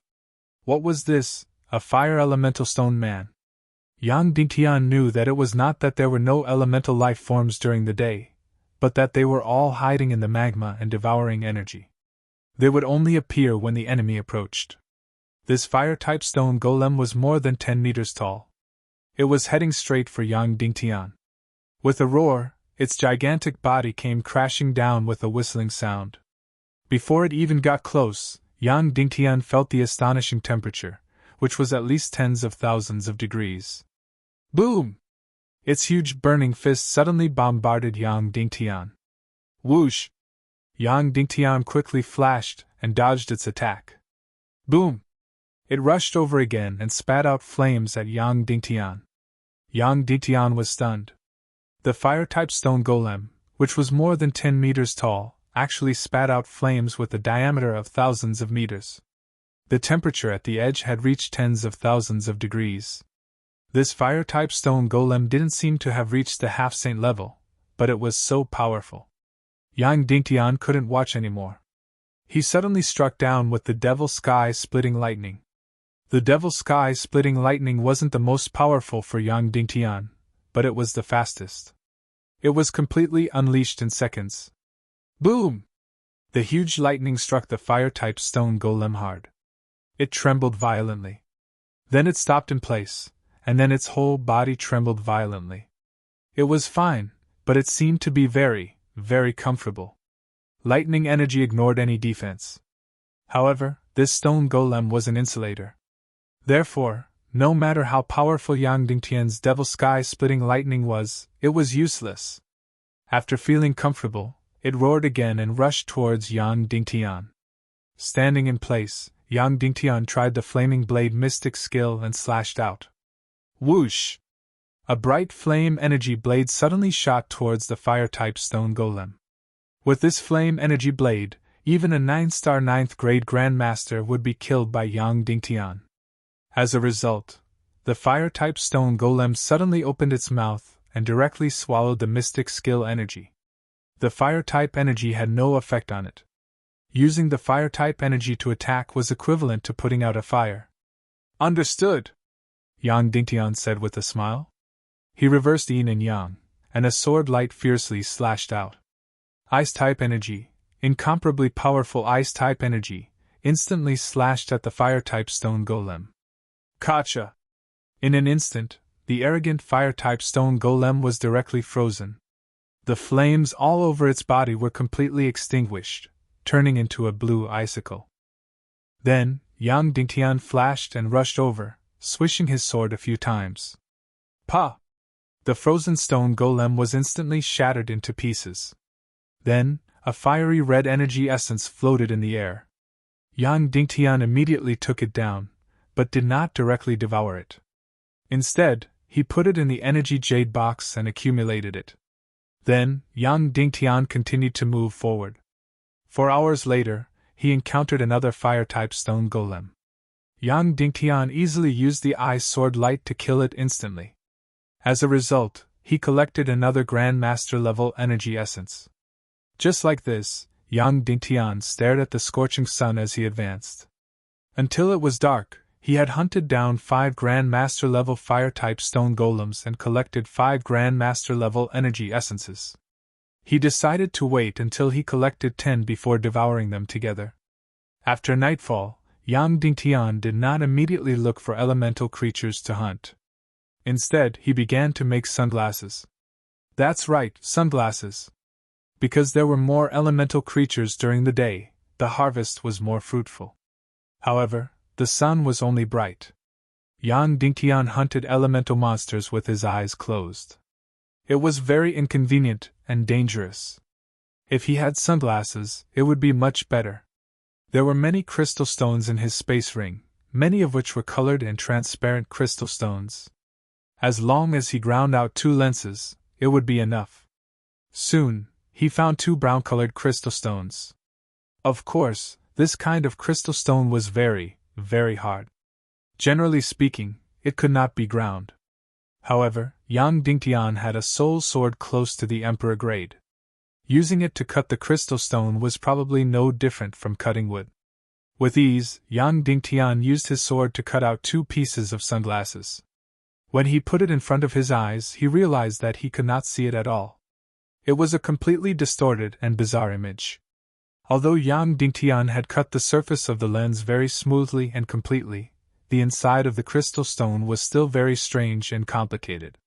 Speaker 1: What was this? A fire elemental stone man? Yang Dingtian knew that it was not that there were no elemental life forms during the day, but that they were all hiding in the magma and devouring energy. They would only appear when the enemy approached. This fire-type stone golem was more than 10 meters tall. It was heading straight for Yang Dingtian. With a roar, its gigantic body came crashing down with a whistling sound. Before it even got close, Yang Dingtian felt the astonishing temperature, which was at least tens of thousands of degrees. Boom! Its huge burning fist suddenly bombarded Yang Dingtian. Whoosh! Yang Dingtian quickly flashed and dodged its attack. Boom! It rushed over again and spat out flames at Yang Dingtian. Yang Dingtian was stunned. The fire-type stone golem, which was more than 10 meters tall, actually spat out flames with a diameter of thousands of meters. The temperature at the edge had reached tens of thousands of degrees. This fire-type stone golem didn't seem to have reached the half-saint level, but it was so powerful. Yang Dingtian couldn't watch anymore. He suddenly struck down with the devil sky-splitting lightning. The devil sky-splitting lightning wasn't the most powerful for Yang Dingtian, but it was the fastest. It was completely unleashed in seconds. Boom! The huge lightning struck the fire-type stone golem hard. It trembled violently. Then it stopped in place, and then its whole body trembled violently. It was fine, but it seemed to be very, very comfortable. Lightning energy ignored any defense. However, this stone golem was an insulator. Therefore, no matter how powerful Yang Dingtian's devil sky-splitting lightning was, it was useless. After feeling comfortable, it roared again and rushed towards Yang Dingtian. Standing in place, Yang Dingtian tried the flaming blade mystic skill and slashed out. Whoosh! A bright flame energy blade suddenly shot towards the fire-type stone golem. With this flame energy blade, even a 9-star 9th grade Grandmaster would be killed by Yang Dingtian. As a result, the fire-type stone golem suddenly opened its mouth and directly swallowed the mystic skill energy. The fire-type energy had no effect on it. Using the fire-type energy to attack was equivalent to putting out a fire. Understood, Yang Dingtian said with a smile. He reversed yin and yang, and a sword light fiercely slashed out. Ice-type energy, incomparably powerful ice-type energy, instantly slashed at the fire-type stone golem. Gotcha! In an instant, the arrogant fire-type stone golem was directly frozen. The flames all over its body were completely extinguished, turning into a blue icicle. Then, Yang Dingtian flashed and rushed over, swishing his sword a few times. Pa! The frozen stone golem was instantly shattered into pieces. Then, a fiery red energy essence floated in the air. Yang Dingtian immediately took it down, but did not directly devour it. Instead, he put it in the energy jade box and accumulated it. Then, Yang Dingtian continued to move forward. 4 hours later, he encountered another fire-type stone golem. Yang Dingtian easily used the ice sword light to kill it instantly. As a result, he collected another Grandmaster level energy essence. Just like this, Yang Dingtian stared at the scorching sun as he advanced. Until it was dark, he had hunted down 5 Grandmaster level fire-type stone golems and collected 5 Grandmaster level energy essences. He decided to wait until he collected 10 before devouring them together. After nightfall, Yang Dingtian did not immediately look for elemental creatures to hunt. Instead, he began to make sunglasses. That's right, sunglasses. Because there were more elemental creatures during the day, the harvest was more fruitful. However, the sun was only bright. Yang Dingtian hunted elemental monsters with his eyes closed. It was very inconvenient and dangerous. If he had sunglasses, it would be much better. There were many crystal stones in his space ring, many of which were colored and transparent crystal stones. As long as he ground out 2 lenses, it would be enough. Soon, he found 2 brown-colored crystal stones. Of course, this kind of crystal stone was very, very hard. Generally speaking, it could not be ground. However, Yang Dingtian had a soul sword close to the Emperor grade. Using it to cut the crystal stone was probably no different from cutting wood. With ease, Yang Dingtian used his sword to cut out 2 pieces of sunglasses. When he put it in front of his eyes, he realized that he could not see it at all. It was a completely distorted and bizarre image. Although Yang Dingtian had cut the surface of the lens very smoothly and completely, the inside of the crystal stone was still very strange and complicated.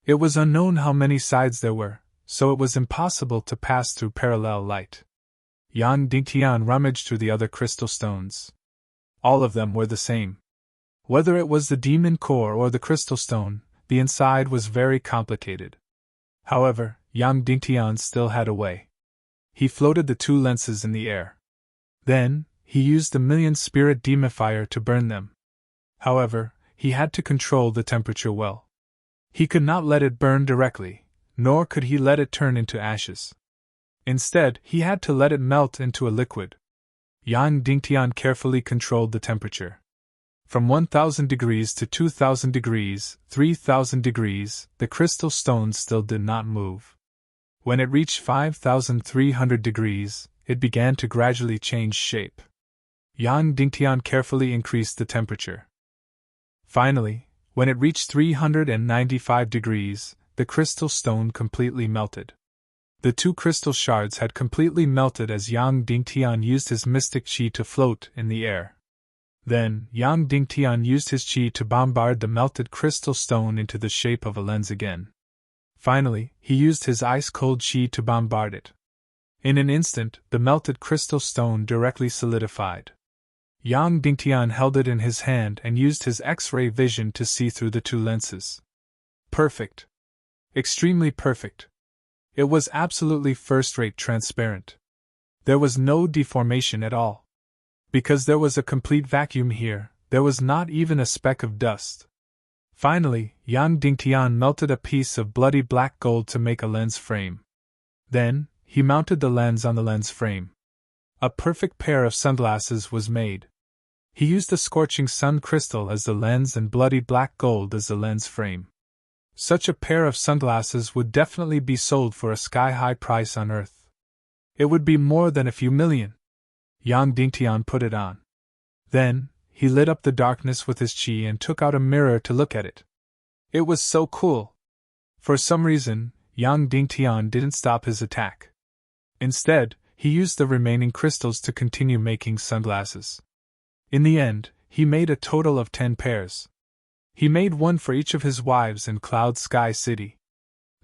Speaker 1: It was unknown how many sides there were, so it was impossible to pass through parallel light. Yang Dingtian rummaged through the other crystal stones. All of them were the same. Whether it was the demon core or the crystal stone, the inside was very complicated. However, Yang Dingtian still had a way. He floated the 2 lenses in the air. Then, he used the million spirit demifier to burn them. However, he had to control the temperature well. He could not let it burn directly, nor could he let it turn into ashes. Instead, he had to let it melt into a liquid. Yang Dingtian carefully controlled the temperature. From 1000 degrees to 2000 degrees, 3000 degrees, the crystal stone still did not move. When it reached 5300 degrees, it began to gradually change shape. Yang Dingtian carefully increased the temperature. Finally, when it reached 395 degrees, the crystal stone completely melted. The two crystal shards had completely melted as Yang Dingtian used his mystic qi to float in the air. Then, Yang Dingtian used his qi to bombard the melted crystal stone into the shape of a lens again. Finally, he used his ice-cold qi to bombard it. In an instant, the melted crystal stone directly solidified. Yang Dingtian held it in his hand and used his X-ray vision to see through the two lenses. Perfect. Extremely perfect. It was absolutely first-rate transparent. There was no deformation at all. Because there was a complete vacuum here, there was not even a speck of dust. Finally, Yang Dingtian melted a piece of bloody black gold to make a lens frame. Then, he mounted the lens on the lens frame. A perfect pair of sunglasses was made. He used the scorching sun crystal as the lens and bloody black gold as the lens frame. Such a pair of sunglasses would definitely be sold for a sky-high price on Earth. It would be more than a few million. Yang Dingtian put it on. Then, he lit up the darkness with his qi and took out a mirror to look at it. It was so cool. For some reason, Yang Dingtian didn't stop his attack. Instead, he used the remaining crystals to continue making sunglasses. In the end, he made a total of 10 pairs. He made one for each of his wives in Cloud Sky City.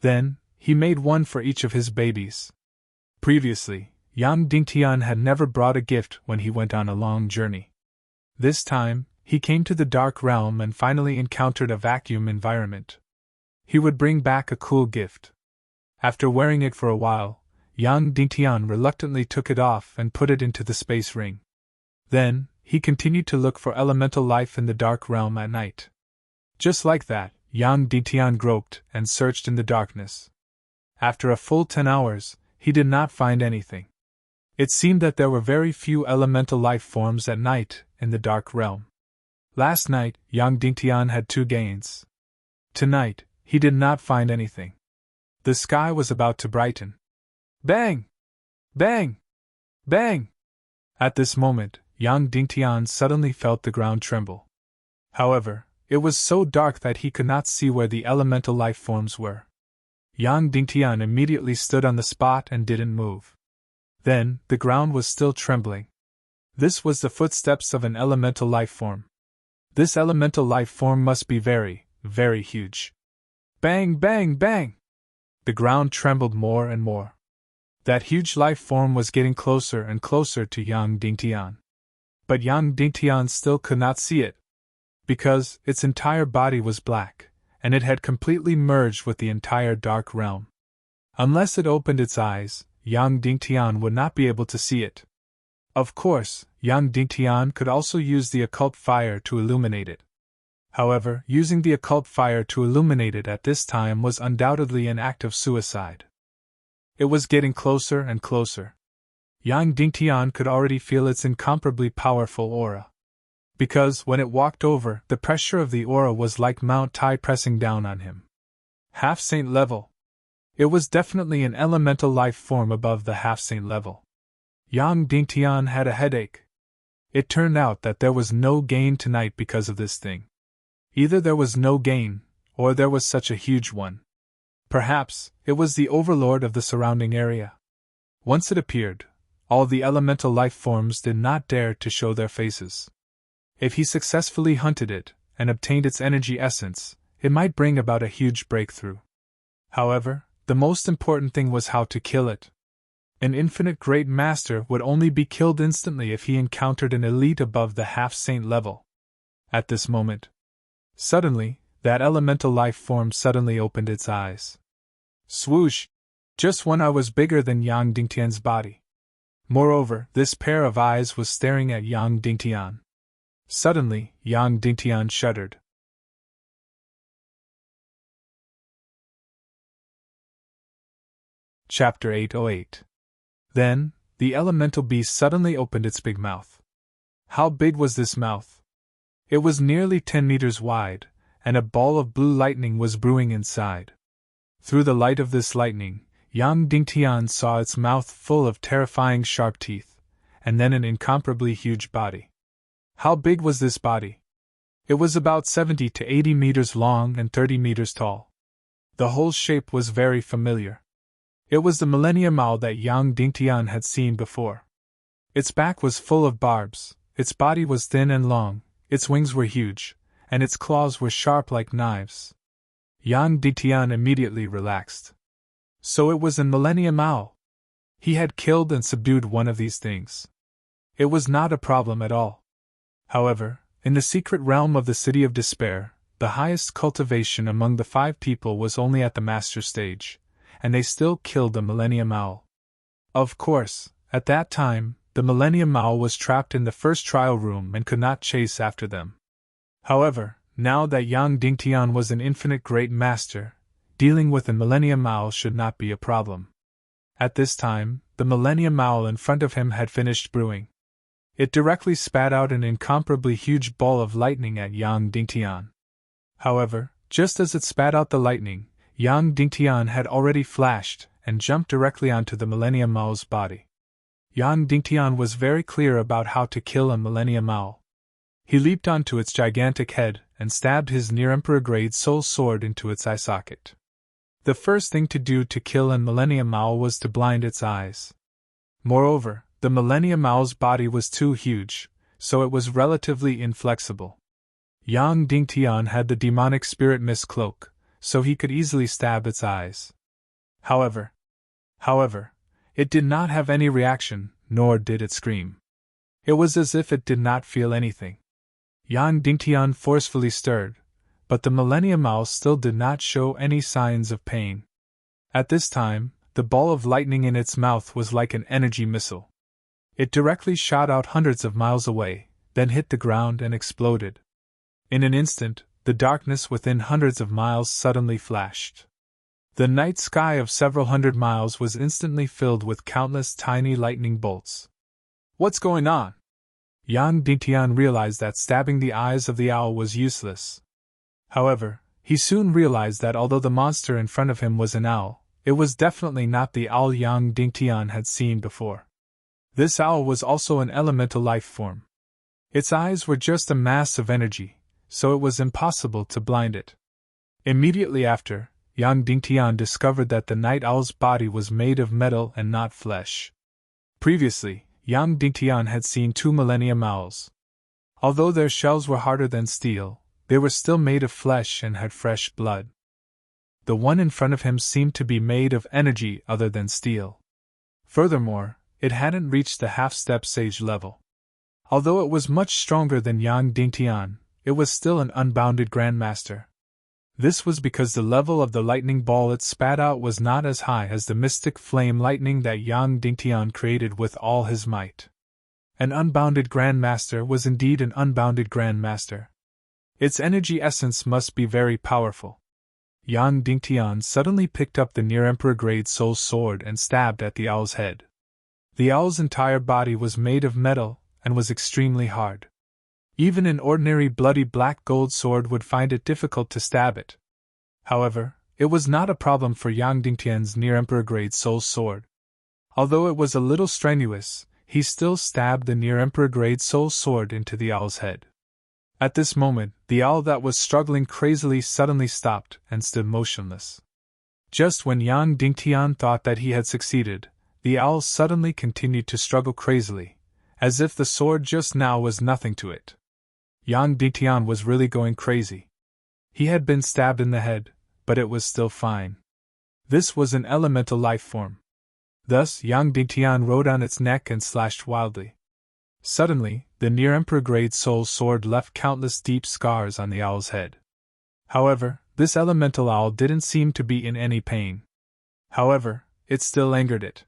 Speaker 1: Then, he made one for each of his babies. Previously, Yang Dingtian had never brought a gift when he went on a long journey. This time, he came to the Dark Realm and finally encountered a vacuum environment. He would bring back a cool gift. After wearing it for a while, Yang Dingtian reluctantly took it off and put it into the space ring. Then, he continued to look for elemental life in the Dark Realm at night. Just like that, Yang Dingtian groped and searched in the darkness. After a full 10 hours, he did not find anything. It seemed that there were very few elemental life forms at night in the Dark Realm. Last night, Yang Dingtian had 2 gains. Tonight, he did not find anything. The sky was about to brighten. Bang! Bang! Bang! At this moment, Yang Dingtian suddenly felt the ground tremble. However, it was so dark that he could not see where the elemental life forms were. Yang Dingtian immediately stood on the spot and didn't move. Then, the ground was still trembling. This was the footsteps of an elemental life form. This elemental life form must be very, very huge. Bang, bang, bang! The ground trembled more and more. That huge life form was getting closer and closer to Yang Dingtian. But Yang Dingtian still could not see it. Because its entire body was black, and it had completely merged with the entire Dark Realm. Unless it opened its eyes, Yang Dingtian would not be able to see it. Of course, Yang Dingtian could also use the occult fire to illuminate it. However, using the occult fire to illuminate it at this time was undoubtedly an act of suicide. It was getting closer and closer. Yang Dingtian could already feel its incomparably powerful aura. Because when it walked over, the pressure of the aura was like Mount Tai pressing down on him. Half-saint level. It was definitely an elemental life form above the half-saint level. Yang Dingtian had a headache. It turned out that there was no gain tonight because of this thing. Either there was no gain, or there was such a huge one. Perhaps, it was the overlord of the surrounding area. Once it appeared, all the elemental life forms did not dare to show their faces. If he successfully hunted it, and obtained its energy essence, it might bring about a huge breakthrough. However, the most important thing was how to kill it. An infinite great master would only be killed instantly if he encountered an elite above the half-saint level. At this moment, suddenly, that elemental life form suddenly opened its eyes. Swoosh! Just when I was bigger than Yang Dingtian's body. Moreover, this pair of eyes was staring at Yang Dingtian. Suddenly, Yang Dingtian shuddered. Chapter 808. Then, the elemental beast suddenly opened its big mouth. How big was this mouth? It was nearly 10 meters wide, and a ball of blue lightning was brewing inside. Through the light of this lightning, Yang Dingtian saw its mouth full of terrifying sharp teeth, and then an incomparably huge body. How big was this body? It was about 70 to 80 meters long and 30 meters tall. The whole shape was very familiar. It was the millennium owl that Yang Dingtian had seen before. Its back was full of barbs, its body was thin and long, its wings were huge, and its claws were sharp like knives. Yang Dingtian immediately relaxed. So it was a millennium owl. He had killed and subdued one of these things. It was not a problem at all. However, in the secret realm of the City of Despair, the highest cultivation among the 5 people was only at the master stage, and they still killed the millennium owl. Of course, at that time, the millennium owl was trapped in the first trial room and could not chase after them. However, now that Yang Dingtian was an infinite great master, dealing with the millennium owl should not be a problem. At this time, the millennium owl in front of him had finished brewing. It directly spat out an incomparably huge ball of lightning at Yang Dingtian. However, just as it spat out the lightning, Yang Dingtian had already flashed and jumped directly onto the millennium owl's body. Yang Dingtian was very clear about how to kill a millennium owl. He leaped onto its gigantic head and stabbed his near-emperor-grade soul sword into its eye socket. The first thing to do to kill a millennium owl was to blind its eyes. Moreover, the millennium owl's body was too huge, so it was relatively inflexible. Yang Dingtian had the demonic spirit mist cloak, so he could easily stab its eyes. However, it did not have any reaction, nor did it scream. It was as if it did not feel anything. Yang Dingtian forcefully stirred, but the millennium owl still did not show any signs of pain. At this time, the ball of lightning in its mouth was like an energy missile. It directly shot out hundreds of miles away, then hit the ground and exploded. In an instant, the darkness within hundreds of miles suddenly flashed. The night sky of several hundred miles was instantly filled with countless tiny lightning bolts. What's going on? Yang Dingtian realized that stabbing the eyes of the owl was useless. However, he soon realized that although the monster in front of him was an owl, it was definitely not the owl Yang Dingtian had seen before. This owl was also an elemental life form. Its eyes were just a mass of energy, so it was impossible to blind it. Immediately after, Yang Dingtian discovered that the night owl's body was made of metal and not flesh. Previously, Yang Dingtian had seen 2 millennium owls. Although their shells were harder than steel, they were still made of flesh and had fresh blood. The one in front of him seemed to be made of energy other than steel. Furthermore, it hadn't reached the half-step sage level. Although it was much stronger than Yang Dingtian, it was still an unbounded grandmaster. This was because the level of the lightning ball it spat out was not as high as the mystic flame lightning that Yang Dingtian created with all his might. An unbounded grandmaster was indeed an unbounded grandmaster. Its energy essence must be very powerful. Yang Dingtian suddenly picked up the near-emperor-grade soul sword and stabbed at the owl's head. The owl's entire body was made of metal and was extremely hard. Even an ordinary bloody black gold sword would find it difficult to stab it. However, it was not a problem for Yang Dingtian's near-emperor-grade soul sword. Although it was a little strenuous, he still stabbed the near-emperor-grade soul sword into the owl's head. At this moment, the owl that was struggling crazily suddenly stopped and stood motionless. Just when Yang Dingtian thought that he had succeeded, the owl suddenly continued to struggle crazily, as if the sword just now was nothing to it. Yang Dingtian was really going crazy. He had been stabbed in the head, but it was still fine. This was an elemental life form. Thus, Yang Dingtian rode on its neck and slashed wildly. Suddenly, the near-emperor-grade soul sword left countless deep scars on the owl's head. However, this elemental owl didn't seem to be in any pain. However, it still angered it.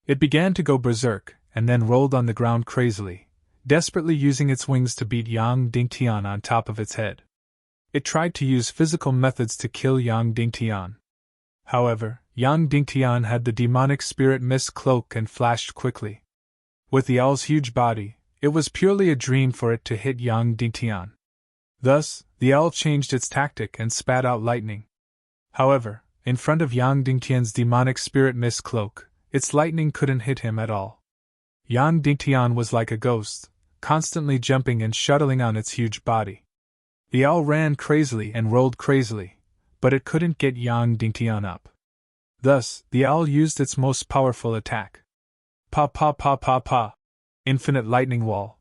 Speaker 1: It began to go berserk, and then rolled on the ground crazily, desperately using its wings to beat Yang Dingtian on top of its head. It tried to use physical methods to kill Yang Dingtian. However, Yang Dingtian had the demonic spirit mist cloak and flashed quickly. With the owl's huge body, it was purely a dream for it to hit Yang Dingtian. Thus, the owl changed its tactic and spat out lightning. However, in front of Yang Dingtian's demonic spirit mist cloak, its lightning couldn't hit him at all. Yang Dingtian was like a ghost, constantly jumping and shuttling on its huge body. The owl ran crazily and rolled crazily, but it couldn't get Yang Dingtian up. Thus, the owl used its most powerful attack. Pa pa pa pa pa. Infinite lightning wall.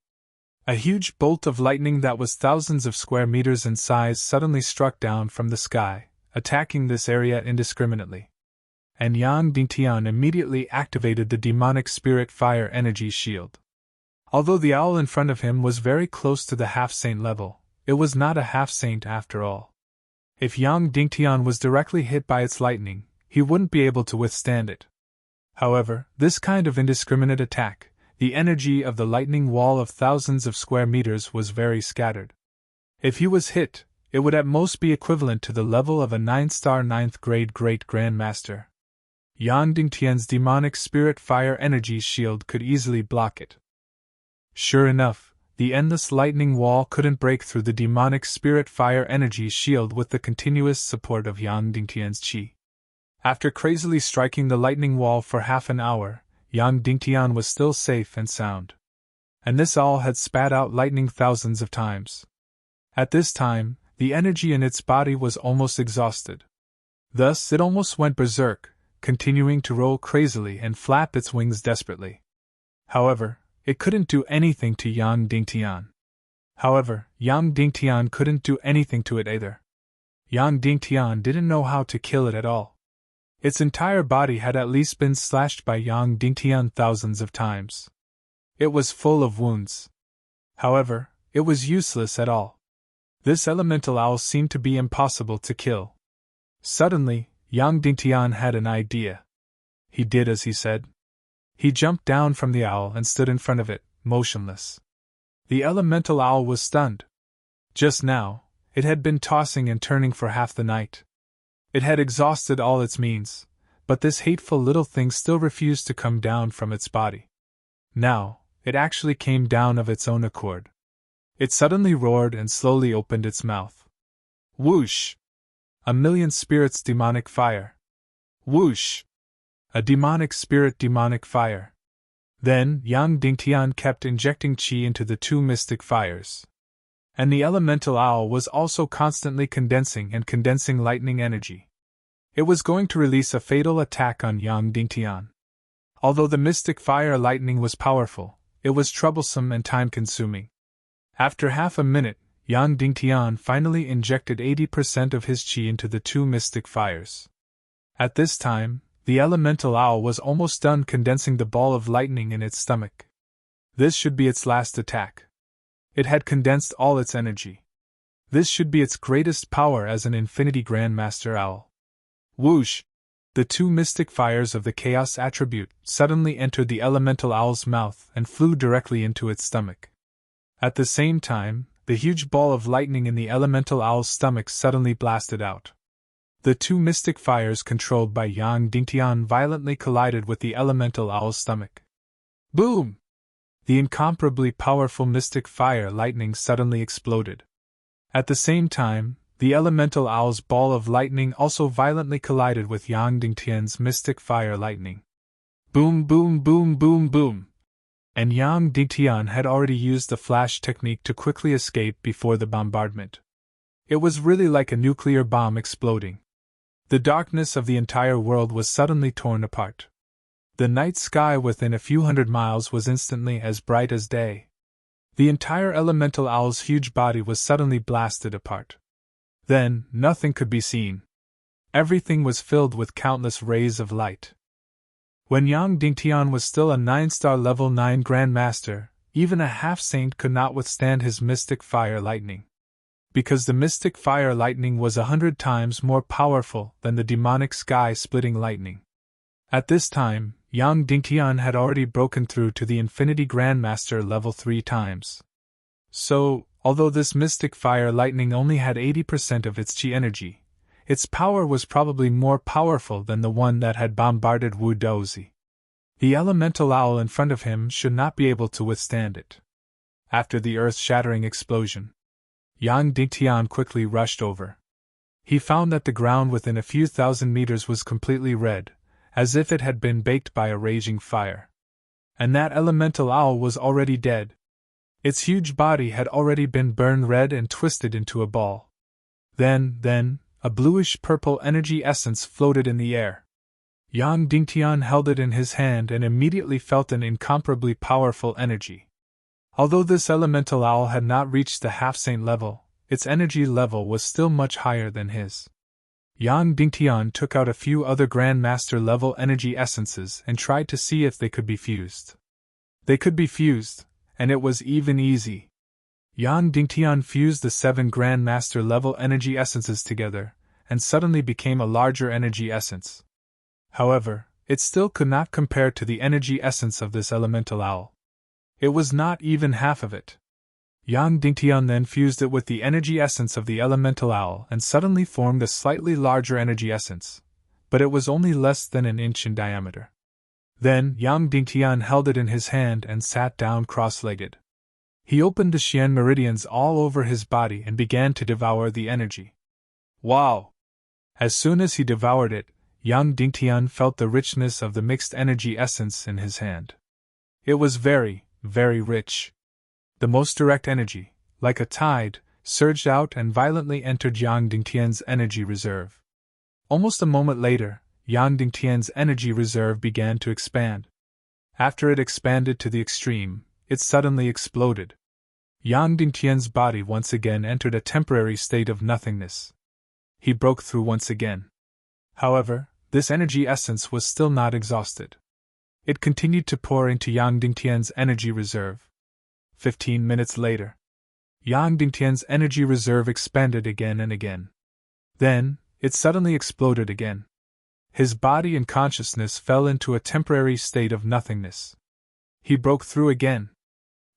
Speaker 1: A huge bolt of lightning that was thousands of square meters in size suddenly struck down from the sky, attacking this area indiscriminately. And Yang Dingtian immediately activated the demonic spirit fire energy shield. Although the owl in front of him was very close to the half-saint level, it was not a half-saint after all. If Yang Dingtian was directly hit by its lightning, he wouldn't be able to withstand it. However, this kind of indiscriminate attack, the energy of the lightning wall of thousands of square meters was very scattered. If he was hit, it would at most be equivalent to the level of a 9-star 9th grade Great Grandmaster. Yang Dingtian's demonic spirit fire energy shield could easily block it. Sure enough, the endless lightning wall couldn't break through the demonic spirit fire energy shield with the continuous support of Yang Dingtian's chi. After crazily striking the lightning wall for half an hour, Yang Dingtian was still safe and sound. And this owl had spat out lightning thousands of times. At this time, the energy in its body was almost exhausted. Thus it almost went berserk, continuing to roll crazily and flap its wings desperately. However, it couldn't do anything to Yang Dingtian. Yang Dingtian couldn't do anything to it either. Yang Dingtian didn't know how to kill it at all. Its entire body had at least been slashed by Yang Dingtian thousands of times. It was full of wounds. However, it was useless at all. This elemental owl seemed to be impossible to kill. Suddenly, Yang Dingtian had an idea. He did as he said. He jumped down from the owl and stood in front of it, motionless. The elemental owl was stunned. Just now, it had been tossing and turning for half the night. It had exhausted all its means, but this hateful little thing still refused to come down from its body. Now, it actually came down of its own accord. It suddenly roared and slowly opened its mouth. Whoosh! A million spirits demonic fire. Whoosh! A demonic spirit demonic fire. Then Yang Dingtian kept injecting chi into the two mystic fires. And the elemental owl was also constantly condensing lightning energy. It was going to release a fatal attack on Yang Dingtian. Although the mystic fire lightning was powerful, it was troublesome and time-consuming. After half a minute, Yang Dingtian finally injected 80% of his chi into the two mystic fires. At this time, the elemental owl was almost done condensing the ball of lightning in its stomach. This should be its last attack. It had condensed all its energy. This should be its greatest power as an Infinity Grandmaster Owl. Whoosh! The two mystic fires of the Chaos attribute suddenly entered the elemental owl's mouth and flew directly into its stomach. At the same time, the huge ball of lightning in the elemental owl's stomach suddenly blasted out. The two mystic fires controlled by Yang Dingtian violently collided with the elemental owl's stomach. Boom! The incomparably powerful mystic fire lightning suddenly exploded. At the same time, the elemental owl's ball of lightning also violently collided with Yang Dingtian's mystic fire lightning. Boom boom boom boom boom! And Yang Dingtian had already used the flash technique to quickly escape before the bombardment. It was really like a nuclear bomb exploding. The darkness of the entire world was suddenly torn apart. The night sky within a few hundred miles was instantly as bright as day. The entire elemental owl's huge body was suddenly blasted apart. Then, nothing could be seen. Everything was filled with countless rays of light. When Yang Dingtian was still a 9-star level 9 Grandmaster, even a half-saint could not withstand his mystic fire lightning. Because the mystic fire lightning was 100 times more powerful than the demonic sky-splitting lightning. At this time, Yang Dingtian had already broken through to the Infinity Grandmaster level 3 times. So, although this mystic fire lightning only had 80% of its chi energy, its power was probably more powerful than the one that had bombarded Wu Dozi. The elemental owl in front of him should not be able to withstand it. After the earth-shattering explosion, Yang Dingtian quickly rushed over. He found that the ground within a few thousand meters was completely red, as if it had been baked by a raging fire. And that elemental owl was already dead. Its huge body had already been burned red and twisted into a ball. Then, a bluish-purple energy essence floated in the air. Yang Dingtian held it in his hand and immediately felt an incomparably powerful energy. Although this elemental owl had not reached the half-saint level, its energy level was still much higher than his. Yang Dingtian took out a few other Grandmaster-level energy essences and tried to see if they could be fused. They could be fused, and it was even easy. Yang Dingtian fused the 7 Grandmaster-level energy essences together, and suddenly became a larger energy essence. However, it still could not compare to the energy essence of this elemental owl. It was not even half of it. Yang Dingtian then fused it with the energy essence of the elemental owl and suddenly formed a slightly larger energy essence, but it was only less than an inch in diameter. Then Yang Dingtian held it in his hand and sat down cross-legged. He opened the Xian meridians all over his body and began to devour the energy. Wow! As soon as he devoured it, Yang Dingtian felt the richness of the mixed energy essence in his hand. It was very, very rich. The most direct energy, like a tide, surged out and violently entered Yang Dingtian's energy reserve. Almost a moment later, Yang Dingtian's energy reserve began to expand. After it expanded to the extreme, it suddenly exploded. Yang Dingtian's body once again entered a temporary state of nothingness. He broke through once again. However, this energy essence was still not exhausted. It continued to pour into Yang Dingtian's energy reserve. 15 minutes later, Yang Dingtian's energy reserve expanded again and again. Then, it suddenly exploded again. His body and consciousness fell into a temporary state of nothingness. He broke through again.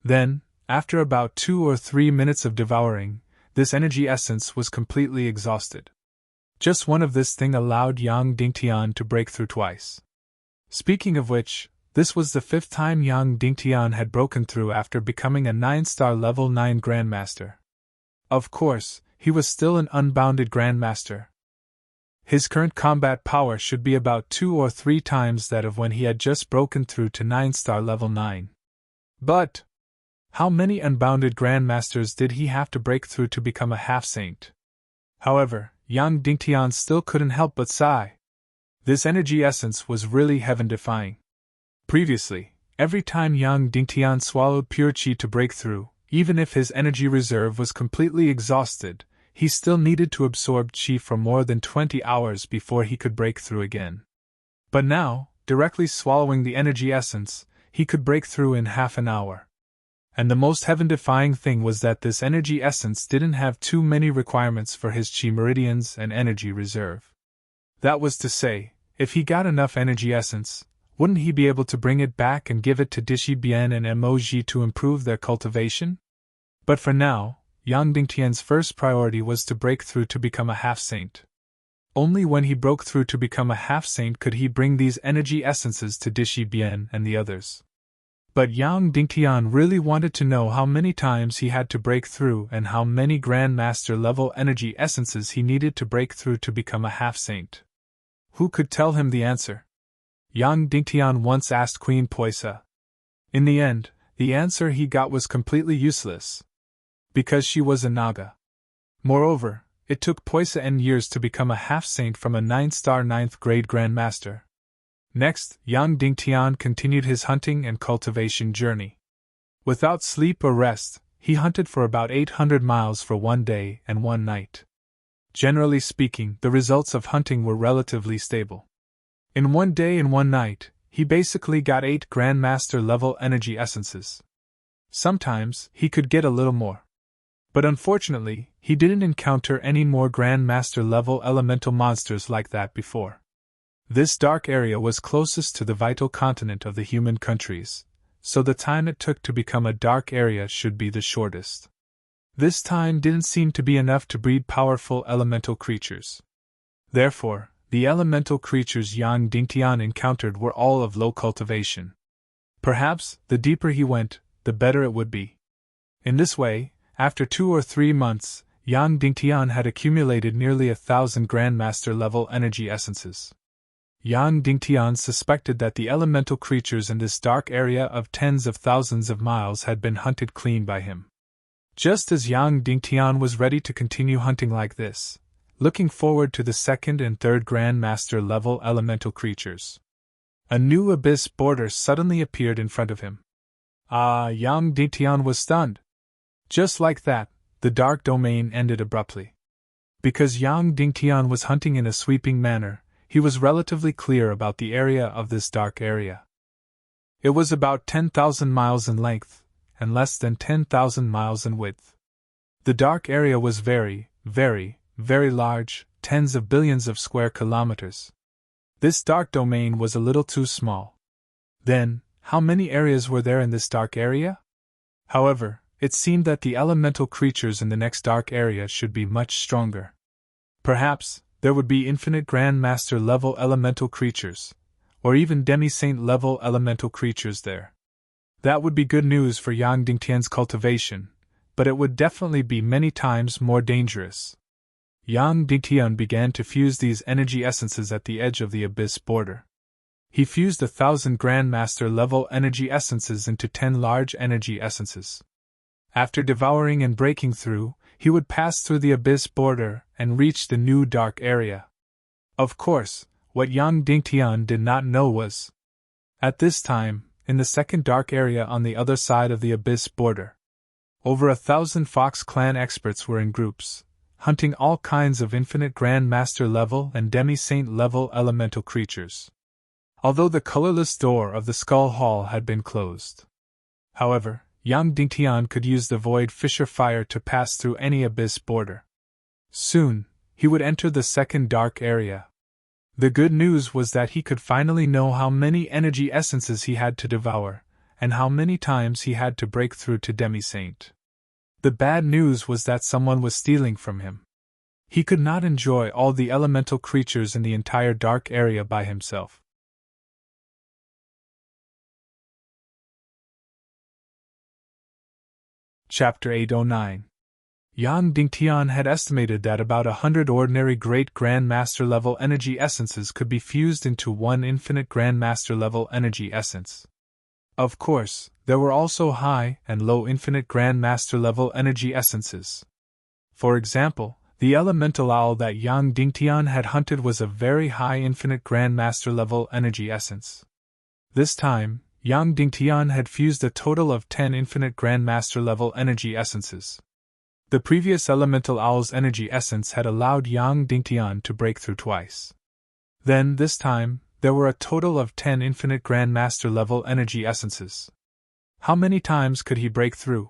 Speaker 1: Then, after about 2 or 3 minutes of devouring, this energy essence was completely exhausted. Just one of this thing allowed Yang Dingtian to break through twice. Speaking of which, this was the 5th time Yang Dingtian had broken through after becoming a 9-star level 9 Grandmaster. Of course, he was still an unbounded Grandmaster. His current combat power should be about 2 or 3 times that of when he had just broken through to 9-star level 9. But how many unbounded Grandmasters did he have to break through to become a half-saint? However, Yang Dingtian still couldn't help but sigh. This energy essence was really heaven-defying. Previously, every time Yang Dingtian swallowed pure qi to break through, even if his energy reserve was completely exhausted, he still needed to absorb qi for more than 20 hours before he could break through again. But now, directly swallowing the energy essence, he could break through in half an hour. And the most heaven-defying thing was that this energy essence didn't have too many requirements for his qi meridians and energy reserve. That was to say, if he got enough energy essence, wouldn't he be able to bring it back and give it to Dishi Bian and Moji to improve their cultivation? But for now, Yang Dingtian's first priority was to break through to become a half-saint. Only when he broke through to become a half-saint could he bring these energy essences to Dishi Bian and the others. But Yang Dingtian really wanted to know how many times he had to break through and how many Grandmaster-level energy essences he needed to break through to become a half-saint. Who could tell him the answer? Yang Dingtian once asked Queen Poisa. In the end, the answer he got was completely useless. Because she was a Naga. Moreover, it took Poisa n years to become a half-saint from a 9-star 9th grade Grandmaster. Next, Yang Dingtian continued his hunting and cultivation journey. Without sleep or rest, he hunted for about 800 miles for one day and one night. Generally speaking, the results of hunting were relatively stable. In one day and one night, he basically got 8 Grandmaster-level energy essences. Sometimes, he could get a little more. But unfortunately, he didn't encounter any more Grandmaster-level elemental monsters like that before. This dark area was closest to the vital continent of the human countries, so the time it took to become a dark area should be the shortest. This time didn't seem to be enough to breed powerful elemental creatures. Therefore, the elemental creatures Yang Dingtian encountered were all of low cultivation. Perhaps, the deeper he went, the better it would be. In this way, after 2 or 3 months, Yang Dingtian had accumulated nearly 1,000 Grandmaster-level energy essences. Yang Dingtian suspected that the elemental creatures in this dark area of tens of thousands of miles had been hunted clean by him. Just as Yang Dingtian was ready to continue hunting like this, looking forward to the 2nd and 3rd Grandmaster-level elemental creatures, a new abyss border suddenly appeared in front of him. Yang Dingtian was stunned. Just like that, the dark domain ended abruptly. Because Yang Dingtian was hunting in a sweeping manner, he was relatively clear about the area of this dark area. It was about 10,000 miles in length, and less than 10,000 miles in width. The dark area was very, very, very large, tens of billions of square kilometers. This dark domain was a little too small. Then, how many areas were there in this dark area? However, it seemed that the elemental creatures in the next dark area should be much stronger. Perhaps, there would be infinite Grandmaster-level elemental creatures, or even demi-saint-level elemental creatures there. That would be good news for Yang Dingtian's cultivation, but it would definitely be many times more dangerous. Yang Dingtian began to fuse these energy essences at the edge of the abyss border. He fused 1,000 Grandmaster-level energy essences into 10 large energy essences. After devouring and breaking through, he would pass through the abyss border and reach the new dark area. Of course, what Yang Dingtian did not know was, at this time, in the 2nd dark area on the other side of the abyss border, over 1,000 Fox Clan experts were in groups, hunting all kinds of infinite Grandmaster-level and demi-saint-level elemental creatures. Although the colorless door of the Skull Hall had been closed. However, Yang Dingtian could use the Void Fissure Fire to pass through any abyss border. Soon, he would enter the 2nd dark area. The good news was that he could finally know how many energy essences he had to devour, and how many times he had to break through to Demi-Saint. The bad news was that someone was stealing from him. He could not enjoy all the elemental creatures in the entire dark area by himself. Chapter 809. Yang Dingtian had estimated that about 100 ordinary Great Grandmaster-level energy essences could be fused into one infinite Grandmaster-level energy essence. Of course, there were also high and low infinite Grandmaster-level energy essences. For example, the elemental owl that Yang Dingtian had hunted was a very high infinite Grandmaster-level energy essence. This time, Yang Dingtian had fused a total of 10 infinite Grandmaster-level energy essences. The previous elemental owl's energy essence had allowed Yang Dingtian to break through twice. Then, this time, there were a total of 10 infinite Grandmaster-level energy essences. How many times could he break through?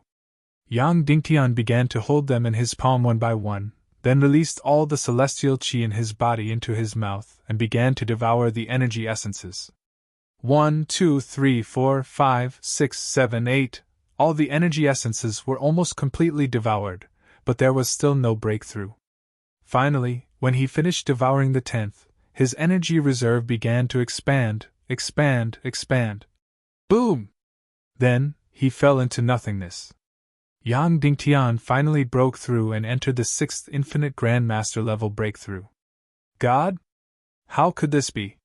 Speaker 1: Yang Dingtian began to hold them in his palm one by one, then released all the celestial qi in his body into his mouth and began to devour the energy essences. 1, 2, 3, 4, 5, 6, 7, 8. All the energy essences were almost completely devoured, but there was still no breakthrough. Finally, when he finished devouring the 10th, his energy reserve began to expand. Boom! Then, he fell into nothingness. Yang Dingtian finally broke through and entered the 6th infinite Grandmaster level breakthrough. God? How could this be?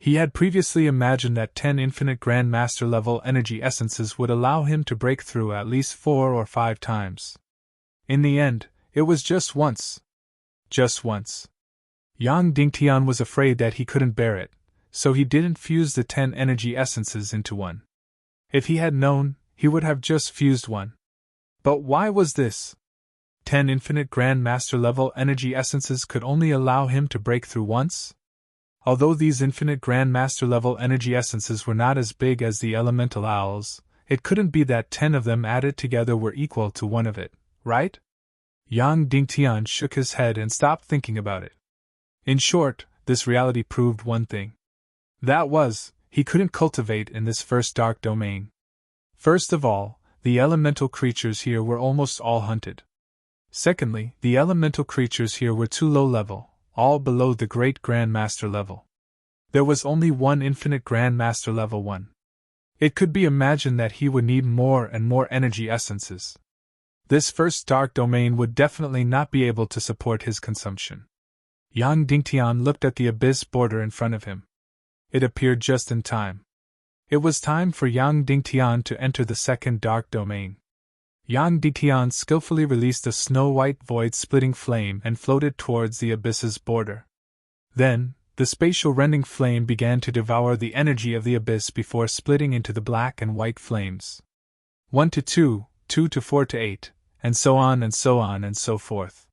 Speaker 1: He had previously imagined that 10 infinite Grandmaster level energy essences would allow him to break through at least 4 or 5 times. In the end, it was just once. Just once. Yang Dingtian was afraid that he couldn't bear it, so he didn't fuse the 10 energy essences into one. If he had known, he would have just fused one. But why was this? 10 infinite Grandmaster level energy essences could only allow him to break through once? Although these infinite Grandmaster level energy essences were not as big as the elemental owls, it couldn't be that 10 of them added together were equal to one of it, right? Yang Dingtian shook his head and stopped thinking about it. In short, this reality proved one thing. That was, he couldn't cultivate in this first dark domain. First of all, the elemental creatures here were almost all hunted. Secondly, the elemental creatures here were too low level, all below the great Grandmaster level. There was only one infinite Grandmaster level 1. It could be imagined that he would need more and more energy essences. This first dark domain would definitely not be able to support his consumption. Yang Dingtian looked at the abyss border in front of him. It appeared just in time. It was time for Yang Dingtian to enter the second dark domain. Yang Dingtian skillfully released a snow-white void-splitting flame and floated towards the abyss's border. Then, the spatial rending flame began to devour the energy of the abyss before splitting into the black and white flames. 1 to 2, 2 to 4 to 8, and so on and so on and so forth.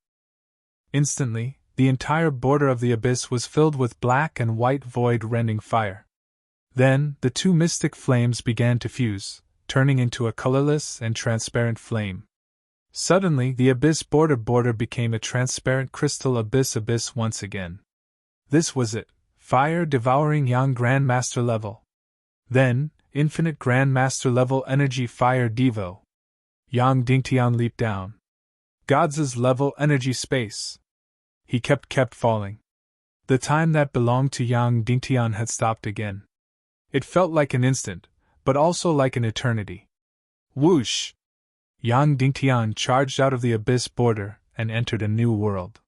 Speaker 1: Instantly, the entire border of the abyss was filled with black and white void-rending fire. Then, the two mystic flames began to fuse, turning into a colorless and transparent flame. Suddenly, the abyss border became a transparent crystal abyss once again. This was it, fire devouring Yang Grandmaster level. Then, infinite Grandmaster level energy fire Devo. Yang Dingtian leaped down. God's level energy space. He kept falling. The time that belonged to Yang Dingtian had stopped again. It felt like an instant, but also like an eternity. Whoosh! Yang Dingtian charged out of the abyss border and entered a new world.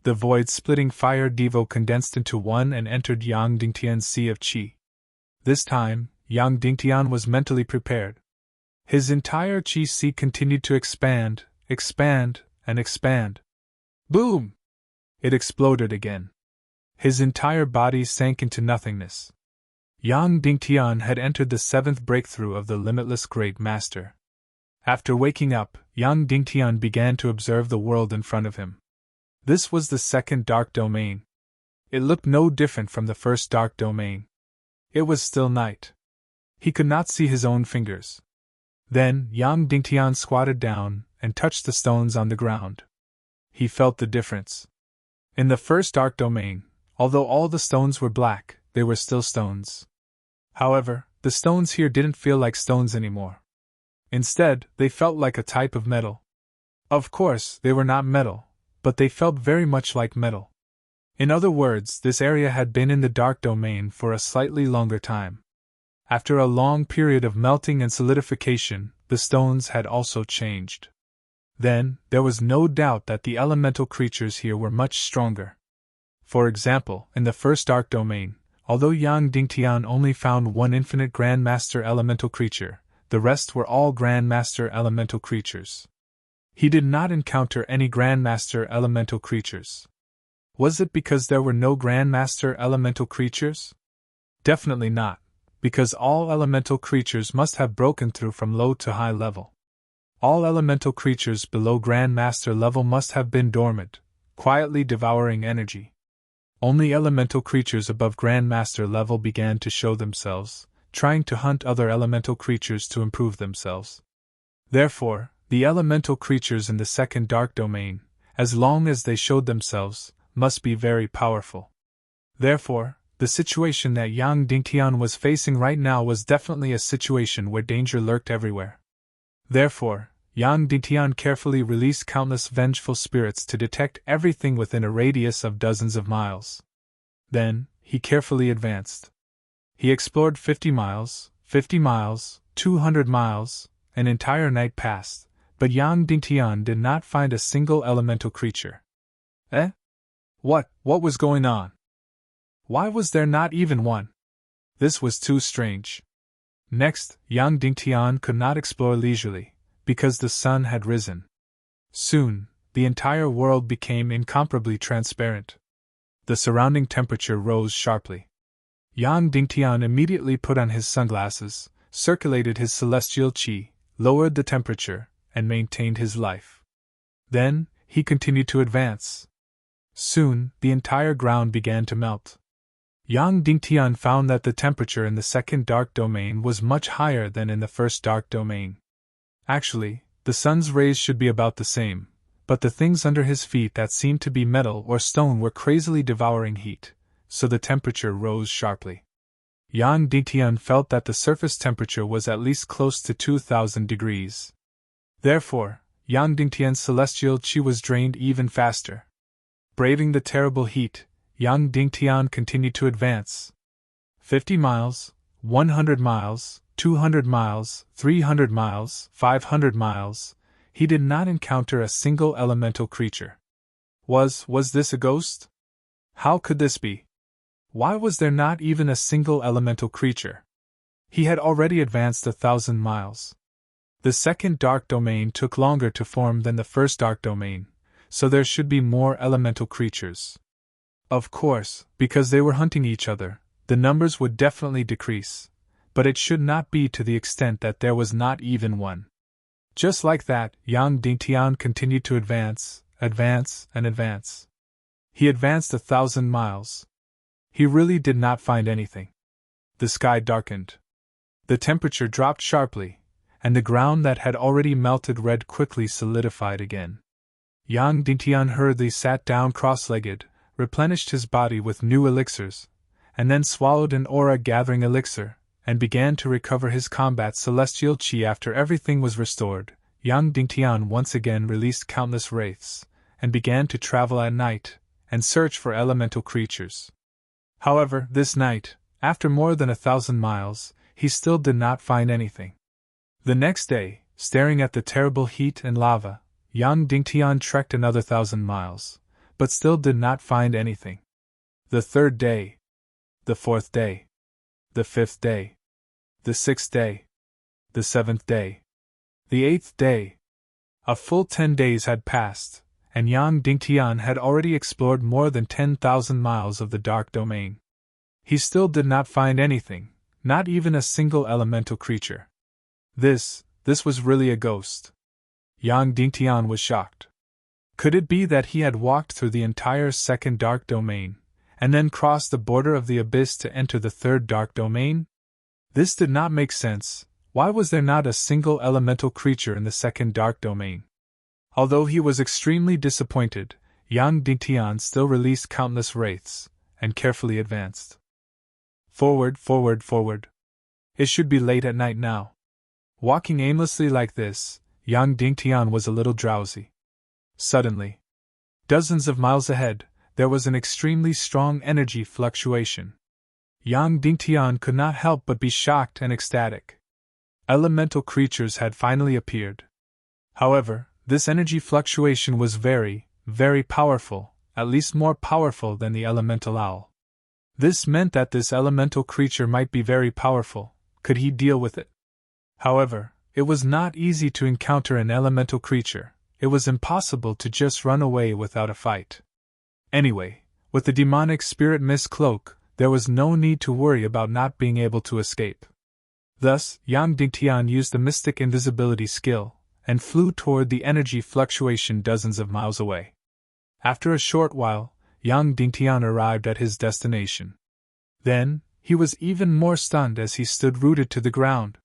Speaker 1: The void-splitting fire Devo condensed into one and entered Yang Dingtian's sea of qi. This time, Yang Dingtian was mentally prepared. His entire qi sea continued to expand, and expand. Boom! It exploded again. His entire body sank into nothingness. Yang Dingtian had entered the seventh breakthrough of the limitless Great Master. After waking up, Yang Dingtian began to observe the world in front of him. This was the second dark domain. It looked no different from the first dark domain. It was still night. He could not see his own fingers. Then Yang Dingtian squatted down and touched the stones on the ground. He felt the difference. In the first dark domain, although all the stones were black, they were still stones. However, the stones here didn't feel like stones anymore. Instead, they felt like a type of metal. Of course, they were not metal, but they felt very much like metal. In other words, this area had been in the dark domain for a slightly longer time. After a long period of melting and solidification, the stones had also changed. Then, there was no doubt that the elemental creatures here were much stronger. For example, in the first dark domain, although Yang Dingtian only found one infinite Grandmaster elemental creature, the rest were all Grandmaster elemental creatures. He did not encounter any Grandmaster elemental creatures. Was it because there were no Grandmaster elemental creatures? Definitely not, because all elemental creatures must have broken through from low to high level. All elemental creatures below Grandmaster level must have been dormant, quietly devouring energy. Only elemental creatures above Grandmaster level began to show themselves, trying to hunt other elemental creatures to improve themselves. Therefore, the elemental creatures in the second dark domain, as long as they showed themselves, must be very powerful. Therefore, the situation that Yang Dingtian was facing right now was definitely a situation where danger lurked everywhere. Therefore, Yang Dingtian carefully released countless vengeful spirits to detect everything within a radius of dozens of miles. Then, he carefully advanced. He explored 50 miles, 200 miles, an entire night passed, but Yang Dingtian did not find a single elemental creature. What was going on? Why was there not even one? This was too strange. Next, Yang Dingtian could not explore leisurely, because the sun had risen. Soon, the entire world became incomparably transparent. The surrounding temperature rose sharply. Yang Dingtian immediately put on his sunglasses, circulated his celestial qi, lowered the temperature, and maintained his life. Then, he continued to advance. Soon, the entire ground began to melt. Yang Dingtian found that the temperature in the second dark domain was much higher than in the first dark domain. Actually, the sun's rays should be about the same, but the things under his feet that seemed to be metal or stone were crazily devouring heat, so the temperature rose sharply. Yang Dingtian felt that the surface temperature was at least close to 2,000 degrees. Therefore, Yang Dingtian's celestial qi was drained even faster. Braving the terrible heat, Yang Dingtian continued to advance. 50 miles, 100 miles, 200 miles, 300 miles, 500 miles, he did not encounter a single elemental creature. Was this a ghost? How could this be? Why was there not even a single elemental creature? He had already advanced 1,000 miles. The second dark domain took longer to form than the first dark domain, so there should be more elemental creatures. Of course, because they were hunting each other, the numbers would definitely decrease, but it should not be to the extent that there was not even one. Just like that, Yang Dingtian continued to advance, and advance. He advanced 1,000 miles. He really did not find anything. The sky darkened. The temperature dropped sharply, and the ground that had already melted red quickly solidified again. Yang Dingtian hurriedly sat down cross-legged, replenished his body with new elixirs, and then swallowed an aura-gathering elixir, and began to recover his combat celestial qi. After everything was restored, Yang Dingtian once again released countless wraiths, and began to travel at night, and search for elemental creatures. However, this night, after more than 1,000 miles, he still did not find anything. The next day, staring at the terrible heat and lava, Yang Dingtian trekked another 1,000 miles, but still did not find anything. The third day, the fourth day, the fifth day, the sixth day, the seventh day, the eighth day. A full 10 days had passed, and Yang Dingtian had already explored more than 10,000 miles of the dark domain. He still did not find anything, not even a single elemental creature. This was really a ghost. Yang Dingtian was shocked. Could it be that he had walked through the entire second dark domain, and then crossed the border of the abyss to enter the third dark domain? This did not make sense. Why was there not a single elemental creature in the second dark domain? Although he was extremely disappointed, Yang Dingtian still released countless wraiths, and carefully advanced. Forward, forward, forward. It should be late at night now. Walking aimlessly like this, Yang Dingtian was a little drowsy. Suddenly, dozens of miles ahead, there was an extremely strong energy fluctuation. Yang Dingtian could not help but be shocked and ecstatic. Elemental creatures had finally appeared. However, this energy fluctuation was very, very powerful, at least more powerful than the elemental owl. This meant that this elemental creature might be very powerful. Could he deal with it? However, it was not easy to encounter an elemental creature. It was impossible to just run away without a fight. Anyway, with the demonic spirit mist cloak, there was no need to worry about not being able to escape. Thus, Yang Dingtian used the mystic invisibility skill, and flew toward the energy fluctuation dozens of miles away. After a short while, Yang Dingtian arrived at his destination. Then, he was even more stunned as he stood rooted to the ground.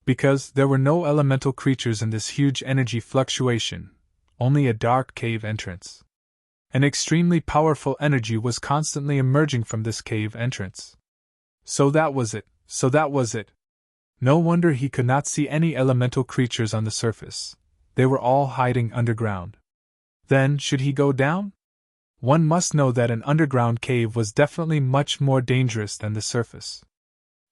Speaker 1: Because there were no elemental creatures in this huge energy fluctuation, only a dark cave entrance. An extremely powerful energy was constantly emerging from this cave entrance. So that was it. No wonder he could not see any elemental creatures on the surface. They were all hiding underground. Then, should he go down? One must know that an underground cave was definitely much more dangerous than the surface.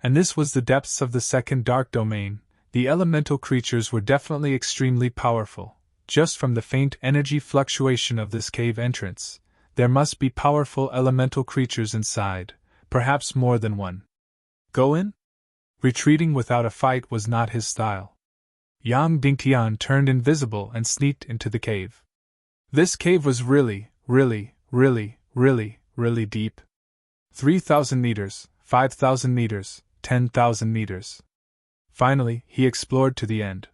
Speaker 1: And this was the depths of the second dark domain. The elemental creatures were definitely extremely powerful. Just from the faint energy fluctuation of this cave entrance, there must be powerful elemental creatures inside, perhaps more than one. Go in? Retreating without a fight was not his style. Yang Dingtian turned invisible and sneaked into the cave. This cave was really deep. 3,000 meters, 5,000 meters, 10,000 meters. Finally, he explored to the end.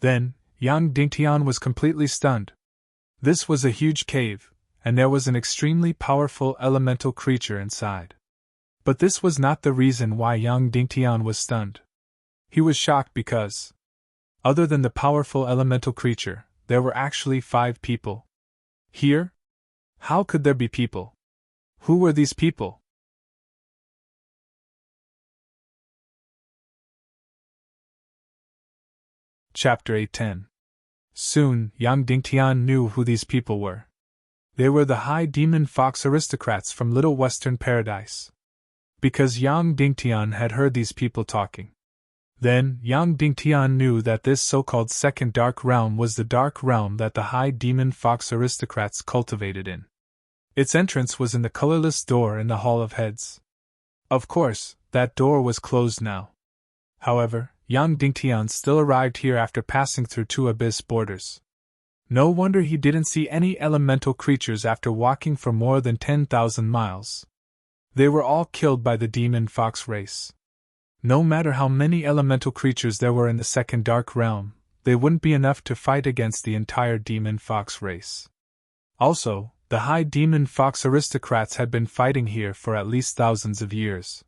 Speaker 1: Then, Yang Dingtian was completely stunned. This was a huge cave, and there was an extremely powerful elemental creature inside. But this was not the reason why Yang Dingtian was stunned. He was shocked because, other than the powerful elemental creature, there were actually 5 people. Here? How could there be people? Who were these people? Chapter 810. Soon, Yang Dingtian knew who these people were. They were the high demon fox aristocrats from Little Western Paradise. Because Yang Dingtian had heard these people talking. Then, Yang Dingtian knew that this so-called second dark realm was the dark realm that the high demon fox aristocrats cultivated in. Its entrance was in the colorless door in the Hall of Heads. Of course, that door was closed now. However, Yang Dingtian still arrived here after passing through two abyss borders. No wonder he didn't see any elemental creatures after walking for more than 10,000 miles. They were all killed by the demon fox race. No matter how many elemental creatures there were in the second dark realm, they wouldn't be enough to fight against the entire demon fox race. Also, the high demon fox aristocrats had been fighting here for at least thousands of years.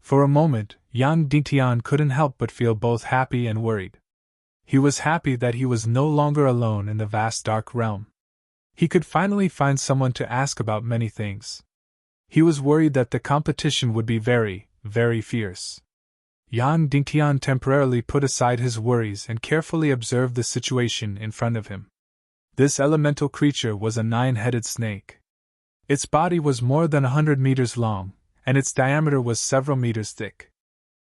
Speaker 1: For a moment, Yang Dingtian couldn't help but feel both happy and worried. He was happy that he was no longer alone in the vast dark realm. He could finally find someone to ask about many things. He was worried that the competition would be very, very fierce. Yang Dingtian temporarily put aside his worries and carefully observed the situation in front of him. This elemental creature was a 9-headed snake. Its body was more than 100 meters long, and its diameter was several meters thick.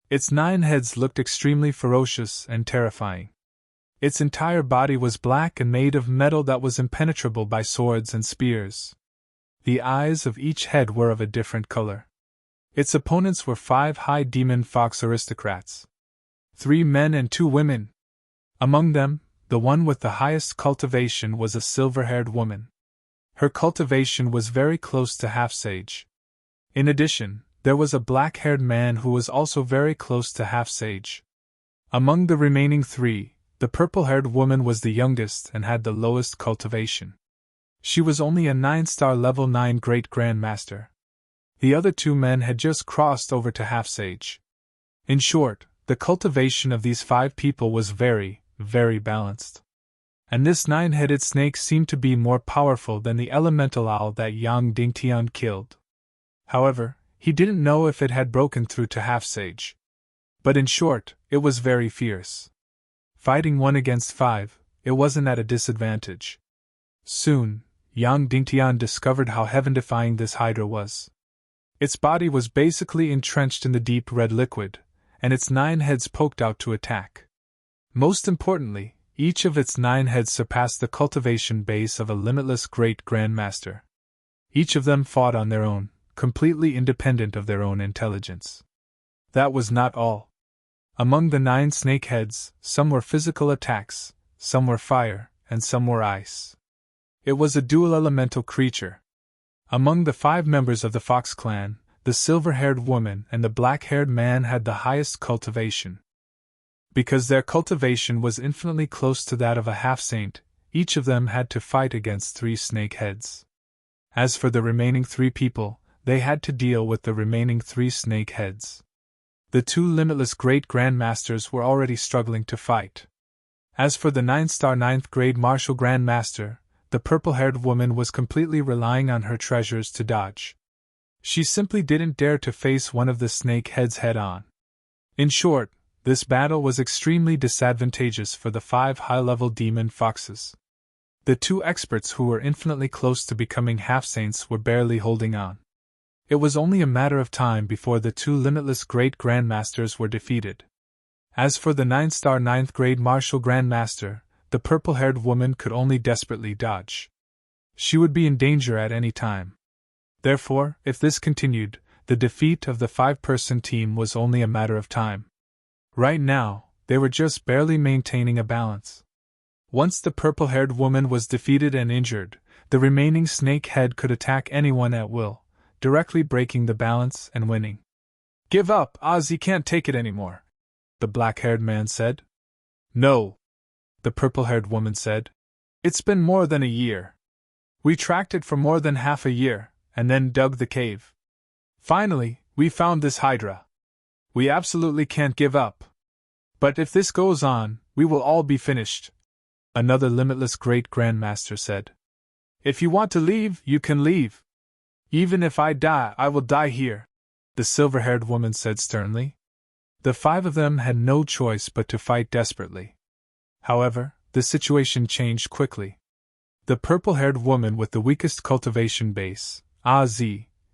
Speaker 1: Its 9 heads looked extremely ferocious and terrifying. Its entire body was black and made of metal that was impenetrable by swords and spears. The eyes of each head were of a different color. Its opponents were 5 high demon fox aristocrats. 3 men and 2 women. Among them, the one with the highest cultivation was a silver-haired woman. Her cultivation was very close to half-sage. In addition, there was a black-haired man who was also very close to half-sage. Among the remaining 3, the purple-haired woman was the youngest and had the lowest cultivation. She was only a 9-star level 9 Great Grandmaster. The other 2 men had just crossed over to half-sage. In short, the cultivation of these 5 people was very, very balanced. And this 9-headed snake seemed to be more powerful than the elemental owl that Yang Dingtian killed. However, he didn't know if it had broken through to half-sage. But in short, it was very fierce. Fighting 1 against 5, it wasn't at a disadvantage. Soon, Yang Dingtian discovered how heaven-defying this hydra was. Its body was basically entrenched in the deep red liquid, and its 9 heads poked out to attack. Most importantly, each of its 9 heads surpassed the cultivation base of a limitless Great Grandmaster. Each of them fought on their own, completely independent of their own intelligence. That was not all. Among the 9 snake heads, some were physical attacks, some were fire, and some were ice. It was a dual elemental creature. Among the 5 members of the Fox clan, the silver-haired woman and the black-haired man had the highest cultivation. Because their cultivation was infinitely close to that of a half-saint, each of them had to fight against 3 snake heads. As for the remaining 3 people, they had to deal with the remaining 3 snake heads. The 2 limitless Great Grandmasters were already struggling to fight. As for the 9-star 9th grade Martial Grandmaster, the purple-haired woman was completely relying on her treasures to dodge. She simply didn't dare to face one of the snake heads head-on. In short, this battle was extremely disadvantageous for the 5 high-level demon foxes. The 2 experts who were infinitely close to becoming half-saints were barely holding on. It was only a matter of time before the 2 limitless Great Grandmasters were defeated. As for the 9-star 9th grade Martial Grandmaster, the purple-haired woman could only desperately dodge. She would be in danger at any time. Therefore, if this continued, the defeat of the 5-person team was only a matter of time. Right now, they were just barely maintaining a balance. Once the purple-haired woman was defeated and injured, the remaining snake head could attack anyone at will, directly breaking the balance and winning. "Give up, Ozzy can't take it anymore," the black-haired man said. "No," the purple-haired woman said. "It's been more than a year. We tracked it for more than half a year, and then dug the cave. Finally, we found this hydra. We absolutely can't give up. But if this goes on, we will all be finished," another limitless Great Grandmaster said. "If you want to leave, you can leave. Even if I die, I will die here," the silver-haired woman said sternly. The 5 of them had no choice but to fight desperately. However, the situation changed quickly. The purple-haired woman with the weakest cultivation base, Az,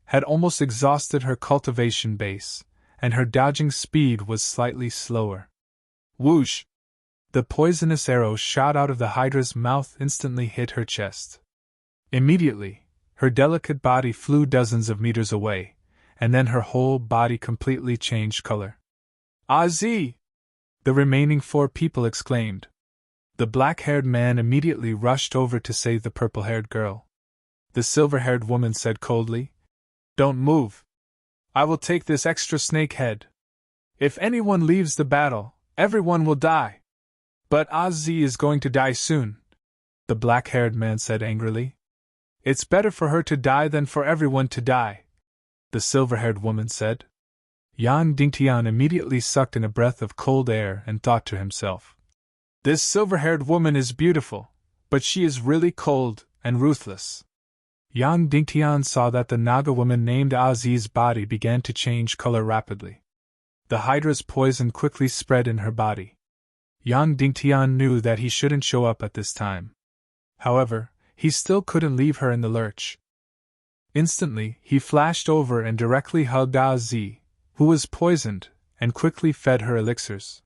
Speaker 1: had almost exhausted her cultivation base, and her dodging speed was slightly slower. Whoosh! The poisonous arrow shot out of the Hydra's mouth instantly hit her chest. Immediately, her delicate body flew dozens of meters away, and then her whole body completely changed color. Az! The remaining 4 people exclaimed. The black-haired man immediately rushed over to save the purple-haired girl. The silver-haired woman said coldly, "Don't move. I will take this extra snake head. If anyone leaves the battle, everyone will die." "But Az is going to die soon," the black-haired man said angrily. "It's better for her to die than for everyone to die," the silver-haired woman said. Yang Dingtian immediately sucked in a breath of cold air and thought to himself, "This silver-haired woman is beautiful, but she is really cold and ruthless." Yang Dingtian saw that the Naga woman named Az's body began to change color rapidly. The Hydra's poison quickly spread in her body. Yang Dingtian knew that he shouldn't show up at this time. However, he still couldn't leave her in the lurch. Instantly, he flashed over and directly hugged Az, who was poisoned, and quickly fed her elixirs.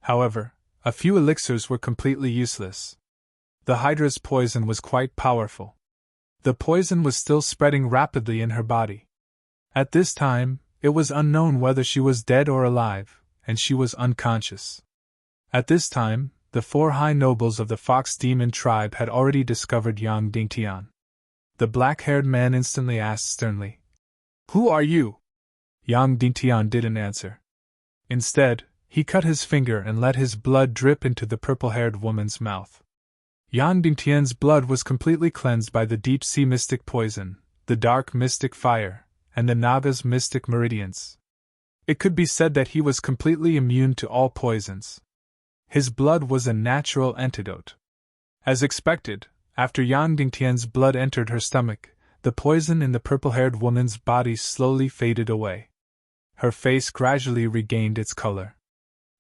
Speaker 1: However, a few elixirs were completely useless. The Hydra's poison was quite powerful. The poison was still spreading rapidly in her body. At this time, it was unknown whether she was dead or alive, and she was unconscious. At this time, the 4 high nobles of the Fox Demon tribe had already discovered Yang Dingtian. The black-haired man instantly asked sternly, "Who are you?" Yang Dingtian didn't answer. Instead, he cut his finger and let his blood drip into the purple-haired woman's mouth. Yang Dingtian's blood was completely cleansed by the deep-sea mystic poison, the dark mystic fire, and the Naga's mystic meridians. It could be said that he was completely immune to all poisons. His blood was a natural antidote. As expected, after Yang Dingtian's blood entered her stomach, the poison in the purple-haired woman's body slowly faded away. Her face gradually regained its color.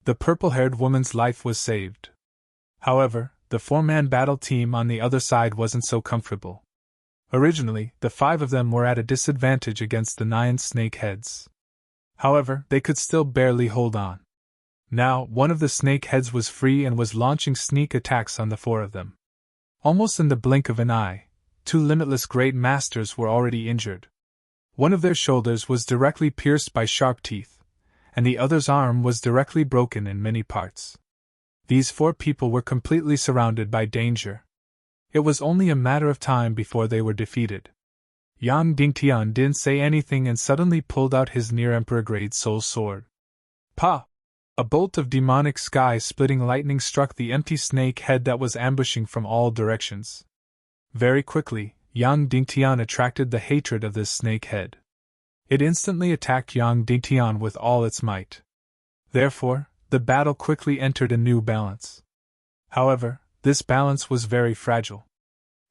Speaker 1: The purple-haired woman's life was saved. However, the 4-man battle team on the other side wasn't so comfortable. Originally, the 5 of them were at a disadvantage against the 9 snake heads. However, they could still barely hold on. Now, one of the snake heads was free and was launching sneak attacks on the 4 of them. Almost in the blink of an eye, 2 limitless great masters were already injured. One of their shoulders was directly pierced by sharp teeth, and the other's arm was directly broken in many parts. These 4 people were completely surrounded by danger. It was only a matter of time before they were defeated. Yang Dingtian didn't say anything and suddenly pulled out his near-emperor-grade soul sword. Pa! A bolt of demonic sky-splitting lightning struck the empty snake head that was ambushing from all directions. Very quickly, Yang Dingtian attracted the hatred of this snake head. It instantly attacked Yang Dingtian with all its might. Therefore, the battle quickly entered a new balance. However, this balance was very fragile.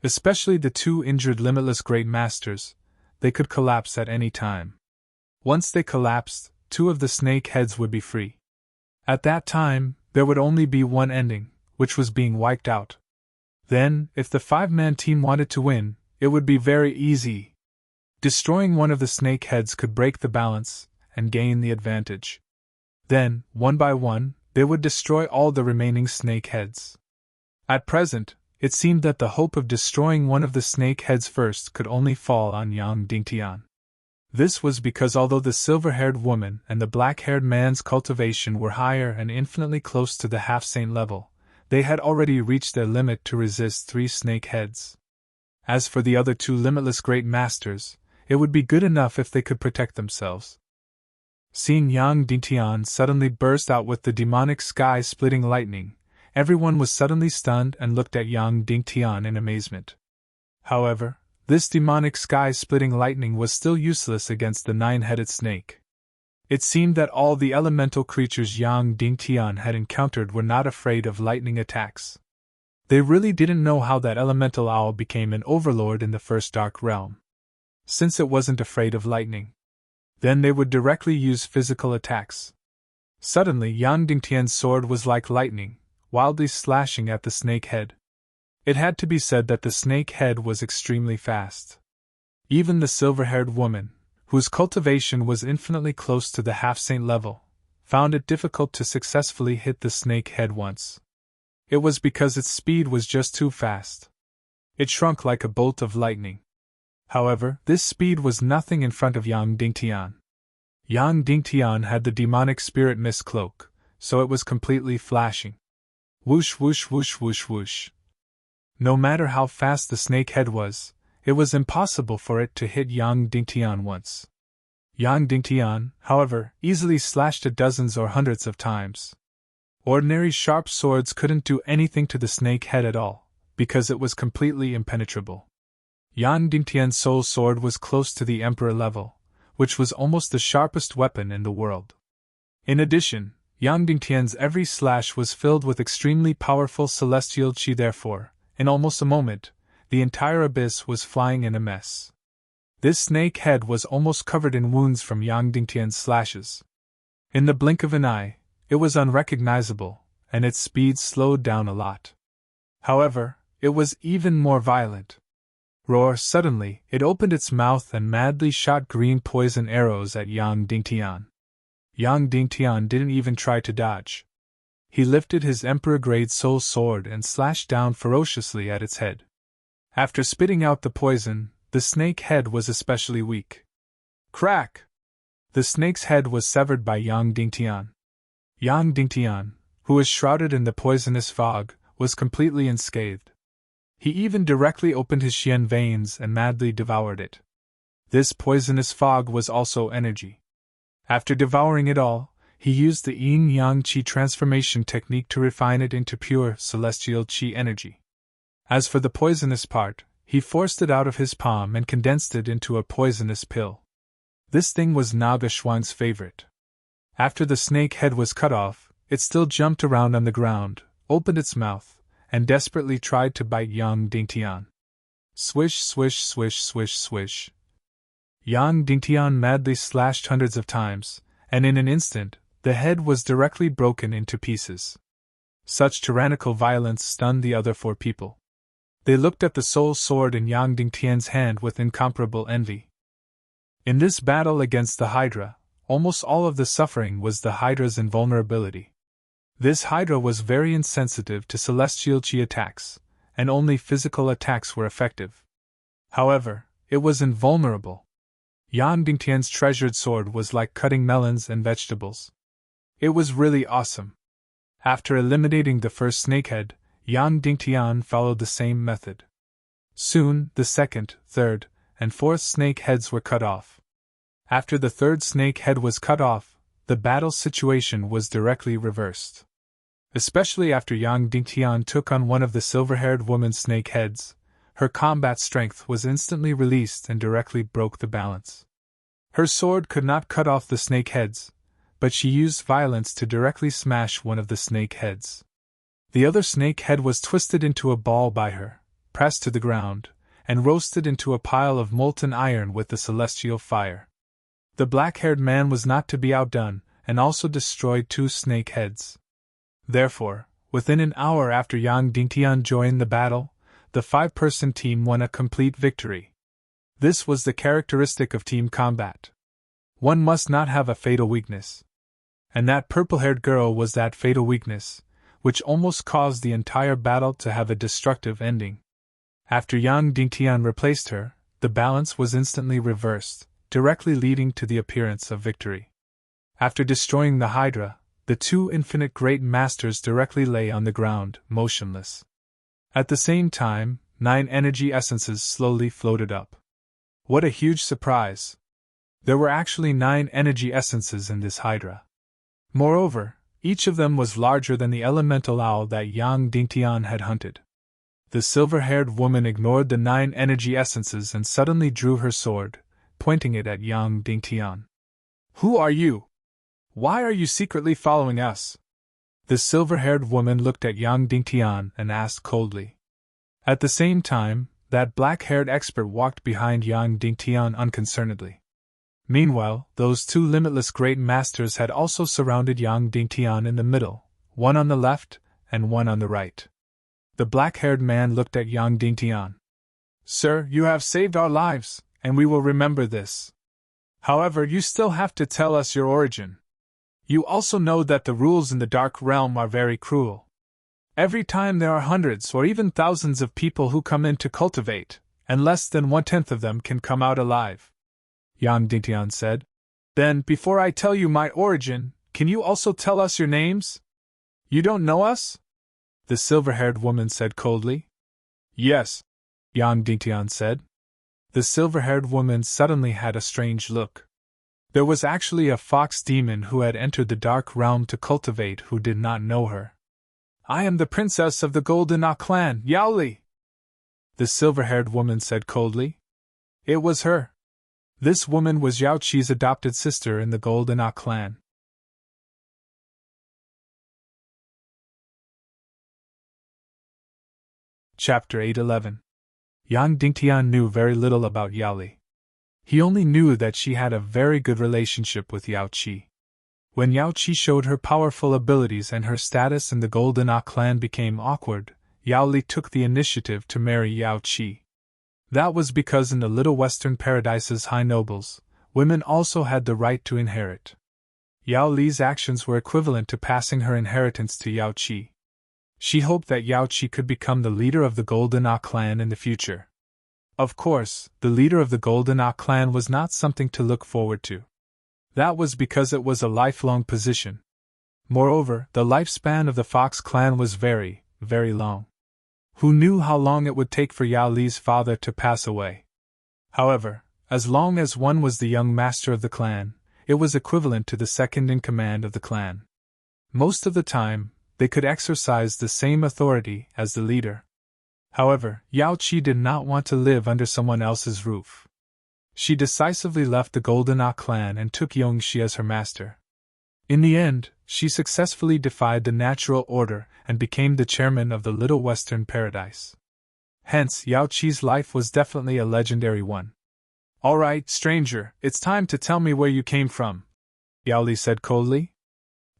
Speaker 1: Especially the 2 injured limitless great masters, they could collapse at any time. Once they collapsed, 2 of the snake heads would be free. At that time, there would only be one ending, which was being wiped out. Then, if the 5-man team wanted to win, it would be very easy. Destroying one of the snake heads could break the balance and gain the advantage. Then, one by one, they would destroy all the remaining snake heads. At present, it seemed that the hope of destroying one of the snake heads first could only fall on Yang Dingtian. This was because although the silver-haired woman and the black-haired man's cultivation were higher and infinitely close to the half-saint level, they had already reached their limit to resist 3 snake heads. As for the other 2 limitless great masters, it would be good enough if they could protect themselves. Seeing Yang Dingtian suddenly burst out with the demonic sky-splitting lightning, everyone was suddenly stunned and looked at Yang Dingtian in amazement. However, this demonic sky-splitting lightning was still useless against the 9-headed snake. It seemed that all the elemental creatures Yang Dingtian had encountered were not afraid of lightning attacks. They really didn't know how that elemental owl became an overlord in the first dark realm. Since it wasn't afraid of lightning, then they would directly use physical attacks. Suddenly Yang Dingtian's sword was like lightning, wildly slashing at the snake head. It had to be said that the snake head was extremely fast. Even the silver-haired woman, whose cultivation was infinitely close to the half-saint level, found it difficult to successfully hit the snake head once. It was because its speed was just too fast. It shrunk like a bolt of lightning. However, this speed was nothing in front of Yang Dingtian. Yang Dingtian had the demonic spirit mist cloak, so it was completely flashing. Whoosh whoosh whoosh whoosh whoosh. No matter how fast the snake head was, it was impossible for it to hit Yang Dingtian once. Yang Dingtian, however, easily slashed it dozens or hundreds of times. Ordinary sharp swords couldn't do anything to the snake head at all, because it was completely impenetrable. Yang Dingtian's soul sword was close to the emperor level, which was almost the sharpest weapon in the world. In addition, Yang Dingtian's every slash was filled with extremely powerful celestial qi. Therefore, in almost a moment, the entire abyss was flying in a mess. This snake head was almost covered in wounds from Yang Dingtian's slashes. In the blink of an eye, it was unrecognizable, and its speed slowed down a lot. However, it was even more violent. Roar! Suddenly, it opened its mouth and madly shot green poison arrows at Yang Dingtian. Yang Dingtian didn't even try to dodge. He lifted his emperor-grade soul sword and slashed down ferociously at its head. After spitting out the poison, the snake head was especially weak. Crack! The snake's head was severed by Yang Dingtian. Yang Dingtian, who was shrouded in the poisonous fog, was completely unscathed. He even directly opened his xian veins and madly devoured it. This poisonous fog was also energy. After devouring it all, he used the yin-yang qi transformation technique to refine it into pure celestial qi energy. As for the poisonous part, he forced it out of his palm and condensed it into a poisonous pill. This thing was Naga Shuang's favorite. After the snake head was cut off, it still jumped around on the ground, opened its mouth, and desperately tried to bite Yang Dingtian. Swish, swish, swish, swish, swish. Yang Dingtian madly slashed hundreds of times, and in an instant, the head was directly broken into pieces. Such tyrannical violence stunned the other four people. They looked at the soul sword in Yang Dingtian's hand with incomparable envy. In this battle against the Hydra, almost all of the suffering was the Hydra's invulnerability. This Hydra was very insensitive to celestial qi attacks, and only physical attacks were effective. However, it was invulnerable. Yang Dingtian's treasured sword was like cutting melons and vegetables. It was really awesome. After eliminating the first snakehead, Yang Dingtian followed the same method. Soon, the second, third, and fourth snake heads were cut off. After the third snake head was cut off, the battle situation was directly reversed. Especially after Yang Dingtian took on one of the silver-haired woman's snake heads, her combat strength was instantly released and directly broke the balance. Her sword could not cut off the snake heads, but she used violence to directly smash one of the snake heads. The other snake head was twisted into a ball by her, pressed to the ground, and roasted into a pile of molten iron with the celestial fire. The black-haired man was not to be outdone, and also destroyed two snake heads. Therefore, within an hour after Yang Dingtian joined the battle, the 5-person team won a complete victory. This was the characteristic of team combat. One must not have a fatal weakness. And that purple-haired girl was that fatal weakness, which almost caused the entire battle to have a destructive ending. After Yang Dingtian replaced her, the balance was instantly reversed, directly leading to the appearance of victory. After destroying the Hydra, the two infinite great masters directly lay on the ground, motionless. At the same time, 9 energy essences slowly floated up. What a huge surprise! There were actually 9 energy essences in this Hydra. Moreover, each of them was larger than the elemental owl that Yang Dingtian had hunted. The silver-haired woman ignored the 9 energy essences and suddenly drew her sword, pointing it at Yang Dingtian. "Who are you? Why are you secretly following us?" The silver-haired woman looked at Yang Dingtian and asked coldly. At the same time, that black-haired expert walked behind Yang Dingtian unconcernedly. Meanwhile, those 2 limitless great masters had also surrounded Yang Dingtian in the middle, one on the left and one on the right. The black-haired man looked at Yang Dingtian. Sir, you have saved our lives, and we will remember this. However, you still have to tell us your origin. You also know that the rules in the Dark Realm are very cruel. Every time there are hundreds or even thousands of people who come in to cultivate, and less than 1/10 of them can come out alive. Yang Dingtian said. Then, before I tell you my origin, can you also tell us your names? You don't know us? The silver-haired woman said coldly. Yes, Yang Dingtian said. The silver-haired woman suddenly had a strange look. There was actually a fox demon who had entered the Dark Realm to cultivate who did not know her. I am the princess of the Golden Ah clan, Yao Li. The silver-haired woman said coldly. It was her. This woman was Yao Qi's adopted sister in the Golden Ah clan. Chapter 811. Yang Dingtian knew very little about Yao Li. He only knew that she had a very good relationship with Yao Qi. When Yao Qi showed her powerful abilities and her status in the Golden Ah clan became awkward, Yao Li took the initiative to marry Yao Qi. That was because in the Little Western Paradise's high nobles, women also had the right to inherit. Yao Li's actions were equivalent to passing her inheritance to Yao Qi. She hoped that Yao Qi could become the leader of the Golden Ah clan in the future. Of course, the leader of the Golden Ah clan was not something to look forward to. That was because it was a lifelong position. Moreover, the lifespan of the Fox clan was very, very long. Who knew how long it would take for Yao Li's father to pass away? However, as long as one was the young master of the clan, it was equivalent to the second in command of the clan. Most of the time, they could exercise the same authority as the leader. However, Yao Qi did not want to live under someone else's roof. She decisively left the Golden Ah clan and took Yongxi as her master. In the end, she successfully defied the natural order and became the chairman of the Little Western Paradise. Hence, Yao Qi's life was definitely a legendary one. All right, stranger, it's time to tell me where you came from, Yao Li said coldly.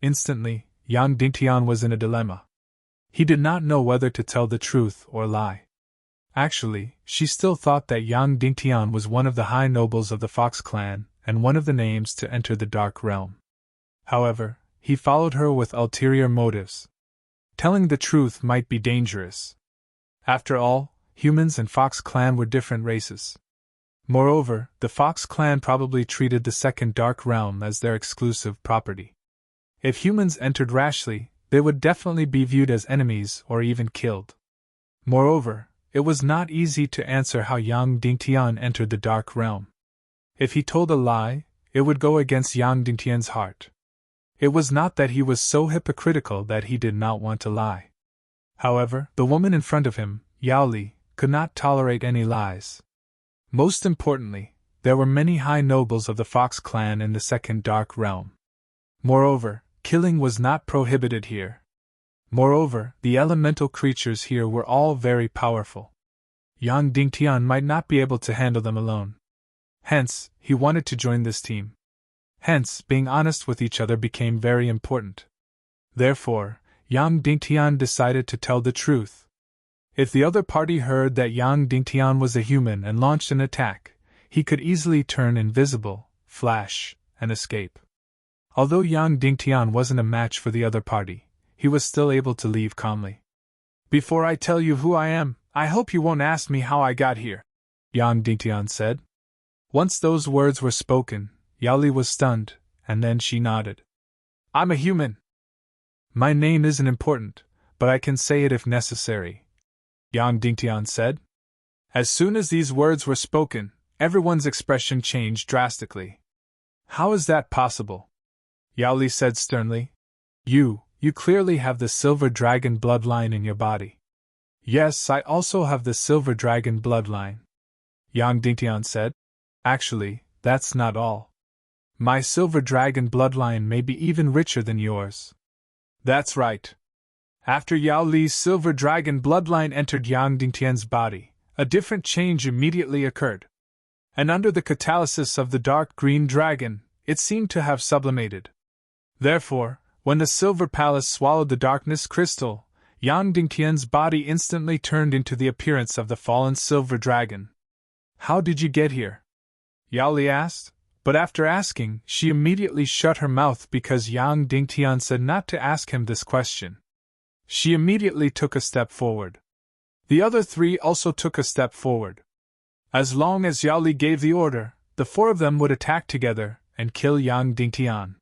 Speaker 1: Instantly, Yang Dingtian was in a dilemma. He did not know whether to tell the truth or lie. Actually, she still thought that Yang Dingtian was one of the high nobles of the Fox clan and one of the names to enter the Dark Realm. However, he followed her with ulterior motives. Telling the truth might be dangerous. After all, humans and Fox clan were different races. Moreover, the Fox clan probably treated the second Dark Realm as their exclusive property. If humans entered rashly, they would definitely be viewed as enemies or even killed. Moreover, it was not easy to answer how Yang Dingtian entered the Dark Realm. If he told a lie, it would go against Yang Dingtian's heart. It was not that he was so hypocritical that he did not want to lie. However, the woman in front of him, Yao Li, could not tolerate any lies. Most importantly, there were many high nobles of the Fox clan in the second Dark Realm. Moreover, killing was not prohibited here. Moreover, the elemental creatures here were all very powerful. Yang Dingtian might not be able to handle them alone. Hence, he wanted to join this team. Hence, being honest with each other became very important. Therefore, Yang Dingtian decided to tell the truth. If the other party heard that Yang Dingtian was a human and launched an attack, he could easily turn invisible, flash, and escape. Although Yang Dingtian wasn't a match for the other party, he was still able to leave calmly. Before I tell you who I am, I hope you won't ask me how I got here, Yang Dingtian said. Once those words were spoken, Yao Li was stunned, and then she nodded. I'm a human. My name isn't important, but I can say it if necessary, Yang Dingtian said. As soon as these words were spoken, everyone's expression changed drastically. How is that possible? Yao Li said sternly. You clearly have the silver dragon bloodline in your body. Yes, I also have the silver dragon bloodline, Yang Dingtian said. Actually, that's not all. My silver dragon bloodline may be even richer than yours. That's right. After Yao Li's silver dragon bloodline entered Yang Dingtian's body, a different change immediately occurred. And under the catalysis of the dark green dragon, it seemed to have sublimated. Therefore, when the silver palace swallowed the darkness crystal, Yang Dingtian's body instantly turned into the appearance of the fallen silver dragon. How did you get here? Yao Li asked, but after asking, she immediately shut her mouth because Yang Dingtian said not to ask him this question. She immediately took a step forward. The other three also took a step forward. As long as Yao Li gave the order, the four of them would attack together and kill Yang Dingtian.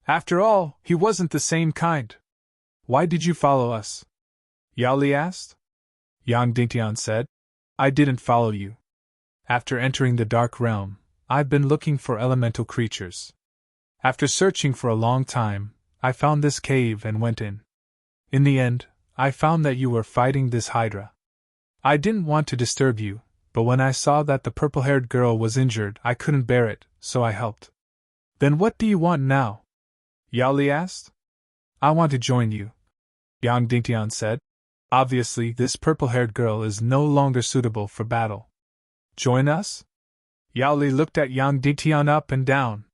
Speaker 1: After all, he wasn't the same kind. Why did you follow us? Yao Li asked. Yang Dingtian said, I didn't follow you. After entering the Dark Realm, I've been looking for elemental creatures. After searching for a long time, I found this cave and went in. In the end, I found that you were fighting this Hydra. I didn't want to disturb you, but when I saw that the purple-haired girl was injured, I couldn't bear it, so I helped. Then what do you want now? Yao Li asked. I want to join you, Yang Dingtian said. Obviously, this purple-haired girl is no longer suitable for battle. Join us? Yao Li looked at Yang Dingtian up and down.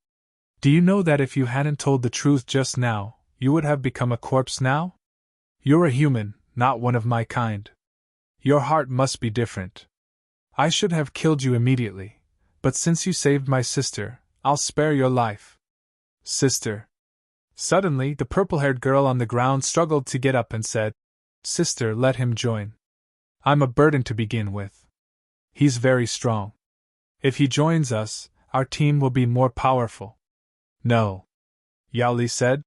Speaker 1: Do you know that if you hadn't told the truth just now, you would have become a corpse now? You're a human, not one of my kind. Your heart must be different. I should have killed you immediately, but since you saved my sister, I'll spare your life. Sister. Suddenly, the purple-haired girl on the ground struggled to get up and said, Sister, let him join. I'm a burden to begin with. He's very strong. If he joins us, our team will be more powerful. No. Yao Li said.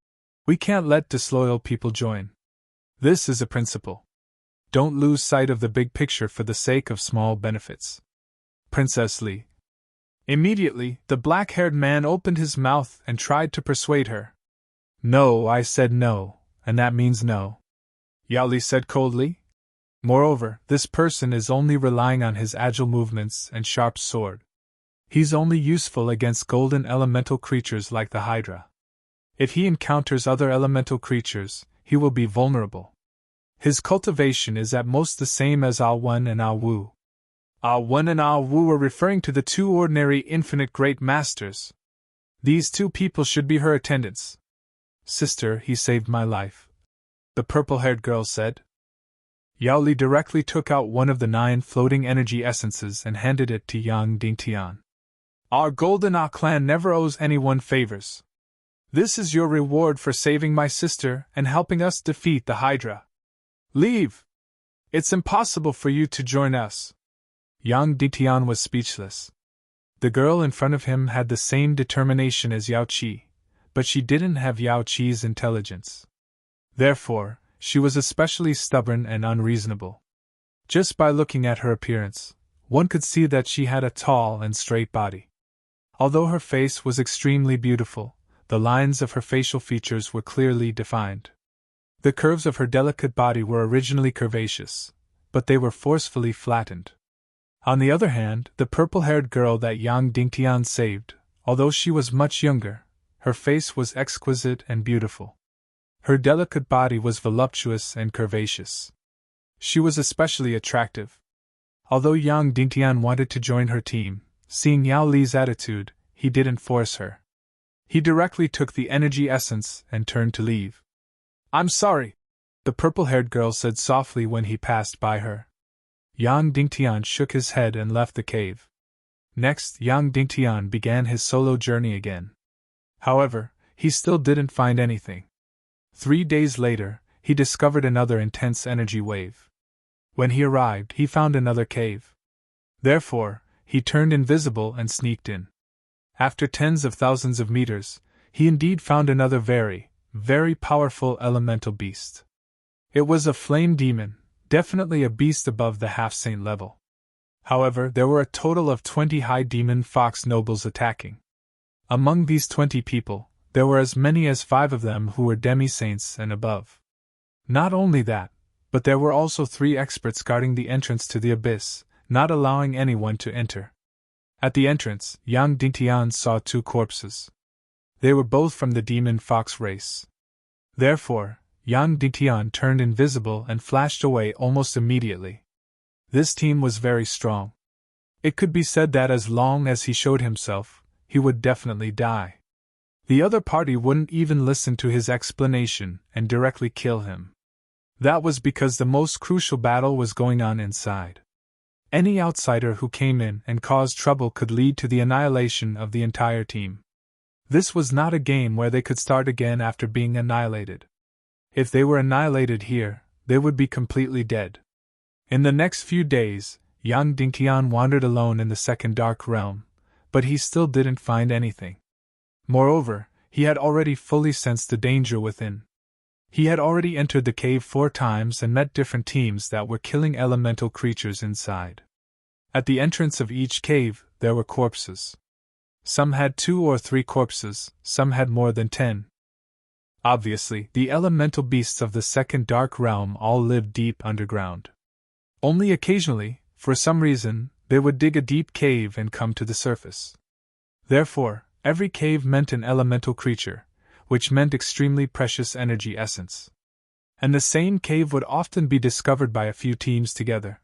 Speaker 1: We can't let disloyal people join. This is a principle. Don't lose sight of the big picture for the sake of small benefits. Princess Li. Immediately, the black-haired man opened his mouth and tried to persuade her. No, I said no, and that means no. Yao Li said coldly. Moreover, this person is only relying on his agile movements and sharp sword. He's only useful against golden elemental creatures like the Hydra. If he encounters other elemental creatures, he will be vulnerable. His cultivation is at most the same as Ah Wen and Ah Wu. Ah Wen and Ah Wu were referring to the two ordinary infinite great masters. These two people should be her attendants. Sister, he saved my life, the purple-haired girl said. Yao Li directly took out one of the 9 floating energy essences and handed it to Yang Dingtian. Our Golden Ah clan never owes anyone favors. This is your reward for saving my sister and helping us defeat the Hydra. Leave! It's impossible for you to join us. Yang Dingtian was speechless. The girl in front of him had the same determination as Yao Qi, but she didn't have Yao Qi's intelligence. Therefore, she was especially stubborn and unreasonable. Just by looking at her appearance, one could see that she had a tall and straight body. Although her face was extremely beautiful, the lines of her facial features were clearly defined. The curves of her delicate body were originally curvaceous, but they were forcefully flattened. On the other hand, the purple-haired girl that Yang Dingtian saved, although she was much younger, her face was exquisite and beautiful. Her delicate body was voluptuous and curvaceous. She was especially attractive. Although Yang Dingtian wanted to join her team, seeing Yao Li's attitude, he didn't force her. He directly took the energy essence and turned to leave. I'm sorry, the purple-haired girl said softly when he passed by her. Yang Dingtian shook his head and left the cave. Next, Yang Dingtian began his solo journey again. However, he still didn't find anything. 3 days later, he discovered another intense energy wave. When he arrived, he found another cave. Therefore, he turned invisible and sneaked in. After tens of thousands of meters, he indeed found another very powerful elemental beast. It was a flame demon, definitely a beast above the half-saint level. However, there were a total of 20 high demon fox nobles attacking. Among these 20 people, there were as many as 5 of them who were demi-saints and above. Not only that, but there were also 3 experts guarding the entrance to the abyss, not allowing anyone to enter. At the entrance, Yang Dingtian saw 2 corpses. They were both from the demon fox race. Therefore, Yang Dingtian turned invisible and flashed away almost immediately. This team was very strong. It could be said that as long as he showed himself, he would definitely die. The other party wouldn't even listen to his explanation and directly kill him. That was because the most crucial battle was going on inside. Any outsider who came in and caused trouble could lead to the annihilation of the entire team. This was not a game where they could start again after being annihilated. If they were annihilated here, they would be completely dead. In the next few days, Yang Dingtian wandered alone in the second dark realm, but he still didn't find anything. Moreover, he had already fully sensed the danger within. He had already entered the cave 4 times and met different teams that were killing elemental creatures inside. At the entrance of each cave, there were corpses. Some had 2 or 3 corpses, some had more than 10. Obviously, the elemental beasts of the second dark realm all lived deep underground. Only occasionally, for some reason, they would dig a deep cave and come to the surface. Therefore, every cave meant an elemental creature, which meant extremely precious energy essence. And the same cave would often be discovered by a few teams together.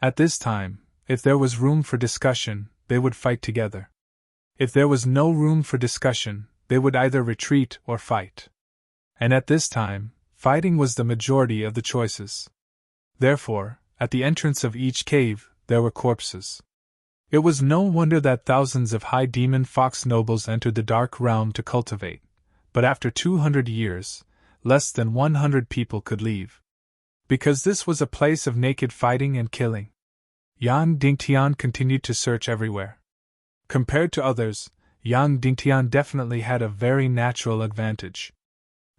Speaker 1: At this time, if there was room for discussion, they would fight together. If there was no room for discussion, they would either retreat or fight. And at this time, fighting was the majority of the choices. Therefore, at the entrance of each cave, there were corpses. It was no wonder that thousands of high demon fox nobles entered the dark realm to cultivate, but after 200 years, less than 100 people could leave. Because this was a place of naked fighting and killing. Yang Dingtian continued to search everywhere. Compared to others, Yang Dingtian definitely had a very natural advantage.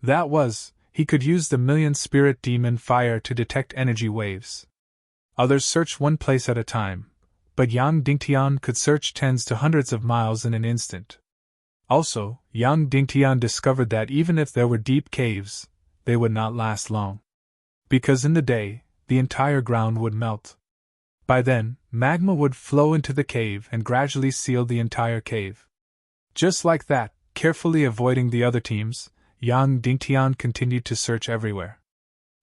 Speaker 1: That was, he could use the million spirit demon fire to detect energy waves. Others searched one place at a time, but Yang Dingtian could search tens to hundreds of miles in an instant. Also, Yang Dingtian discovered that even if there were deep caves, they would not last long. Because in the day, the entire ground would melt. By then, magma would flow into the cave and gradually seal the entire cave. Just like that, carefully avoiding the other teams, Yang Dingtian continued to search everywhere.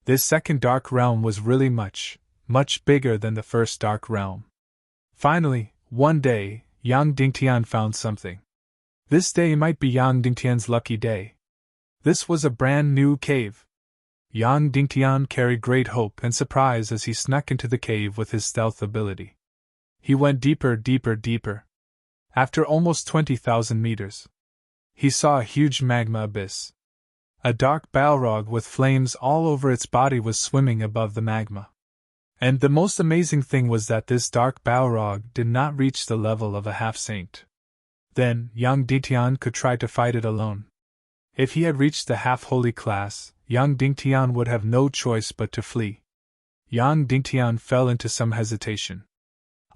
Speaker 1: This second dark realm was really much bigger than the first dark realm. Finally, one day, Yang Dingtian found something. This day might be Yang Dingtian's lucky day. This was a brand new cave. Yang Dingtian carried great hope and surprise as he snuck into the cave with his stealth ability. He went deeper, deeper, deeper. After almost 20,000 meters, he saw a huge magma abyss. A dark balrog with flames all over its body was swimming above the magma. And the most amazing thing was that this dark balrog did not reach the level of a half-saint. Then, Yang Dingtian could try to fight it alone. If he had reached the half-holy class, Yang Dingtian would have no choice but to flee. Yang Dingtian fell into some hesitation.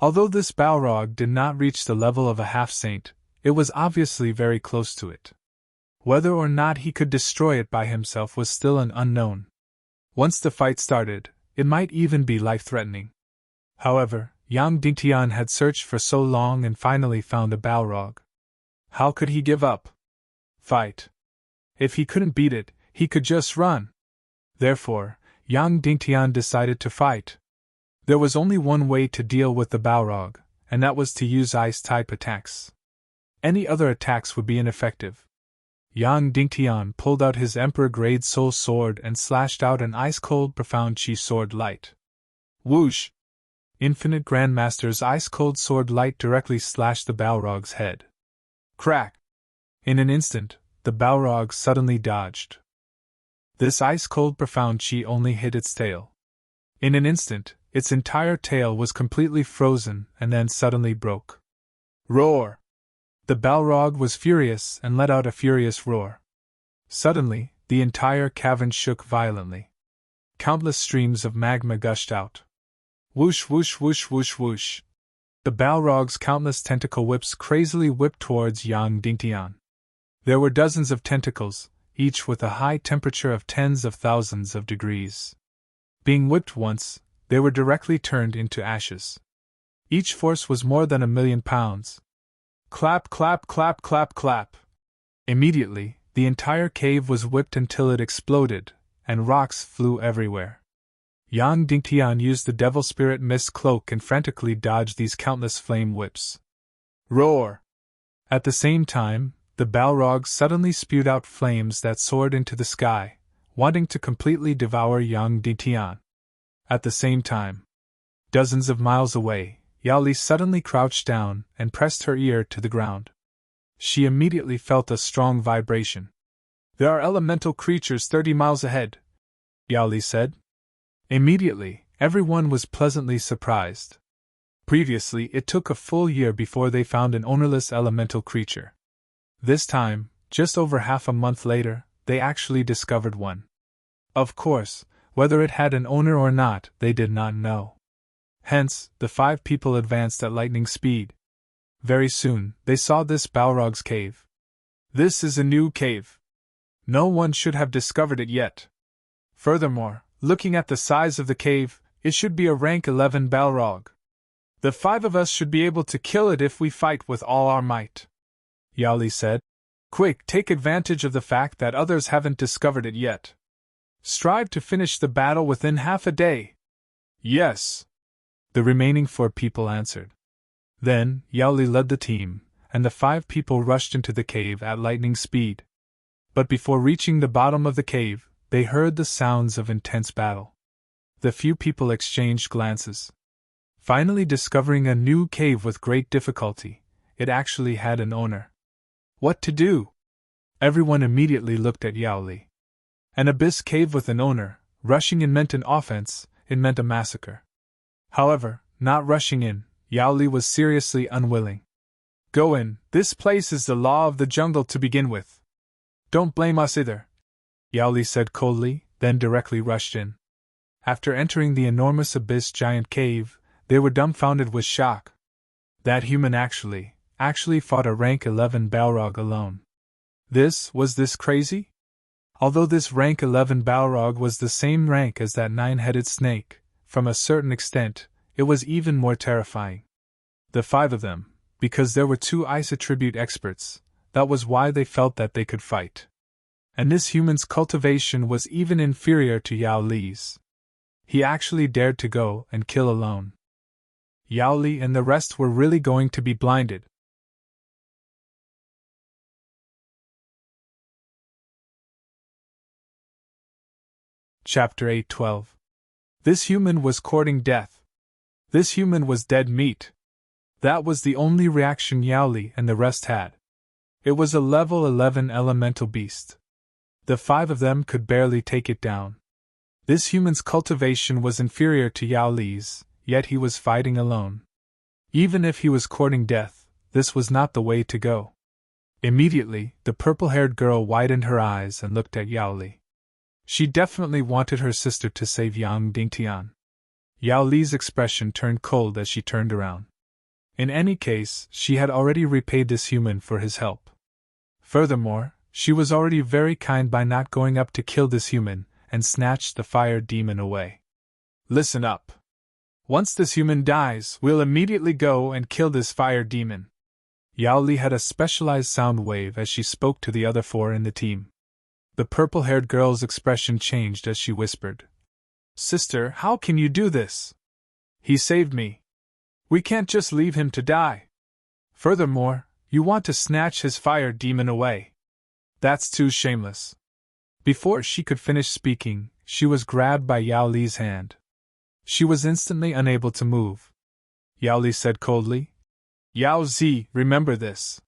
Speaker 1: Although this balrog did not reach the level of a half-saint, it was obviously very close to it. Whether or not he could destroy it by himself was still an unknown. Once the fight started, it might even be life-threatening. However, Yang Dingtian had searched for so long and finally found a balrog. How could he give up? Fight. If he couldn't beat it, he could just run. Therefore, Yang Dingtian decided to fight. There was only one way to deal with the balrog, and that was to use ice-type attacks. Any other attacks would be ineffective. Yang Dingtian pulled out his Emperor-grade soul sword and slashed out an ice-cold profound chi sword light. Whoosh! Infinite Grandmaster's ice-cold sword light directly slashed the balrog's head. Crack! In an instant, the balrog suddenly dodged. This ice-cold profound chi only hit its tail. In an instant, its entire tail was completely frozen and then suddenly broke. Roar! The balrog was furious and let out a furious roar. Suddenly, the entire cavern shook violently. Countless streams of magma gushed out. Whoosh, whoosh, whoosh, whoosh, whoosh. The balrog's countless tentacle whips crazily whipped towards Yang Dingtian. There were dozens of tentacles, each with a high temperature of tens of thousands of degrees. Being whipped once, they were directly turned into ashes. Each force was more than 1,000,000 pounds. Clap, clap, clap, clap, clap. Immediately, the entire cave was whipped until it exploded, and rocks flew everywhere. Yang Dingtian used the Devil Spirit Mist cloak and frantically dodged these countless flame whips. Roar! At the same time, the balrog suddenly spewed out flames that soared into the sky, wanting to completely devour Yang Dingtian. At the same time, dozens of miles away, Yao Li suddenly crouched down and pressed her ear to the ground. She immediately felt a strong vibration. "There are elemental creatures 30 miles ahead," Yao Li said. Immediately, everyone was pleasantly surprised. Previously, it took a full year before they found an ownerless elemental creature. This time, just over half a month later, they actually discovered one. Of course, whether it had an owner or not, they did not know. Hence, the 5 people advanced at lightning speed. Very soon, they saw this Balrog's cave. This is a new cave. No one should have discovered it yet. Furthermore, looking at the size of the cave, it should be a rank 11 Balrog. The 5 of us should be able to kill it if we fight with all our might, Yao Li said. Quick, take advantage of the fact that others haven't discovered it yet. Strive to finish the battle within half a day. Yes, the remaining 4 people answered. Then, Yao Li led the team, and the 5 people rushed into the cave at lightning speed. But before reaching the bottom of the cave, they heard the sounds of intense battle. The few people exchanged glances. Finally discovering a new cave with great difficulty, it actually had an owner. What to do? Everyone immediately looked at Yao Li. An abyss cave with an owner, rushing in meant an offense, it meant a massacre. However, not rushing in, Yao Li was seriously unwilling. Go in, this place is the law of the jungle to begin with. Don't blame us either, Yao Li said coldly, then directly rushed in. After entering the enormous abyss giant cave, they were dumbfounded with shock. That human actually fought a rank 11 Balrog alone. Was this crazy? Although this rank 11 Balrog was the same rank as that 9-headed snake, from a certain extent, it was even more terrifying. The 5 of them, because there were 2 ice attribute experts, that was why they felt that they could fight. And this human's cultivation was even inferior to Yao Li's. He actually dared to go and kill alone. Yao Li and the rest were really going to be blinded. Chapter 8:12. This human was courting death. This human was dead meat. That was the only reaction Yao Li and the rest had. It was a level 11 elemental beast. The 5 of them could barely take it down. This human's cultivation was inferior to Yao Li's, yet he was fighting alone. Even if he was courting death, this was not the way to go. Immediately, the purple-haired girl widened her eyes and looked at Yao Li. She definitely wanted her sister to save Yang Dingtian. Yao Li's expression turned cold as she turned around. In any case, she had already repaid this human for his help. Furthermore, she was already very kind by not going up to kill this human and snatched the fire demon away. Listen up. Once this human dies, we'll immediately go and kill this fire demon. Yao Li had a specialized sound wave as she spoke to the other 4 in the team. The purple-haired girl's expression changed as she whispered, Sister, how can you do this? He saved me. We can't just leave him to die. Furthermore, you want to snatch his fire demon away. That's too shameless. Before she could finish speaking, she was grabbed by Yao Li's hand. She was instantly unable to move. Yao Li said coldly, Yao Zi, remember this.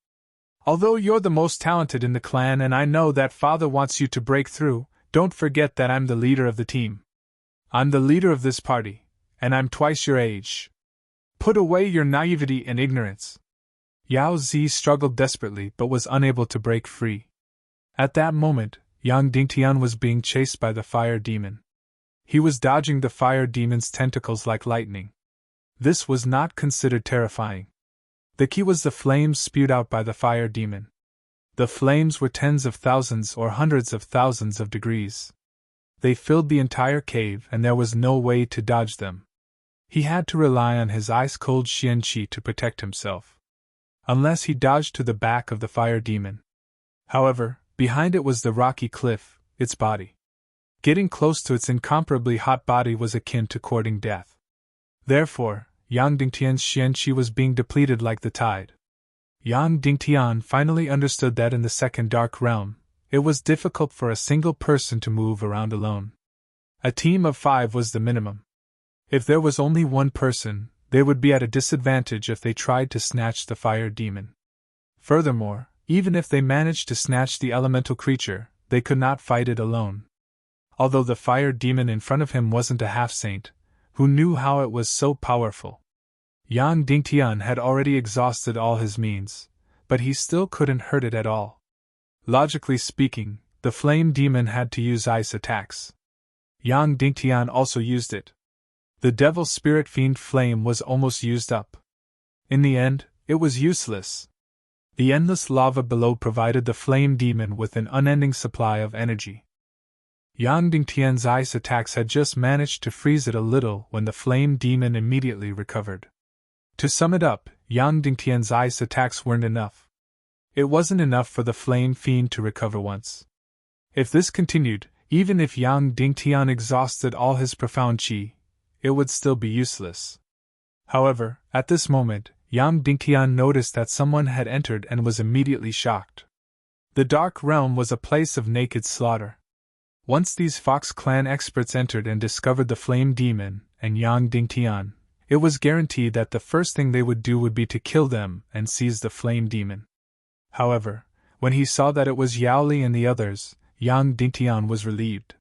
Speaker 1: Although you're the most talented in the clan and I know that father wants you to break through, don't forget that I'm the leader of the team. I'm the leader of this party, and I'm twice your age. Put away your naivety and ignorance. Yao Zi struggled desperately but was unable to break free. At that moment, Yang Dingtian was being chased by the fire demon. He was dodging the fire demon's tentacles like lightning. This was not considered terrifying. The key was the flames spewed out by the fire demon. The flames were tens of thousands or hundreds of thousands of degrees. They filled the entire cave and there was no way to dodge them. He had to rely on his ice-cold Xian Qi to protect himself. Unless he dodged to the back of the fire demon. However, behind it was the rocky cliff, its body. Getting close to its incomparably hot body was akin to courting death. Therefore, Yang Dingtian's Xian Qi was being depleted like the tide. Yang Dingtian finally understood that in the second dark realm, it was difficult for a single person to move around alone. A team of 5 was the minimum. If there was only one person, they would be at a disadvantage if they tried to snatch the fire demon. Furthermore, even if they managed to snatch the elemental creature, they could not fight it alone. Although the fire demon in front of him wasn't a half-saint, who knew how it was so powerful. Yang Dingtian had already exhausted all his means, but he still couldn't hurt it at all. Logically speaking, the flame demon had to use ice attacks. Yang Dingtian also used it. The devil spirit fiend flame was almost used up. In the end, it was useless. The endless lava below provided the flame demon with an unending supply of energy. Yang Dingtian's ice attacks had just managed to freeze it a little when the flame demon immediately recovered. To sum it up, Yang Dingtian's ice attacks weren't enough. It wasn't enough for the flame fiend to recover once. If this continued, even if Yang Dingtian exhausted all his profound qi, it would still be useless. However, at this moment, Yang Dingtian noticed that someone had entered and was immediately shocked. The Dark Realm was a place of naked slaughter. Once these Fox clan experts entered and discovered the flame demon and Yang Dingtian, it was guaranteed that the first thing they would do would be to kill them and seize the flame demon. However, when he saw that it was Yaoli and the others, Yang Dingtian was relieved.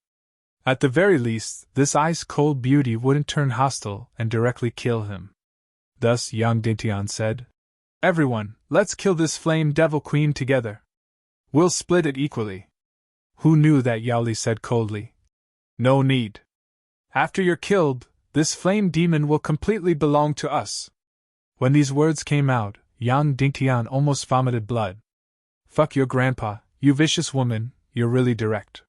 Speaker 1: At the very least, this ice-cold beauty wouldn't turn hostile and directly kill him. Thus Yang Dingtian said, "Everyone, let's kill this flame devil queen together. We'll split it equally." Who knew that Yaoli said coldly, "No need. After you're killed, this flame demon will completely belong to us." When these words came out, Yang Dingtian almost vomited blood. "Fuck your grandpa, you vicious woman, you're really direct.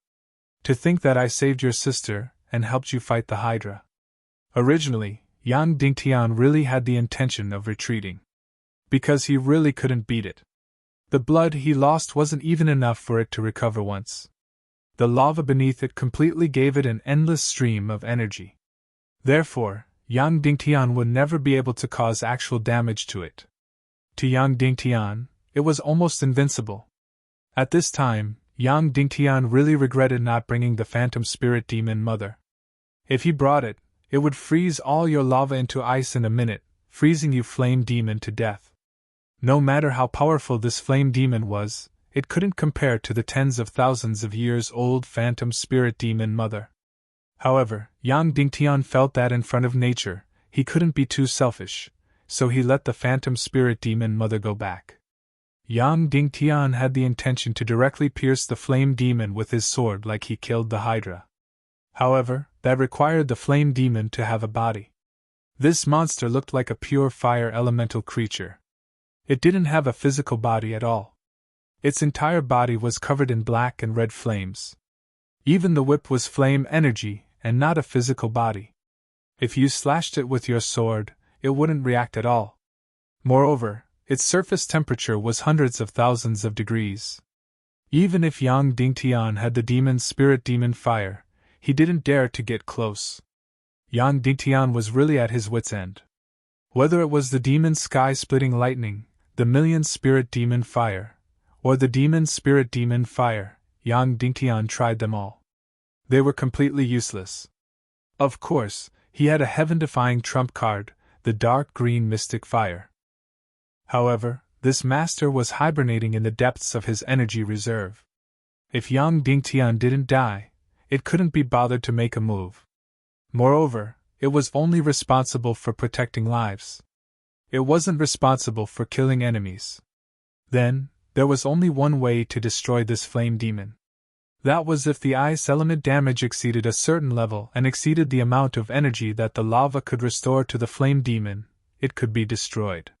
Speaker 1: To think that I saved your sister and helped you fight the Hydra." Originally, Yang Dingtian really had the intention of retreating. Because he really couldn't beat it. The blood he lost wasn't even enough for it to recover once. The lava beneath it completely gave it an endless stream of energy. Therefore, Yang Dingtian would never be able to cause actual damage to it. To Yang Dingtian, it was almost invincible. At this time, Yang Dingtian really regretted not bringing the phantom spirit demon mother. If he brought it, it would freeze all your lava into ice in a minute, freezing you flame demon to death. No matter how powerful this flame demon was, it couldn't compare to the tens of thousands of years old phantom spirit demon mother. However, Yang Dingtian felt that in front of nature, he couldn't be too selfish, so he let the phantom spirit demon mother go back. Yang Dingtian had the intention to directly pierce the flame demon with his sword like he killed the Hydra. However, that required the flame demon to have a body. This monster looked like a pure fire elemental creature. It didn't have a physical body at all. Its entire body was covered in black and red flames. Even the whip was flame energy and not a physical body. If you slashed it with your sword, it wouldn't react at all. Moreover, its surface temperature was hundreds of thousands of degrees. Even if Yang Dingtian had the demon's spirit demon fire, he didn't dare to get close. Yang Dingtian was really at his wit's end. Whether it was the demon's sky-splitting lightning, the million spirit demon fire, or the demon's spirit demon fire, Yang Dingtian tried them all. They were completely useless. Of course, he had a heaven-defying trump card, the dark green mystic fire. However, this master was hibernating in the depths of his energy reserve. If Yang Dingtian didn't die, it couldn't be bothered to make a move. Moreover, it was only responsible for protecting lives. It wasn't responsible for killing enemies. Then, there was only one way to destroy this flame demon. That was if the ice element damage exceeded a certain level and exceeded the amount of energy that the lava could restore to the flame demon, it could be destroyed.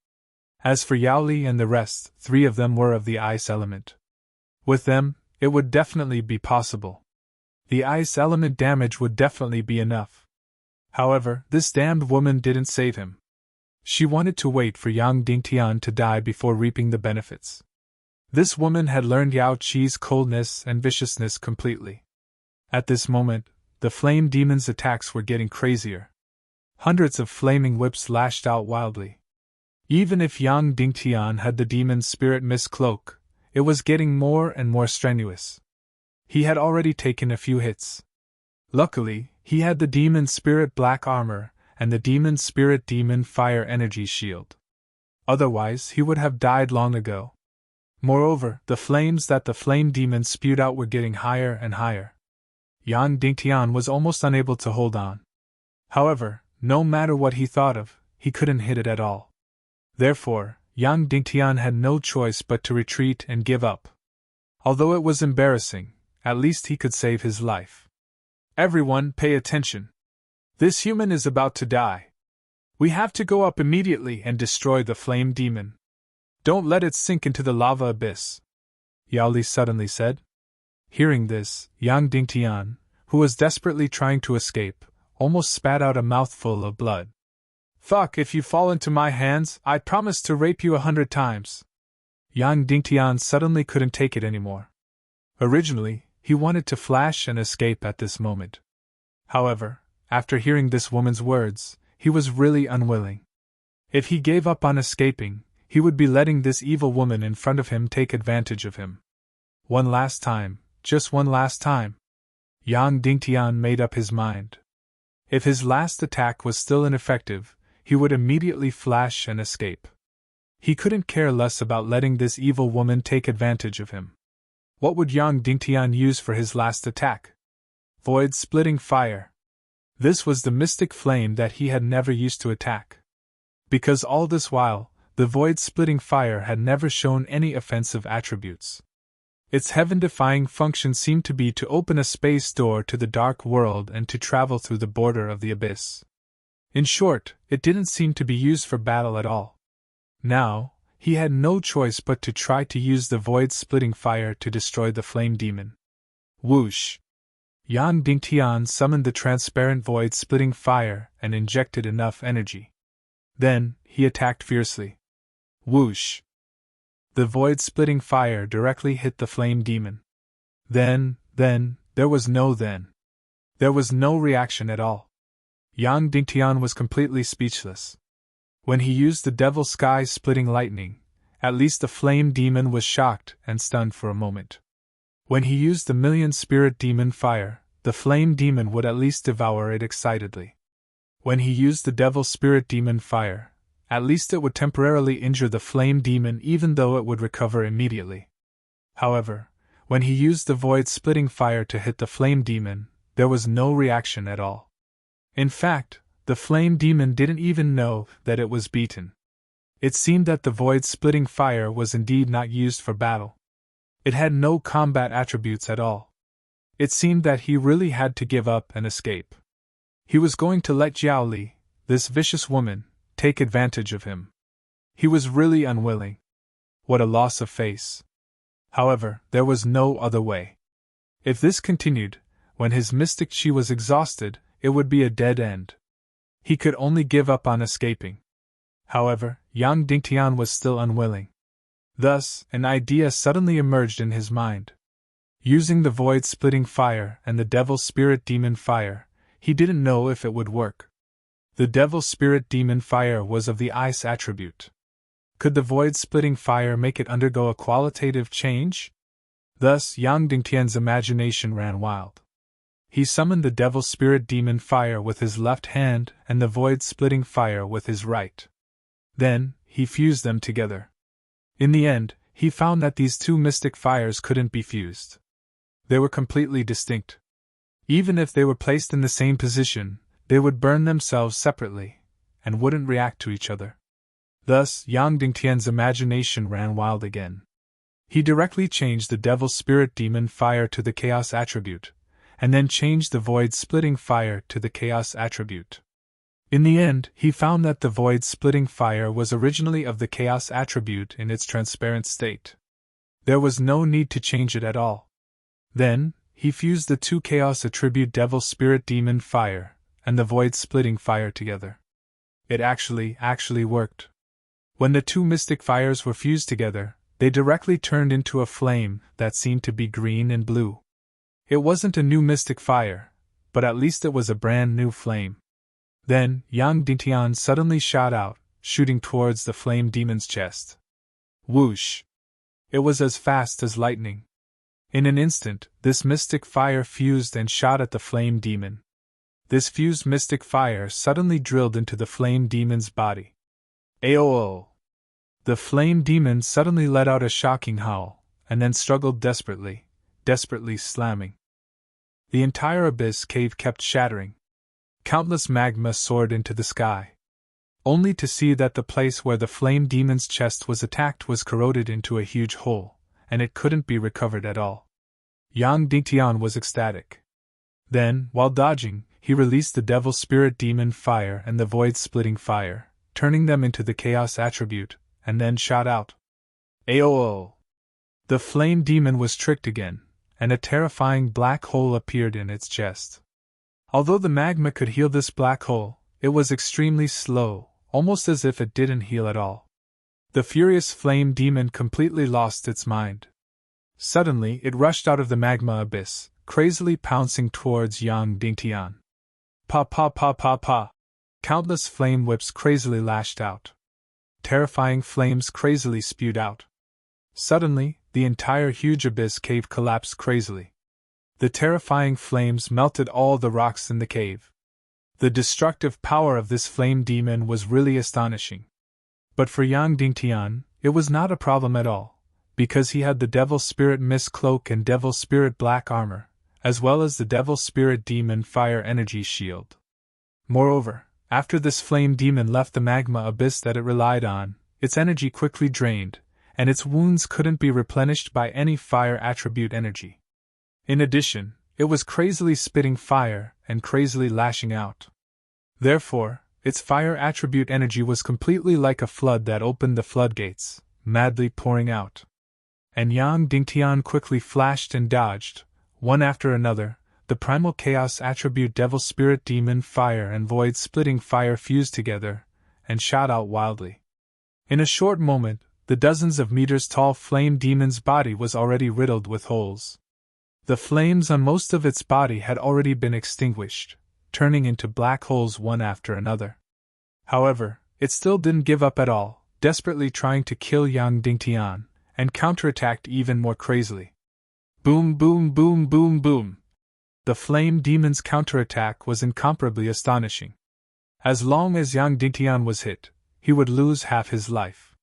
Speaker 1: As for Yaoli and the rest, 3 of them were of the ice element. With them, it would definitely be possible. The ice element damage would definitely be enough. However, this damned woman didn't save him. She wanted to wait for Yang Dingtian to die before reaping the benefits. This woman had learned Yao Qi's coldness and viciousness completely. At this moment, the flame demon's attacks were getting crazier. Hundreds of flaming whips lashed out wildly. Even if Yang Dingtian had the demon's spirit mist cloak, it was getting more and more strenuous. He had already taken a few hits. Luckily, he had the demon spirit black armor and the demon spirit demon fire energy shield. Otherwise, he would have died long ago. Moreover, the flames that the flame demon spewed out were getting higher and higher. Yang Dingtian was almost unable to hold on. However, no matter what he thought of, he couldn't hit it at all. Therefore, Yang Dingtian had no choice but to retreat and give up. Although it was embarrassing, at least he could save his life. Everyone, pay attention. This human is about to die. We have to go up immediately and destroy the flame demon. Don't let it sink into the lava abyss, Yao Li suddenly said. Hearing this, Yang Dingtian, who was desperately trying to escape, almost spat out a mouthful of blood. Fuck, if you fall into my hands, I promise to rape you 100 times. Yang Dingtian suddenly couldn't take it anymore. Originally, he wanted to flash and escape at this moment. However, after hearing this woman's words, he was really unwilling. If he gave up on escaping, he would be letting this evil woman in front of him take advantage of him. One last time, just one last time. Yang Dingtian made up his mind. If his last attack was still ineffective, he would immediately flash and escape. He couldn't care less about letting this evil woman take advantage of him. What would Yang Dingtian use for his last attack? Void-splitting fire. This was the mystic flame that he had never used to attack. Because all this while, the void-splitting fire had never shown any offensive attributes. Its heaven-defying function seemed to be to open a space door to the dark world and to travel through the border of the abyss. In short, it didn't seem to be used for battle at all. Now, he had no choice but to try to use the void-splitting fire to destroy the flame demon. Whoosh! Yang Dingtian summoned the transparent void-splitting fire and injected enough energy. Then, he attacked fiercely. Whoosh! The void-splitting fire directly hit the flame demon. Then, there was no then. There was no reaction at all. Yang Dingtian was completely speechless. When he used the devil sky-splitting lightning, at least the flame demon was shocked and stunned for a moment. When he used the million spirit demon fire, the flame demon would at least devour it excitedly. When he used the devil spirit demon fire, at least it would temporarily injure the flame demon even though it would recover immediately. However, when he used the void-splitting fire to hit the flame demon, there was no reaction at all. In fact, the flame demon didn't even know that it was beaten. It seemed that the void-splitting fire was indeed not used for battle. It had no combat attributes at all. It seemed that he really had to give up and escape. He was going to let Yao Li, this vicious woman, take advantage of him. He was really unwilling. What a loss of face. However, there was no other way. If this continued, when his mystic chi was exhausted, it would be a dead end. He could only give up on escaping. However, Yang Dingtian was still unwilling. Thus, an idea suddenly emerged in his mind. Using the void-splitting fire and the devil spirit demon fire, he didn't know if it would work. The devil spirit demon fire was of the ice attribute. Could the void-splitting fire make it undergo a qualitative change? Thus, Yang Dingtian's imagination ran wild. He summoned the devil spirit demon fire with his left hand and the void-splitting fire with his right. Then, he fused them together. In the end, he found that these two mystic fires couldn't be fused. They were completely distinct. Even if they were placed in the same position, they would burn themselves separately, and wouldn't react to each other. Thus, Yang Dingtian's imagination ran wild again. He directly changed the devil spirit demon fire to the chaos attribute, and then changed the void-splitting fire to the chaos attribute. In the end, he found that the void-splitting fire was originally of the chaos attribute in its transparent state. There was no need to change it at all. Then, he fused the two chaos attribute devil spirit demon fire and the void-splitting fire together. It actually worked. When the two mystic fires were fused together, they directly turned into a flame that seemed to be green and blue. It wasn't a new mystic fire, but at least it was a brand new flame. Then, Yang Dingtian suddenly shot out, shooting towards the flame demon's chest. Whoosh! It was as fast as lightning. In an instant, this mystic fire fused and shot at the flame demon. This fused mystic fire suddenly drilled into the flame demon's body. Aoo! The flame demon suddenly let out a shocking howl, and then struggled desperately slamming. The entire abyss cave kept shattering. Countless magma soared into the sky, only to see that the place where the flame demon's chest was attacked was corroded into a huge hole, and it couldn't be recovered at all. Yang Dingtian was ecstatic. Then, while dodging, he released the devil spirit demon fire and the void-splitting fire, turning them into the chaos attribute, and then shot out. Aoo! The flame demon was tricked again, and a terrifying black hole appeared in its chest. Although the magma could heal this black hole, it was extremely slow, almost as if it didn't heal at all. The furious flame demon completely lost its mind. Suddenly, it rushed out of the magma abyss, crazily pouncing towards Yang Dingtian. Pa pa pa pa pa! Countless flame whips crazily lashed out. Terrifying flames crazily spewed out. Suddenly, the entire huge abyss cave collapsed crazily. The terrifying flames melted all the rocks in the cave. The destructive power of this flame demon was really astonishing. But for Yang Dingtian, it was not a problem at all, because he had the Devil Spirit Mist Cloak and Devil Spirit Black Armor, as well as the Devil Spirit Demon Fire Energy Shield. Moreover, after this flame demon left the magma abyss that it relied on, its energy quickly drained, and its wounds couldn't be replenished by any fire attribute energy. In addition, it was crazily spitting fire and crazily lashing out. Therefore, its fire attribute energy was completely like a flood that opened the floodgates, madly pouring out. And Yang Dingtian quickly flashed and dodged, one after another. The primal chaos attribute Devil Spirit Demon Fire and Void Splitting Fire fused together, and shot out wildly. In a short moment, the dozens of meters tall flame demon's body was already riddled with holes. The flames on most of its body had already been extinguished, turning into black holes one after another. However, it still didn't give up at all, desperately trying to kill Yang Dingtian, and counterattacked even more crazily. Boom boom boom boom boom! The flame demon's counterattack was incomparably astonishing. As long as Yang Dingtian was hit, he would lose half his life.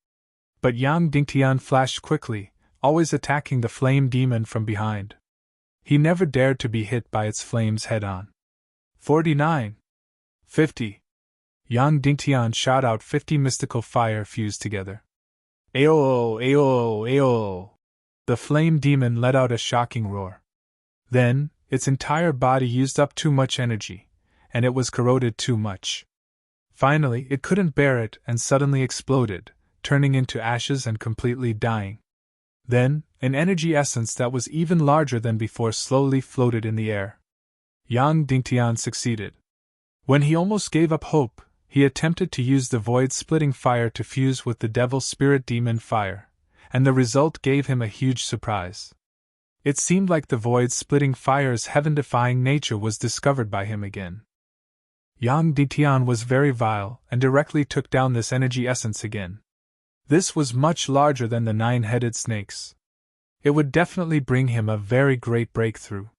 Speaker 1: But Yang Dingtian flashed quickly, always attacking the flame demon from behind. He never dared to be hit by its flames head-on. 49. 50. Yang Dingtian shot out 50 mystical fire fused together. Aoo, aoo, aoo! The flame demon let out a shocking roar. Then, its entire body used up too much energy, and it was corroded too much. Finally, it couldn't bear it and suddenly exploded, turning into ashes and completely dying. Then, an energy essence that was even larger than before slowly floated in the air. Yang Dingtian succeeded. When he almost gave up hope, he attempted to use the void-splitting fire to fuse with the Devil Spirit Demon Fire, and the result gave him a huge surprise. It seemed like the void-splitting fire's heaven-defying nature was discovered by him again. Yang Dingtian was very vile and directly took down this energy essence again. This was much larger than the 9-headed snakes. It would definitely bring him a very great breakthrough.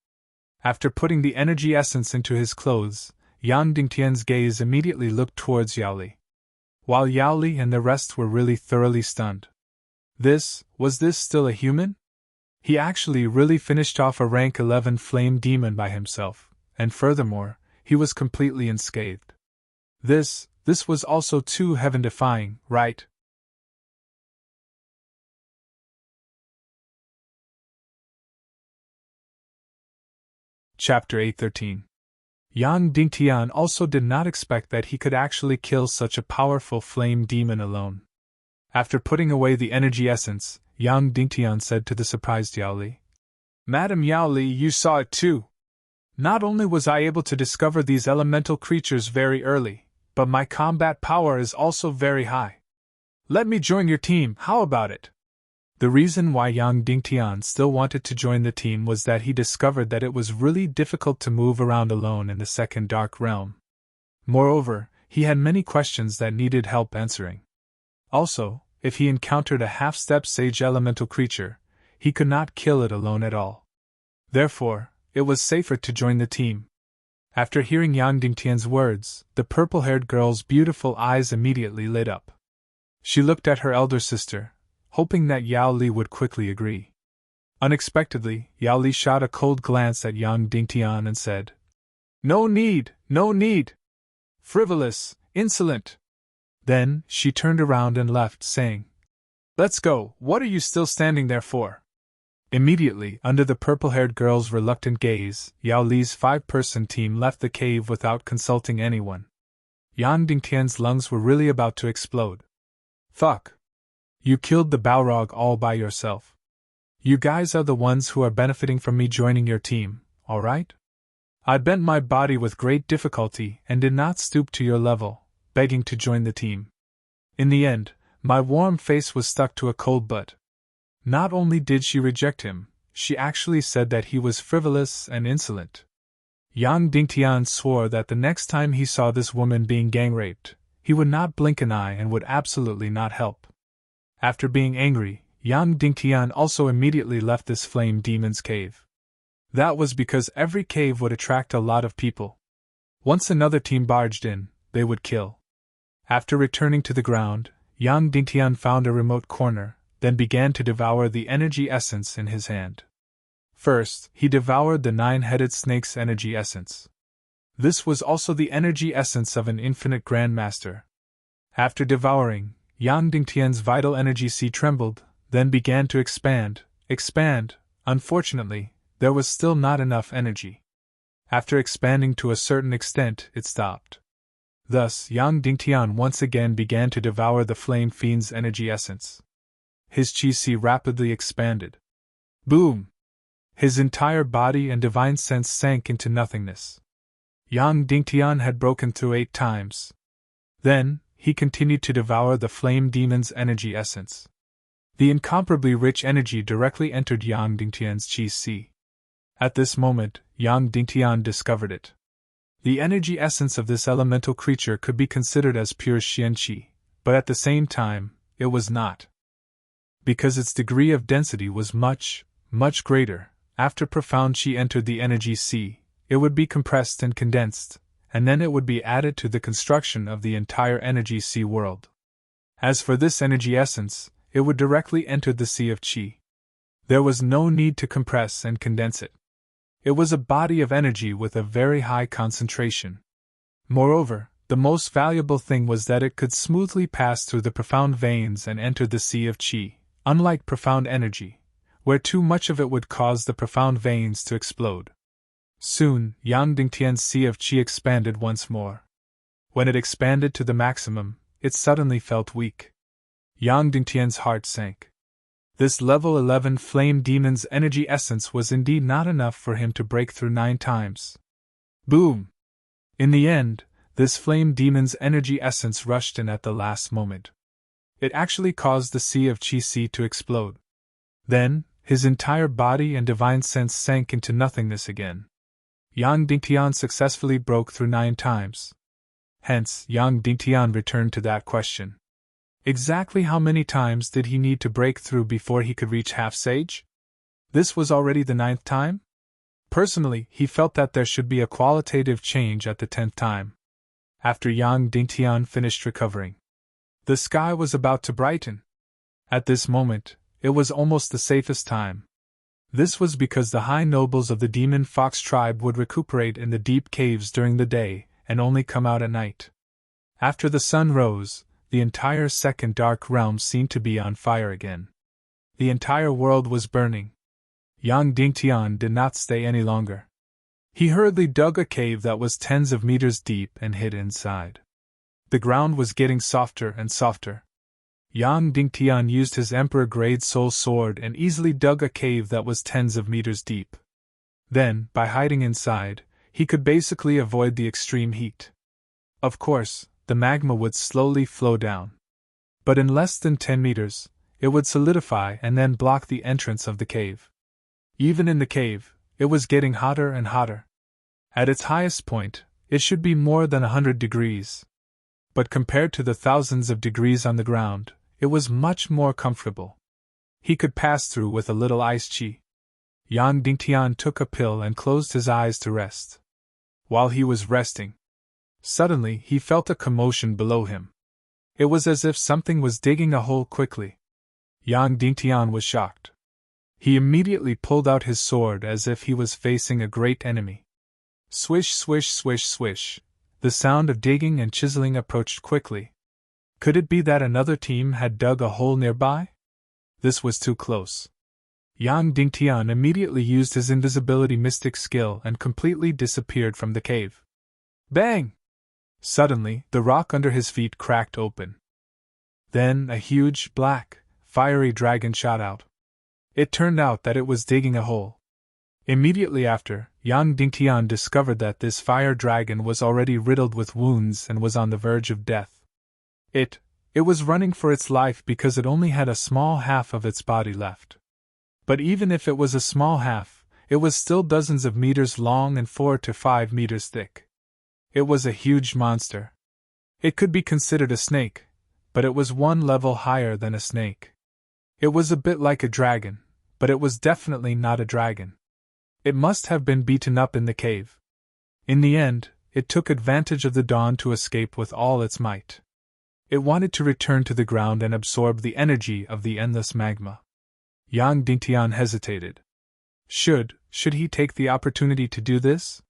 Speaker 1: After putting the energy essence into his clothes, Yang Dingtian's gaze immediately looked towards Yaoli. While Yaoli and the rest were really thoroughly stunned. Was this still a human? He actually really finished off a rank 11 flame demon by himself, and furthermore, he was completely unscathed. This was also too heaven-defying, right? Chapter 813. Yang Dingtian also did not expect that he could actually kill such a powerful flame demon alone. After putting away the energy essence, Yang Dingtian said to the surprised Yaoli, "Madam Yaoli, you saw it too. Not only was I able to discover these elemental creatures very early, but my combat power is also very high. Let me join your team, how about it?" The reason why Yang Dingtian still wanted to join the team was that he discovered that it was really difficult to move around alone in the second dark realm. Moreover, he had many questions that needed help answering. Also, if he encountered a half-step sage elemental creature, he could not kill it alone at all. Therefore, it was safer to join the team. After hearing Yang Dingtian's words, the purple-haired girl's beautiful eyes immediately lit up. She looked at her elder sister, hoping that Yao Li would quickly agree. Unexpectedly, Yao Li shot a cold glance at Yang Dingtian and said, "No need, no need! Frivolous, insolent!" Then, she turned around and left, saying, "Let's go, what are you still standing there for?" Immediately, under the purple-haired girl's reluctant gaze, Yao Li's 5-person team left the cave without consulting anyone. Yang Dingtian's lungs were really about to explode. "Fuck! You killed the Balrog all by yourself. You guys are the ones who are benefiting from me joining your team, alright? I bent my body with great difficulty and did not stoop to your level, begging to join the team. In the end, my warm face was stuck to a cold butt." Not only did she reject him, she actually said that he was frivolous and insolent. Yang Dingtian swore that the next time he saw this woman being gang-raped, he would not blink an eye and would absolutely not help. After being angry, Yang Dingtian also immediately left this flame demon's cave. That was because every cave would attract a lot of people. Once another team barged in, they would kill. After returning to the ground, Yang Dingtian found a remote corner, then began to devour the energy essence in his hand. First, he devoured the 9-headed snake's energy essence. This was also the energy essence of an infinite grandmaster. After devouring, Yang Dingtian's vital energy sea trembled, then began to expand. Unfortunately, there was still not enough energy. After expanding to a certain extent, it stopped. Thus, Yang Dingtian once again began to devour the flame fiend's energy essence. His chi sea rapidly expanded. Boom! His entire body and divine sense sank into nothingness. Yang Dingtian had broken through 8 times. Then, he continued to devour the flame demon's energy essence. The incomparably rich energy directly entered Yang Dingtian's chi sea. At this moment, Yang Dingtian discovered it. The energy essence of this elemental creature could be considered as pure Xian Qi, but at the same time, it was not. Because its degree of density was much, much greater, after profound Qi entered the energy sea, it would be compressed and condensed, and then it would be added to the construction of the entire energy sea world. As for this energy essence, it would directly enter the sea of Qi. There was no need to compress and condense it. It was a body of energy with a very high concentration. Moreover, the most valuable thing was that it could smoothly pass through the profound veins and enter the sea of Qi. Unlike profound energy, where too much of it would cause the profound veins to explode. Soon, Yang Dingtian's sea of Qi expanded once more. When it expanded to the maximum, it suddenly felt weak. Yang Dingtian's heart sank. This level 11 flame demon's energy essence was indeed not enough for him to break through 9 times. Boom! In the end, this flame demon's energy essence rushed in at the last moment. It actually caused the sea of Qi sea to explode. Then, his entire body and divine sense sank into nothingness again. Yang Dingtian successfully broke through 9 times. Hence, Yang Dingtian returned to that question. Exactly how many times did he need to break through before he could reach half-sage? This was already the 9th time? Personally, he felt that there should be a qualitative change at the 10th time. After Yang Dingtian finished recovering, the sky was about to brighten. At this moment, it was almost the safest time. This was because the high nobles of the demon fox tribe would recuperate in the deep caves during the day and only come out at night. After the sun rose, the entire second dark realm seemed to be on fire again. The entire world was burning. Yang Dingtian did not stay any longer. He hurriedly dug a cave that was tens of meters deep and hid inside. The ground was getting softer and softer. Yang Dingtian used his emperor-grade soul sword and easily dug a cave that was tens of meters deep. Then, by hiding inside, he could basically avoid the extreme heat. Of course, the magma would slowly flow down. But in less than 10 meters, it would solidify and then block the entrance of the cave. Even in the cave, it was getting hotter and hotter. At its highest point, it should be more than 100 degrees. But compared to the thousands of degrees on the ground, it was much more comfortable. He could pass through with a little ice chi. Yang Dingtian took a pill and closed his eyes to rest. While he was resting, suddenly he felt a commotion below him. It was as if something was digging a hole quickly. Yang Dingtian was shocked. He immediately pulled out his sword as if he was facing a great enemy. Swish, swish, swish, swish. The sound of digging and chiseling approached quickly. Could it be that another team had dug a hole nearby? This was too close. Yang Dingtian immediately used his invisibility mystic skill and completely disappeared from the cave. Bang! Suddenly, the rock under his feet cracked open. Then a huge, black, fiery dragon shot out. It turned out that it was digging a hole. Immediately after, Yang Dingtian discovered that this fire dragon was already riddled with wounds and was on the verge of death. It was running for its life because it only had a small half of its body left. But even if it was a small half, it was still dozens of meters long and 4 to 5 meters thick. It was a huge monster. It could be considered a snake, but it was one level higher than a snake. It was a bit like a dragon, but it was definitely not a dragon. It must have been beaten up in the cave. In the end, it took advantage of the dawn to escape with all its might. It wanted to return to the ground and absorb the energy of the endless magma. Yang Dingtian hesitated. Should he take the opportunity to do this?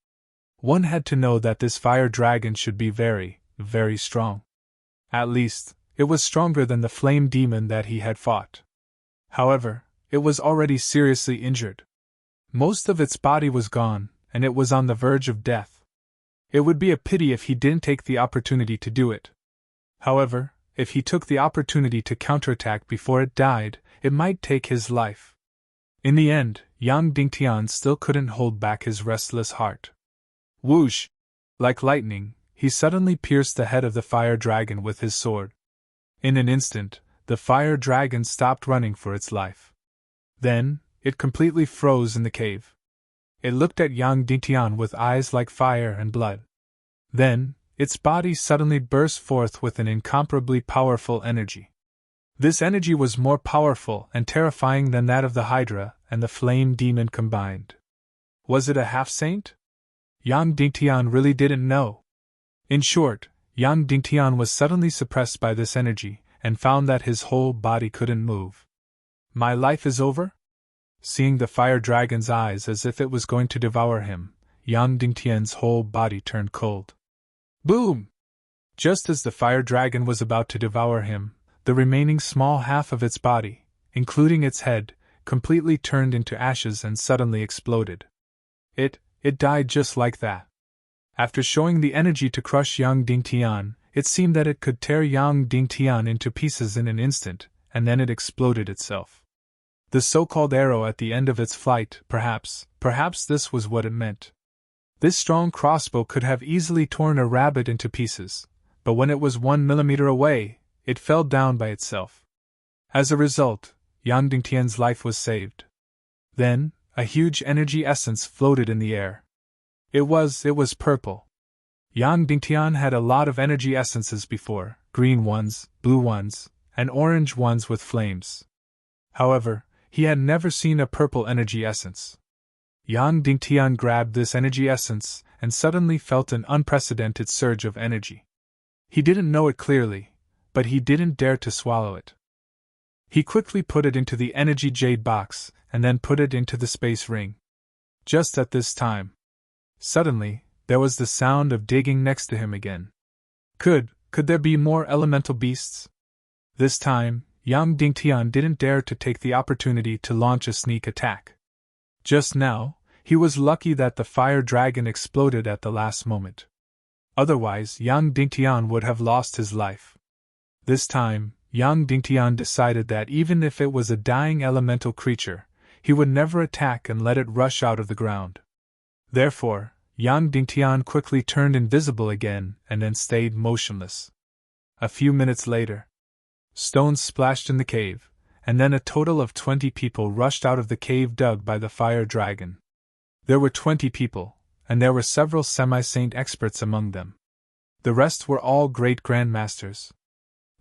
Speaker 1: One had to know that this fire dragon should be very, very strong. At least, it was stronger than the flame demon that he had fought. However, it was already seriously injured. Most of its body was gone, and it was on the verge of death. It would be a pity if he didn't take the opportunity to do it. However, if he took the opportunity to counterattack before it died, it might take his life. In the end, Yang Dingtian still couldn't hold back his restless heart. Whoosh! Like lightning, he suddenly pierced the head of the fire dragon with his sword. In an instant, the fire dragon stopped running for its life. Then, it completely froze in the cave. It looked at Yang Dingtian with eyes like fire and blood. Then, its body suddenly burst forth with an incomparably powerful energy. This energy was more powerful and terrifying than that of the Hydra and the Flame Demon combined. Was it a half-saint? Yang Dingtian really didn't know. In short, Yang Dingtian was suddenly suppressed by this energy and found that his whole body couldn't move. My life is over? Seeing the fire dragon's eyes as if it was going to devour him, Yang Dingtian's whole body turned cold. Boom! Just as the fire dragon was about to devour him, the remaining small half of its body, including its head, completely turned into ashes and suddenly exploded. It died just like that. After showing the energy to crush Yang Dingtian, it seemed that it could tear Yang Dingtian into pieces in an instant, and then it exploded itself. The so-called arrow at the end of its flight, perhaps this was what it meant. This strong crossbow could have easily torn a rabbit into pieces, but when it was 1 millimeter away, it fell down by itself. As a result, Yang Dingtian's life was saved. Then, a huge energy essence floated in the air. It was purple. Yang Dingtian had a lot of energy essences before, green ones, blue ones, and orange ones with flames. However, he had never seen a purple energy essence. Yang Dingtian grabbed this energy essence and suddenly felt an unprecedented surge of energy. He didn't know it clearly, but he didn't dare to swallow it. He quickly put it into the energy jade box and then put it into the space ring. Just at this time, suddenly, there was the sound of digging next to him again. Could there be more elemental beasts? This time, Yang Dingtian didn't dare to take the opportunity to launch a sneak attack. Just now, he was lucky that the fire dragon exploded at the last moment. Otherwise, Yang Dingtian would have lost his life. This time, Yang Dingtian decided that even if it was a dying elemental creature, he would never attack and let it rush out of the ground. Therefore, Yang Dingtian quickly turned invisible again and then stayed motionless. A few minutes later, stones splashed in the cave, and then a total of 20 people rushed out of the cave dug by the fire dragon. There were 20 people, and there were several semi-saint experts among them. The rest were all great grandmasters.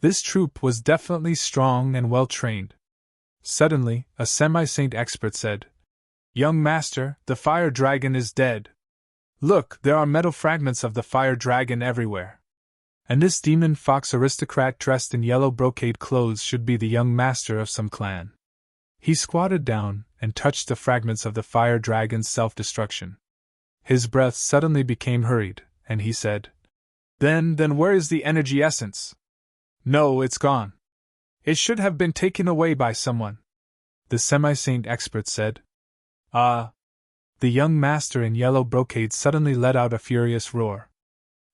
Speaker 1: This troop was definitely strong and well-trained. Suddenly, a semi-saint expert said, "Young master, the fire dragon is dead. Look, there are metal fragments of the fire dragon everywhere." And this demon fox aristocrat dressed in yellow brocade clothes should be the young master of some clan. He squatted down and touched the fragments of the fire dragon's self-destruction. His breath suddenly became hurried, and he said, Then where is the energy essence? No, it's gone. It should have been taken away by someone. The semi-saint expert said. Ah! The young master in yellow brocade suddenly let out a furious roar.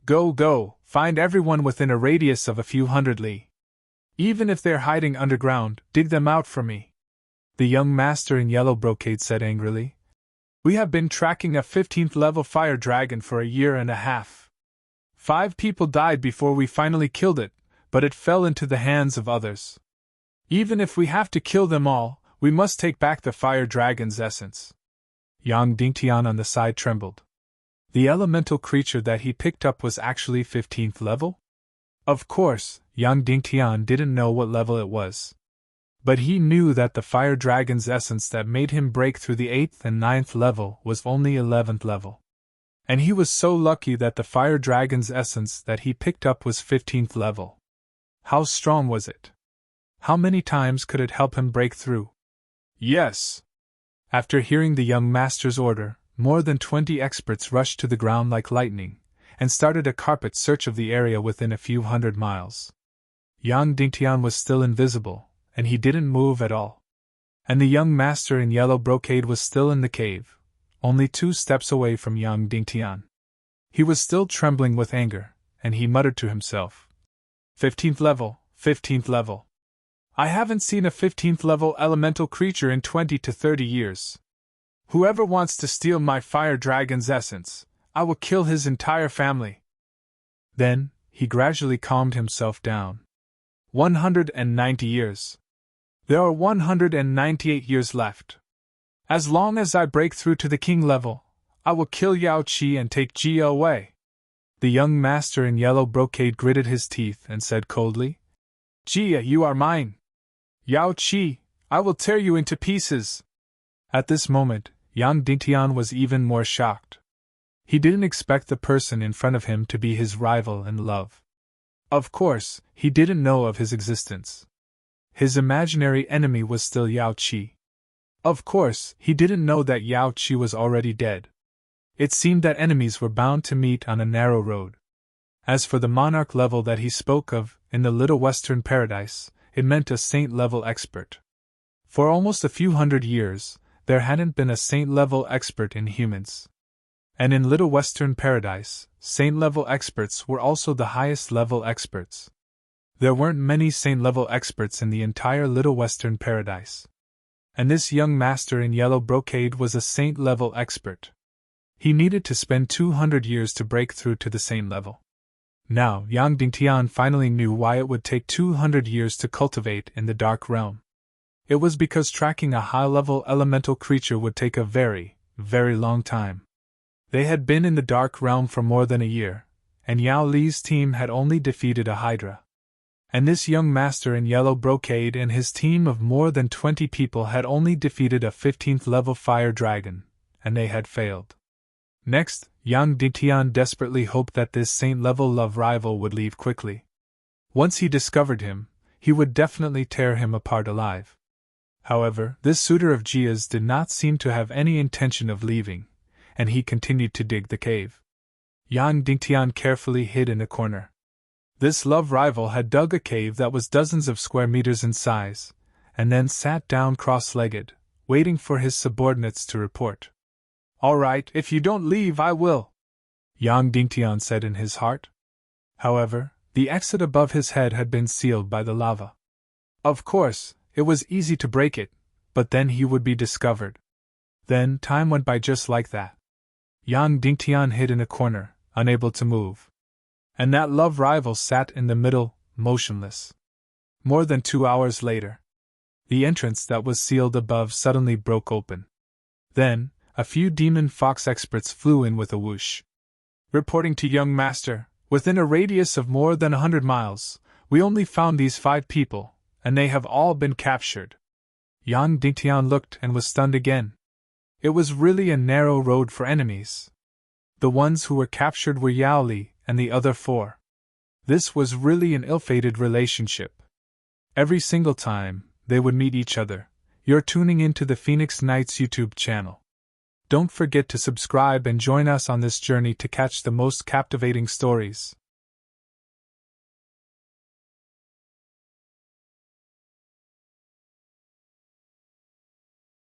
Speaker 1: Go, find everyone within a radius of a few hundred li. Even if they're hiding underground, dig them out for me. The young master in yellow brocade said angrily. We have been tracking a 15th level fire dragon for a year and a half. 5 people died before we finally killed it, but it fell into the hands of others. Even if we have to kill them all, we must take back the fire dragon's essence. Yang Dingtian on the side trembled. The elemental creature that he picked up was actually 15th level? Of course, Yang Dingtian didn't know what level it was. But he knew that the fire dragon's essence that made him break through the 8th and 9th level was only 11th level. And he was so lucky that the fire dragon's essence that he picked up was 15th level. How strong was it? How many times could it help him break through? Yes! After hearing the young master's order, more than 20 experts rushed to the ground like lightning, and started a carpet search of the area within a few hundred miles. Yang Dingtian was still invisible, and he didn't move at all. And the young master in yellow brocade was still in the cave, only 2 steps away from Yang Dingtian. He was still trembling with anger, and he muttered to himself, 15th level, 15th level. I haven't seen a 15th level elemental creature in 20 to 30 years. Whoever wants to steal my fire dragon's essence, I will kill his entire family. Then, he gradually calmed himself down. 190 years. There are 198 years left. As long as I break through to the king level, I will kill Yao Qi and take Jia away. The young master in yellow brocade gritted his teeth and said coldly, Jia, you are mine. Yao Qi, I will tear you into pieces. At this moment, Yang Dingtian was even more shocked. He didn't expect the person in front of him to be his rival and love. Of course, he didn't know of his existence. His imaginary enemy was still Yao Qi. Of course, he didn't know that Yao Qi was already dead. It seemed that enemies were bound to meet on a narrow road. As for the monarch level that he spoke of, in the Little Western Paradise, it meant a saint-level expert. For almost a few hundred years, there hadn't been a saint-level expert in humans. And in Little Western Paradise, saint-level experts were also the highest-level experts. There weren't many saint-level experts in the entire Little Western Paradise. And this young master in yellow brocade was a saint-level expert. He needed to spend 200 years to break through to the saint level. Now, Yang Dingtian finally knew why it would take 200 years to cultivate in the Dark Realm. It was because tracking a high-level elemental creature would take a very, very long time. They had been in the Dark Realm for more than a year, and Yao Li's team had only defeated a Hydra. And this young master in yellow brocade and his team of more than 20 people had only defeated a 15th level fire dragon, and they had failed. Next, Yang Dingtian desperately hoped that this saint-level love rival would leave quickly. Once he discovered him, he would definitely tear him apart alive. However, this suitor of Jia's did not seem to have any intention of leaving, and he continued to dig the cave. Yang Dingtian carefully hid in a corner. This love rival had dug a cave that was dozens of square meters in size, and then sat down cross-legged, waiting for his subordinates to report. All right, if you don't leave, I will, Yang Dingtian said in his heart. However, the exit above his head had been sealed by the lava. Of course, it was easy to break it, but then he would be discovered. Then time went by just like that. Yang Dingtian hid in a corner, unable to move. And that love rival sat in the middle, motionless. More than 2 hours later, the entrance that was sealed above suddenly broke open. Then, a few demon fox experts flew in with a whoosh. Reporting to young master, within a radius of more than 100 miles, we only found these 5 people, and they have all been captured. Yang Dingtian looked and was stunned again. It was really a narrow road for enemies. The ones who were captured were Yao Li and the other four. This was really an ill-fated relationship. Every single time they would meet each other. You're tuning into the Phoenix Knights YouTube channel. Don't forget to subscribe and join us on this journey to catch the most captivating stories.